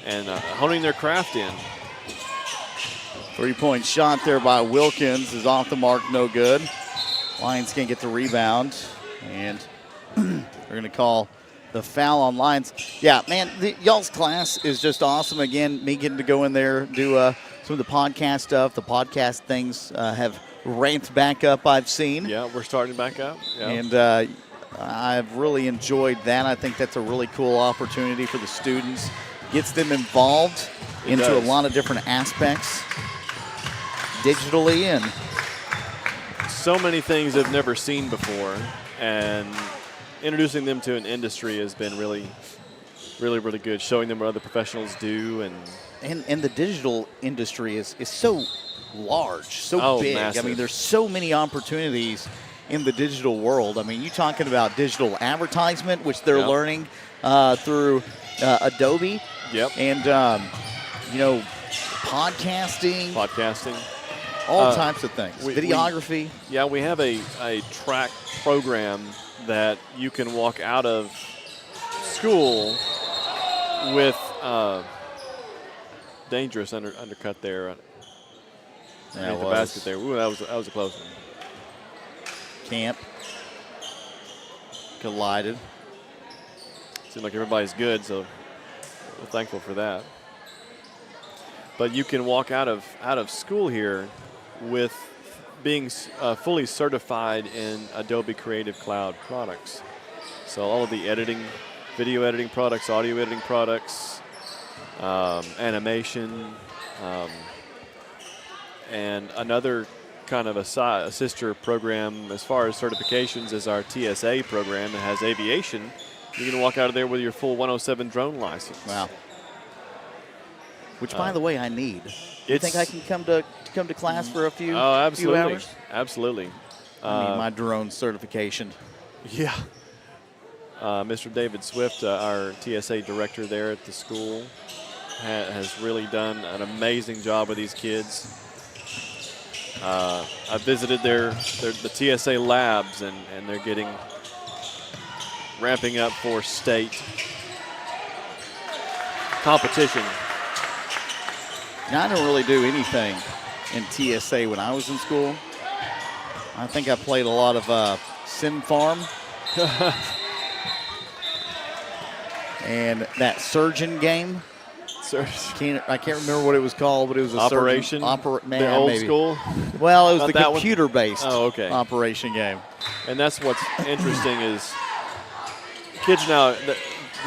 Speaker 17: and honing their craft in.
Speaker 1: Three-point shot there by Wilkins is off the mark, no good. Lions can't get the rebound, and they're going to call the foul on Lions. Yeah, man, y'all's class is just awesome. Again, me getting to go in there, do some of the podcast stuff. The podcast things have ramped back up, I've seen.
Speaker 17: Yeah, we're starting back up. Yeah.
Speaker 1: And I've really enjoyed that. I think that's a really cool opportunity for the students. Gets them involved into a lot of different aspects digitally, and
Speaker 17: so many things they've never seen before, and introducing them to an industry has been really, really, really good. Showing them what other professionals do,
Speaker 1: and the digital industry is so large, so big.
Speaker 17: Massive.
Speaker 1: I mean, there's so many opportunities in the digital world. I mean, you're talking about digital advertisement, which they're learning through Adobe.
Speaker 17: Yep.
Speaker 1: And podcasting, all types of things. Videography.
Speaker 17: We have a track program that you can walk out of school with dangerous undercut there.
Speaker 1: That
Speaker 17: the basket there. Ooh, that was a close one.
Speaker 1: Camp collided.
Speaker 17: Seems like everybody's good, so we're thankful for that. But you can walk out of school here with being fully certified in Adobe Creative Cloud products. So all of the editing, video editing products, audio editing products, animation, and another kind of a sister program as far as certifications is our TSA program that has aviation. You can walk out of there with your full 107 drone license.
Speaker 1: Wow. Which, by the way, I need. You think I can come to class for a few hours?
Speaker 17: Absolutely.
Speaker 1: I need my drone certification.
Speaker 17: Yeah. Mr. David Swift, our TSA director there at the school, has really done an amazing job with these kids. I visited the TSA labs, and they're ramping up for state competition.
Speaker 1: Now, I didn't really do anything in TSA when I was in school. I think I played a lot of Sim Farm. And that surgeon game. I can't remember what it was called, but it was a
Speaker 17: Operation? The old school?
Speaker 1: Well, it was the computer-based operation game.
Speaker 17: And that's what's interesting is kids now,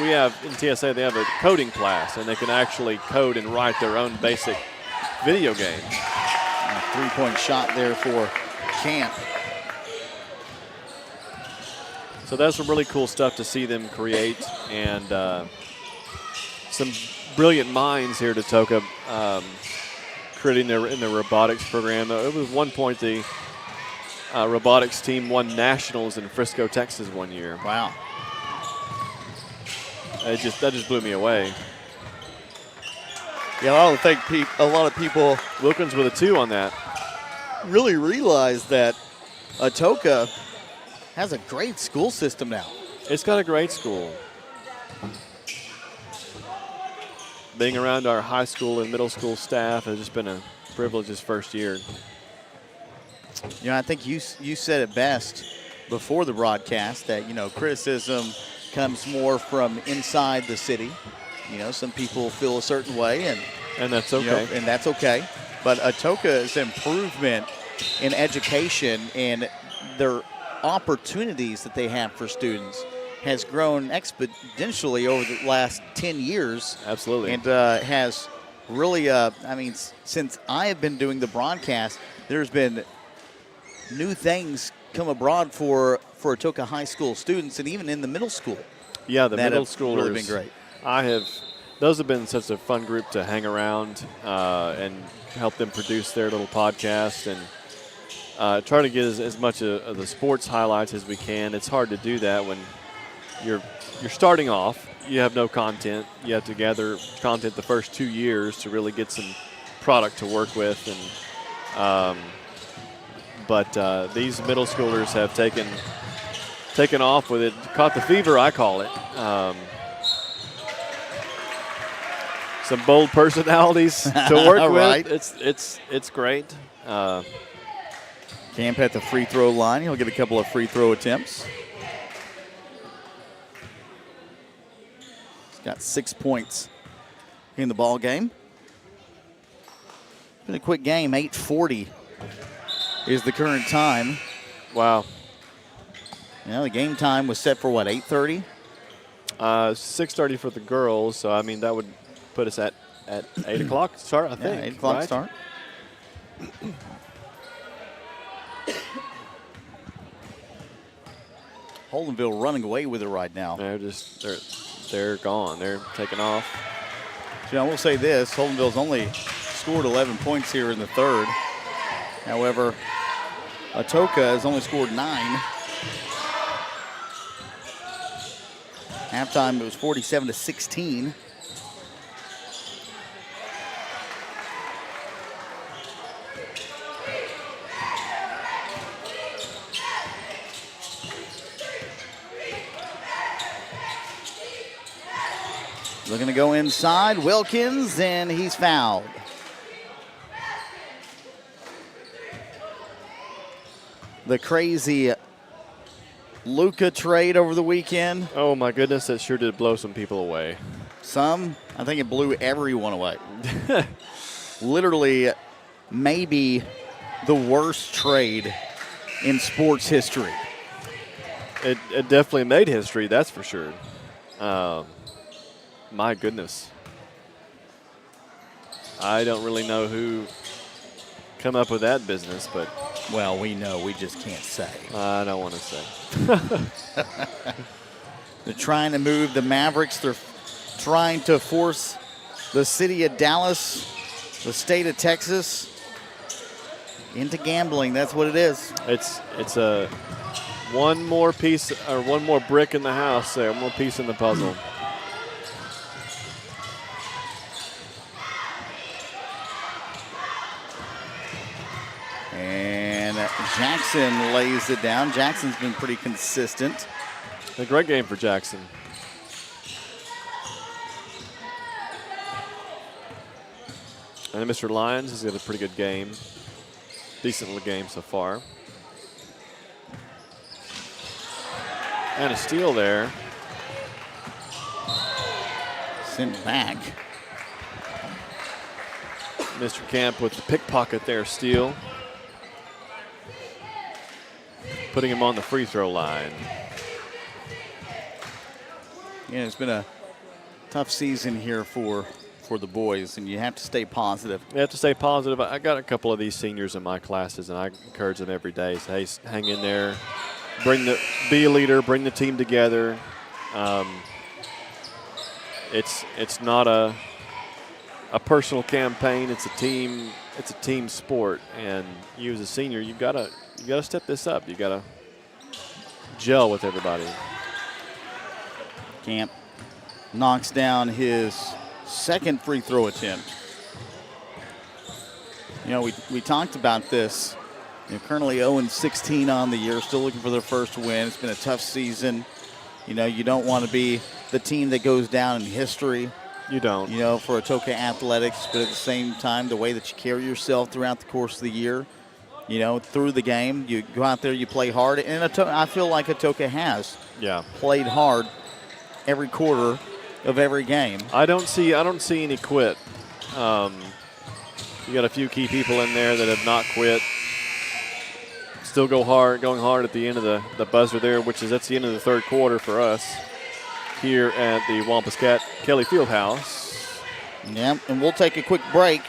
Speaker 17: we have in TSA, they have a coding class, and they can actually code and write their own basic video game.
Speaker 1: A three-point shot there for Camp.
Speaker 17: So that's some really cool stuff to see them create, and some brilliant minds here at Atoka creating in the robotics program. It was one point the robotics team won nationals in Frisco, Texas one year.
Speaker 1: Wow.
Speaker 17: That just blew me away.
Speaker 1: Yeah, I don't think a lot of people
Speaker 17: Wilkins with a 2 on that
Speaker 1: really realize that Atoka has a great school system now.
Speaker 17: It's got a great school. Being around our high school and middle school staff has just been a privilege this first year.
Speaker 1: You know, I think you said it best before the broadcast that, criticism comes more from inside the city. Some people feel a certain way,
Speaker 17: and that's okay.
Speaker 1: And that's okay. But Atoka's improvement in education and their opportunities that they have for students has grown exponentially over the last 10 years.
Speaker 17: Absolutely.
Speaker 1: And has really, since I have been doing the broadcast, there's been new things come abroad for Atoka High School students, and even in the middle school.
Speaker 17: Yeah, the middle schoolers.
Speaker 1: Really been great.
Speaker 17: Those have been such a fun group to hang around and help them produce their little podcast and try to get as much of the sports highlights as we can. It's hard to do that when you're starting off. You have no content. You have to gather content the first 2 years to really get some product to work with. And but these middle schoolers have taken off with it, caught the fever, I call it. Some bold personalities to work
Speaker 1: right.
Speaker 17: with. It's great.
Speaker 1: Camp at the free throw line. He'll get a couple of free throw attempts. He's got 6 points in the ball game. Been a quick game. 8:40 is the current time.
Speaker 17: Wow.
Speaker 1: The game time was set for what, 8:30?
Speaker 17: 6:30 for the girls. So I mean that would put us at 8 o'clock start. I think
Speaker 1: 8 o'clock
Speaker 17: right?
Speaker 1: start. Holdenville running away with it right now.
Speaker 17: They're gone. They're taking off.
Speaker 1: So I will say this: Holdenville's only scored 11 points here in the third. However, Atoka has only scored 9. Halftime, it was 47-16. Looking to go inside, Wilkins, and he's fouled. The crazy Luka trade over the weekend.
Speaker 17: Oh my goodness, that sure did blow some people away.
Speaker 1: Some, I think it blew everyone away. Literally, maybe the worst trade in sports history.
Speaker 17: It definitely made history, that's for sure. My goodness. I don't really know who come up with that business, but.
Speaker 1: Well, we know, we just can't say.
Speaker 17: I don't want to say.
Speaker 1: They're trying to move the Mavericks. They're trying to force the city of Dallas, the state of Texas, into gambling. That's what it is.
Speaker 17: It's a one more piece or one more brick in the house there, one more piece in the puzzle.
Speaker 1: And Jackson lays it down. Jackson's been pretty consistent.
Speaker 17: A great game for Jackson. And Mr. Lyons has got a pretty good game. Decent little game so far. And a steal there.
Speaker 1: Sent back.
Speaker 17: Mr. Camp with the pickpocket there, steal. Putting him on the free throw line.
Speaker 1: Yeah, it's been a tough season here for the boys, and you have to stay positive.
Speaker 17: You have to stay positive. I got a couple of these seniors in my classes, and I encourage them every day. Say, hey, hang in there. Be a leader. Bring the team together. It's not a personal campaign. It's a team sport, and you as a senior, you gotta step this up. You gotta gel with everybody.
Speaker 1: Camp knocks down his second free throw attempt. You know, we talked about this. Currently 0-16 on the year, still looking for their first win. It's been a tough season. You know, you don't want to be the team that goes down in history.
Speaker 17: You don't.
Speaker 1: You know, for Atoka Athletics, but at the same time, the way that you carry yourself throughout the course of the year, you know, through the game, you go out there, you play hard, and I feel like Atoka has played hard every quarter of every game.
Speaker 17: I don't see any quit. You got a few key people in there that have not quit. Still going hard at the end of the buzzer there, that's the end of the third quarter for us here at the Wampuscat Kelly Fieldhouse.
Speaker 1: Yeah, and we'll take a quick break.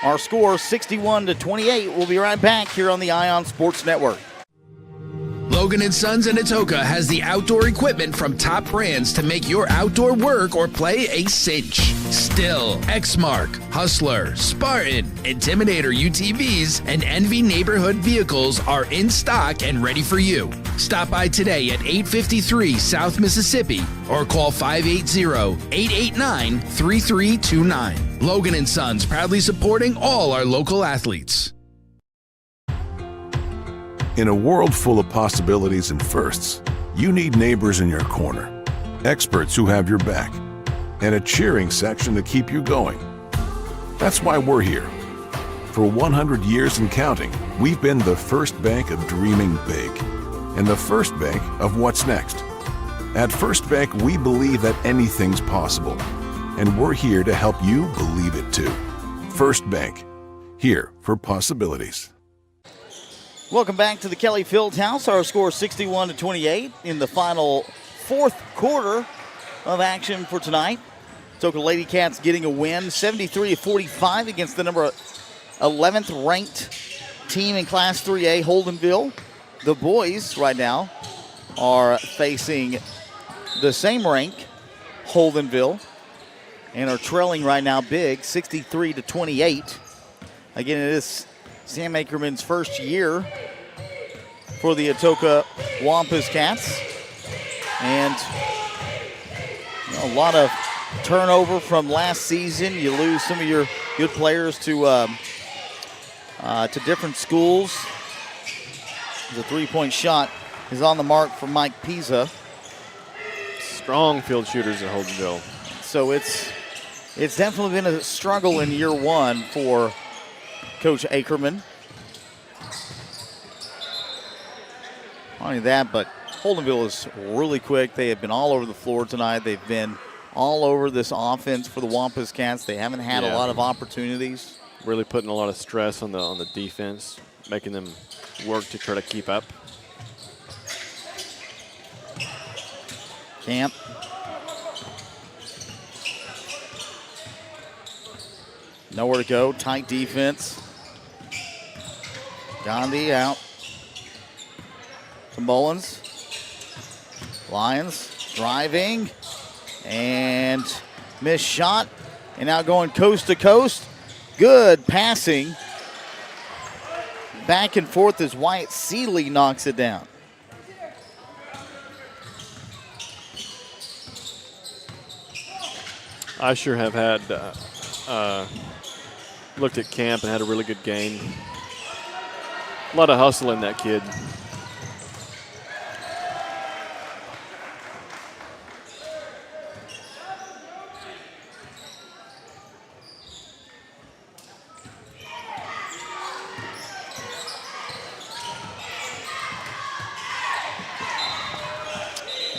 Speaker 1: Our score 61-28. We'll be right back here on the Ion Sports Network.
Speaker 3: Logan & Sons in Atoka has the outdoor equipment from top brands to make your outdoor work or play a cinch. Still, Exmark, Hustler, Spartan, Intimidator UTVs, and Envy neighborhood vehicles are in stock and ready for you. Stop by today at 853 South Mississippi or call 580-889-3329. Logan & Sons proudly supporting all our local athletes.
Speaker 7: In a world full of possibilities and firsts, you need neighbors in your corner, experts who have your back, and a cheering section to keep you going. That's why we're here. For 100 years and counting, We've been the first bank of dreaming big and the first bank of what's next. At First Bank, we believe that anything's possible, and we're here to help you believe it too. First Bank, here for possibilities.
Speaker 1: Welcome back to the Kelly Fieldhouse. Our score 61-28 in the final fourth quarter of action for tonight. Atoka Lady Cats getting a win, 73-45 against the number 11th ranked team in Class 3A, Holdenville. The boys right now are facing the same rank, Holdenville, and are trailing right now big, 63-28. Again, it is Sam Ackerman's first year for the Atoka Wampus Cats. And a lot of turnover from last season. You lose some of your good players to different schools. The three-point shot is on the mark for Mike Pisa.
Speaker 17: Strong field shooters at Holdenville.
Speaker 1: So it's definitely been a struggle in year one for Coach Ackerman. Not only that, but Holdenville is really quick. They have been all over the floor tonight. They've been all over this offense for the Wampus Cats. They haven't had a lot of opportunities.
Speaker 17: Really putting a lot of stress on the defense, making them work to try to keep up.
Speaker 1: Camp. Nowhere to go. Tight defense. Gandhi out to Mullins. Lions driving and missed shot. And now going coast to coast. Good passing. Back and forth as Wyatt Seeley knocks it down.
Speaker 17: I sure have had looked at camp and had a really good game. A lot of hustle in that kid.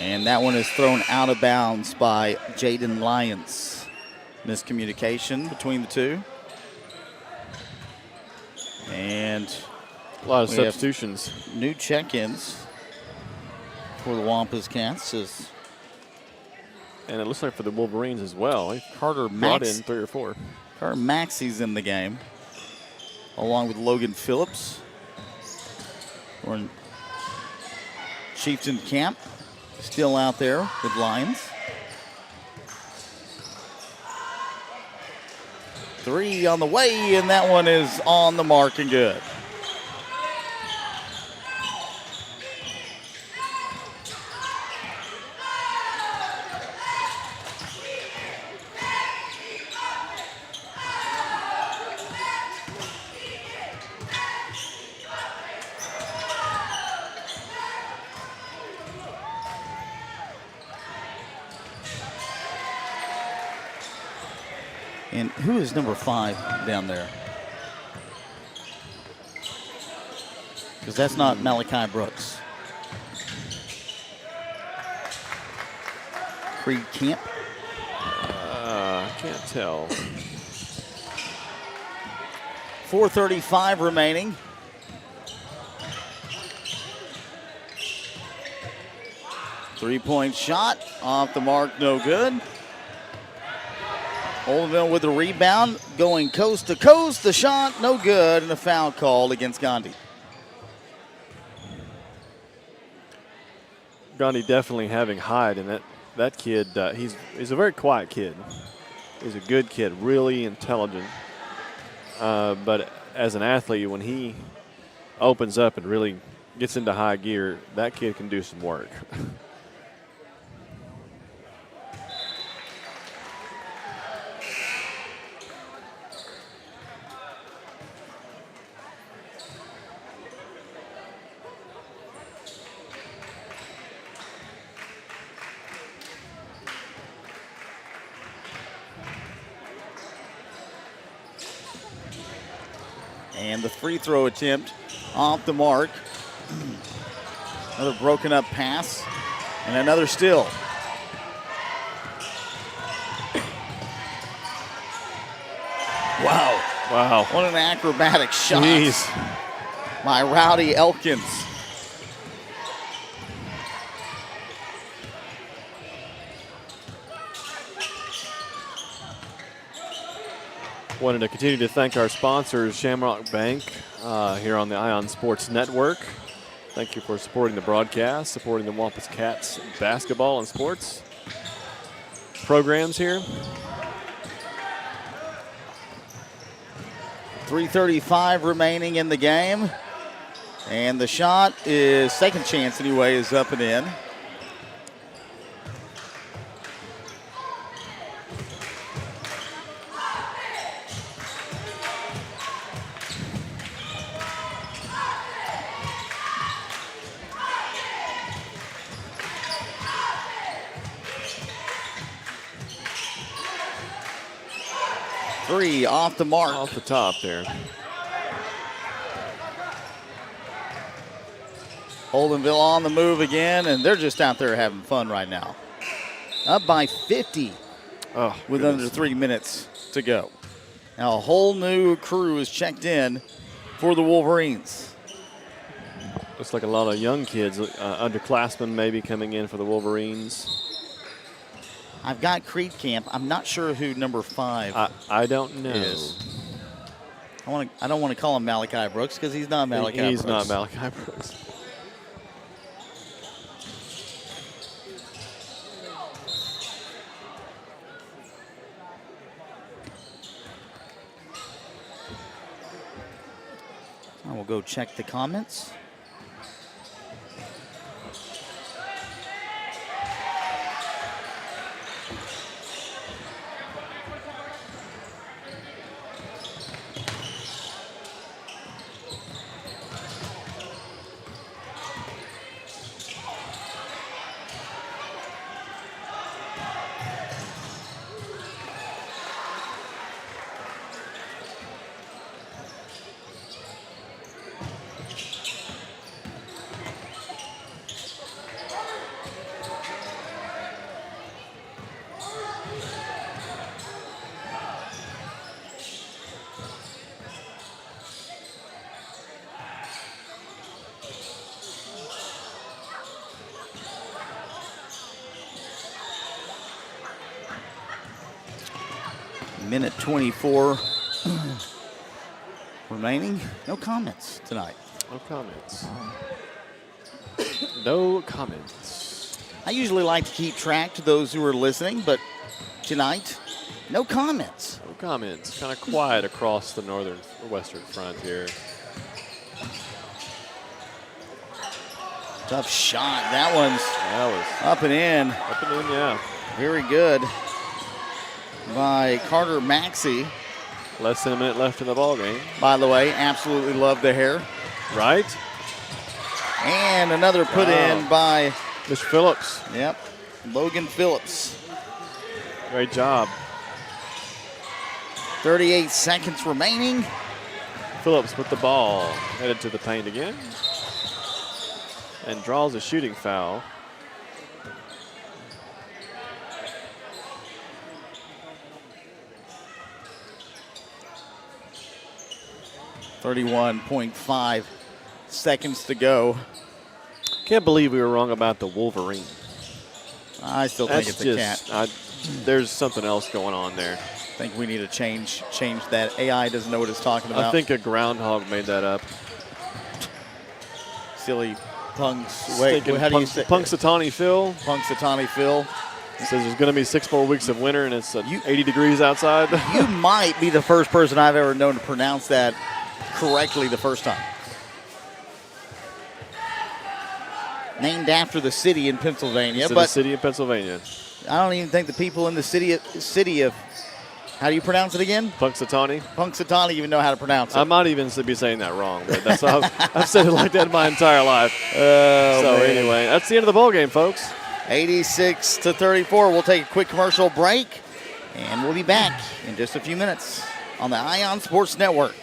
Speaker 1: And that one is thrown out of bounds by Jaden Lyons. Miscommunication between the two. And
Speaker 17: a lot of substitutions.
Speaker 1: New check-ins for the Wampus Cats.
Speaker 17: And it looks like for the Wolverines as well.
Speaker 1: Carter
Speaker 17: brought in 3 or 4.
Speaker 1: Carter Maxey's in the game, along with Logan Phillips. We're in Chieftain Camp. Still out there with Lions. 3 on the way, and that one is on the mark and good. And who is number 5 down there? Because that's not Malachi Brooks. Creed Camp?
Speaker 17: I can't tell.
Speaker 1: 4:35 remaining. Three-point shot off the mark, no good. Holdenville with the rebound, going coast to coast. The shot, no good, and a foul called against Gandhi.
Speaker 17: Gandhi definitely having Hyde, and that kid, he's a very quiet kid. He's a good kid, really intelligent. But as an athlete, when he opens up and really gets into high gear, that kid can do some work.
Speaker 1: And the free throw attempt off the mark. Another broken up pass and another steal. Wow.
Speaker 17: Wow.
Speaker 1: What an acrobatic shot
Speaker 17: Jeez.
Speaker 1: by Rowdy Elkins.
Speaker 17: Wanted to continue to thank our sponsors, Shamrock Bank, here on the Ion Sports Network. Thank you for supporting the broadcast, supporting the Wampus Cats basketball and sports programs here.
Speaker 1: 3:35 remaining in the game. And the shot is, second chance anyway, is up and in. Three off the mark.
Speaker 17: Off the top there.
Speaker 1: Holdenville on the move again, and they're just out there having fun right now. Up by 50 with under 3 minutes to go. Now a whole new crew is checked in for the Wolverines.
Speaker 17: Looks like a lot of young kids, underclassmen maybe coming in for the Wolverines.
Speaker 1: I've got Creed Camp. I'm not sure who number 5
Speaker 17: I don't know.
Speaker 1: is. I don't want to call him Malachi Brooks because he's not Malachi Brooks.
Speaker 17: He's not Malachi Brooks.
Speaker 1: I will go check the comments. Minute 24 remaining. No comments tonight.
Speaker 17: No comments. No comments.
Speaker 1: I usually like to keep track to those who are listening, but tonight, no comments.
Speaker 17: No comments. Kind of quiet across the northern or western front here.
Speaker 1: Tough shot. That was up and in.
Speaker 17: Up and in, yeah.
Speaker 1: Very good by Carter Maxey.
Speaker 17: Less than a minute left in the ball game.
Speaker 1: By the way, absolutely love the hair.
Speaker 17: Right?
Speaker 1: And another put in by
Speaker 17: Mr. Phillips.
Speaker 1: Yep, Logan Phillips.
Speaker 17: Great job.
Speaker 1: 38 seconds remaining.
Speaker 17: Phillips with the ball, headed to the paint again, and draws a shooting foul.
Speaker 1: .5 seconds to go.
Speaker 17: Can't believe we were wrong about the Wolverine.
Speaker 1: I still think it's a cat.
Speaker 17: There's something else going on there.
Speaker 1: I think we need to change that. AI doesn't know what it's talking about.
Speaker 17: I think a groundhog made that up.
Speaker 1: Silly punks. Wait, how do you say?
Speaker 17: Punxsutawney Phil.
Speaker 1: Punxsutawney Phil.
Speaker 17: He says there's going to be 6 more weeks of winter and it's 80 degrees outside.
Speaker 1: You might be the first person I've ever known to pronounce that correctly the first time. Named after the city in Pennsylvania.
Speaker 17: It's in the city of Pennsylvania.
Speaker 1: I don't even think the people in the city of how do you pronounce it again?
Speaker 17: Punxsutawney.
Speaker 1: Punxsutawney even know how to pronounce it.
Speaker 17: I might even be saying that wrong, but that's how I've said it like that my entire life. Anyway, that's the end of the ball game, folks.
Speaker 1: 86-34. We'll take a quick commercial break, and we'll be back in just a few minutes on the Ion Sports Network.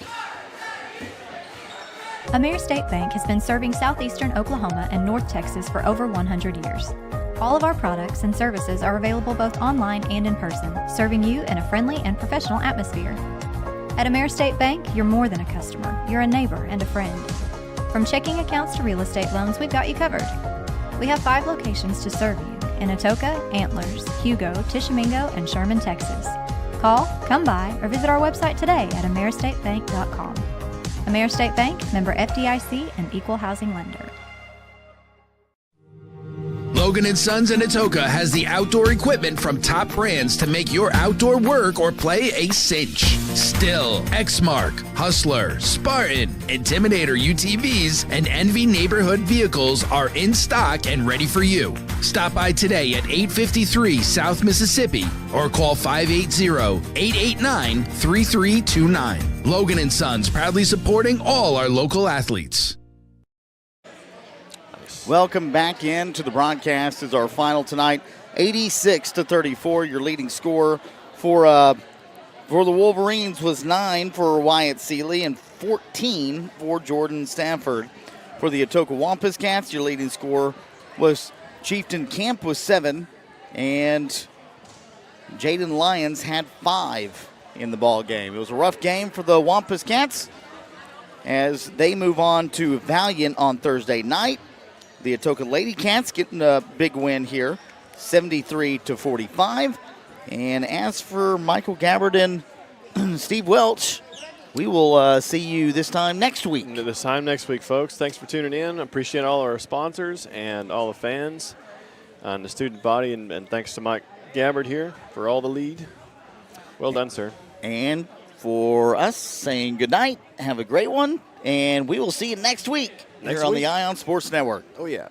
Speaker 2: Ameris State Bank has been serving southeastern Oklahoma and North Texas for over 100 years. All of our products and services are available both online and in person, serving you in a friendly and professional atmosphere. At Ameris State Bank, you're more than a customer, you're a neighbor and a friend. From checking accounts to real estate loans, we've got you covered. We have 5 locations to serve you in Atoka, Antlers, Hugo, Tishomingo, and Sherman, Texas. Call, come by, or visit our website today at ameristatebank.com. Ameris State Bank, member FDIC, and equal housing lender.
Speaker 3: Logan & Sons in Atoka has the outdoor equipment from top brands to make your outdoor work or play a cinch. Still, Exmark, Hustler, Spartan, Intimidator UTVs, and Envy neighborhood vehicles are in stock and ready for you. Stop by today at 853 South Mississippi or call 580-889-3329. Logan & Sons, proudly supporting all our local athletes.
Speaker 1: Welcome back into the broadcast as our final tonight. 86-34, your leading score for the Wolverines was 9 for Wyatt Seeley and 14 for Jordan Stafford. For the Atoka Wampus Cats, your leading score was Chieftain Camp with 7, and Jaden Lyons had 5 in the ball game. It was a rough game for the Wampus Cats as they move on to Valiant on Thursday night. The Atoka Lady Cats getting a big win here, 73-45. And as for Michael Gabbard and Steve Welch, we will see you this time next week.
Speaker 17: This time next week, folks. Thanks for tuning in. I appreciate all our sponsors and all the fans and the student body. And thanks to Mike Gabbard here for all the lead. Well done, sir.
Speaker 1: And for us, saying good night. Have a great one. And we will see you next week here on the Ion Sports Network.
Speaker 17: Oh, yeah.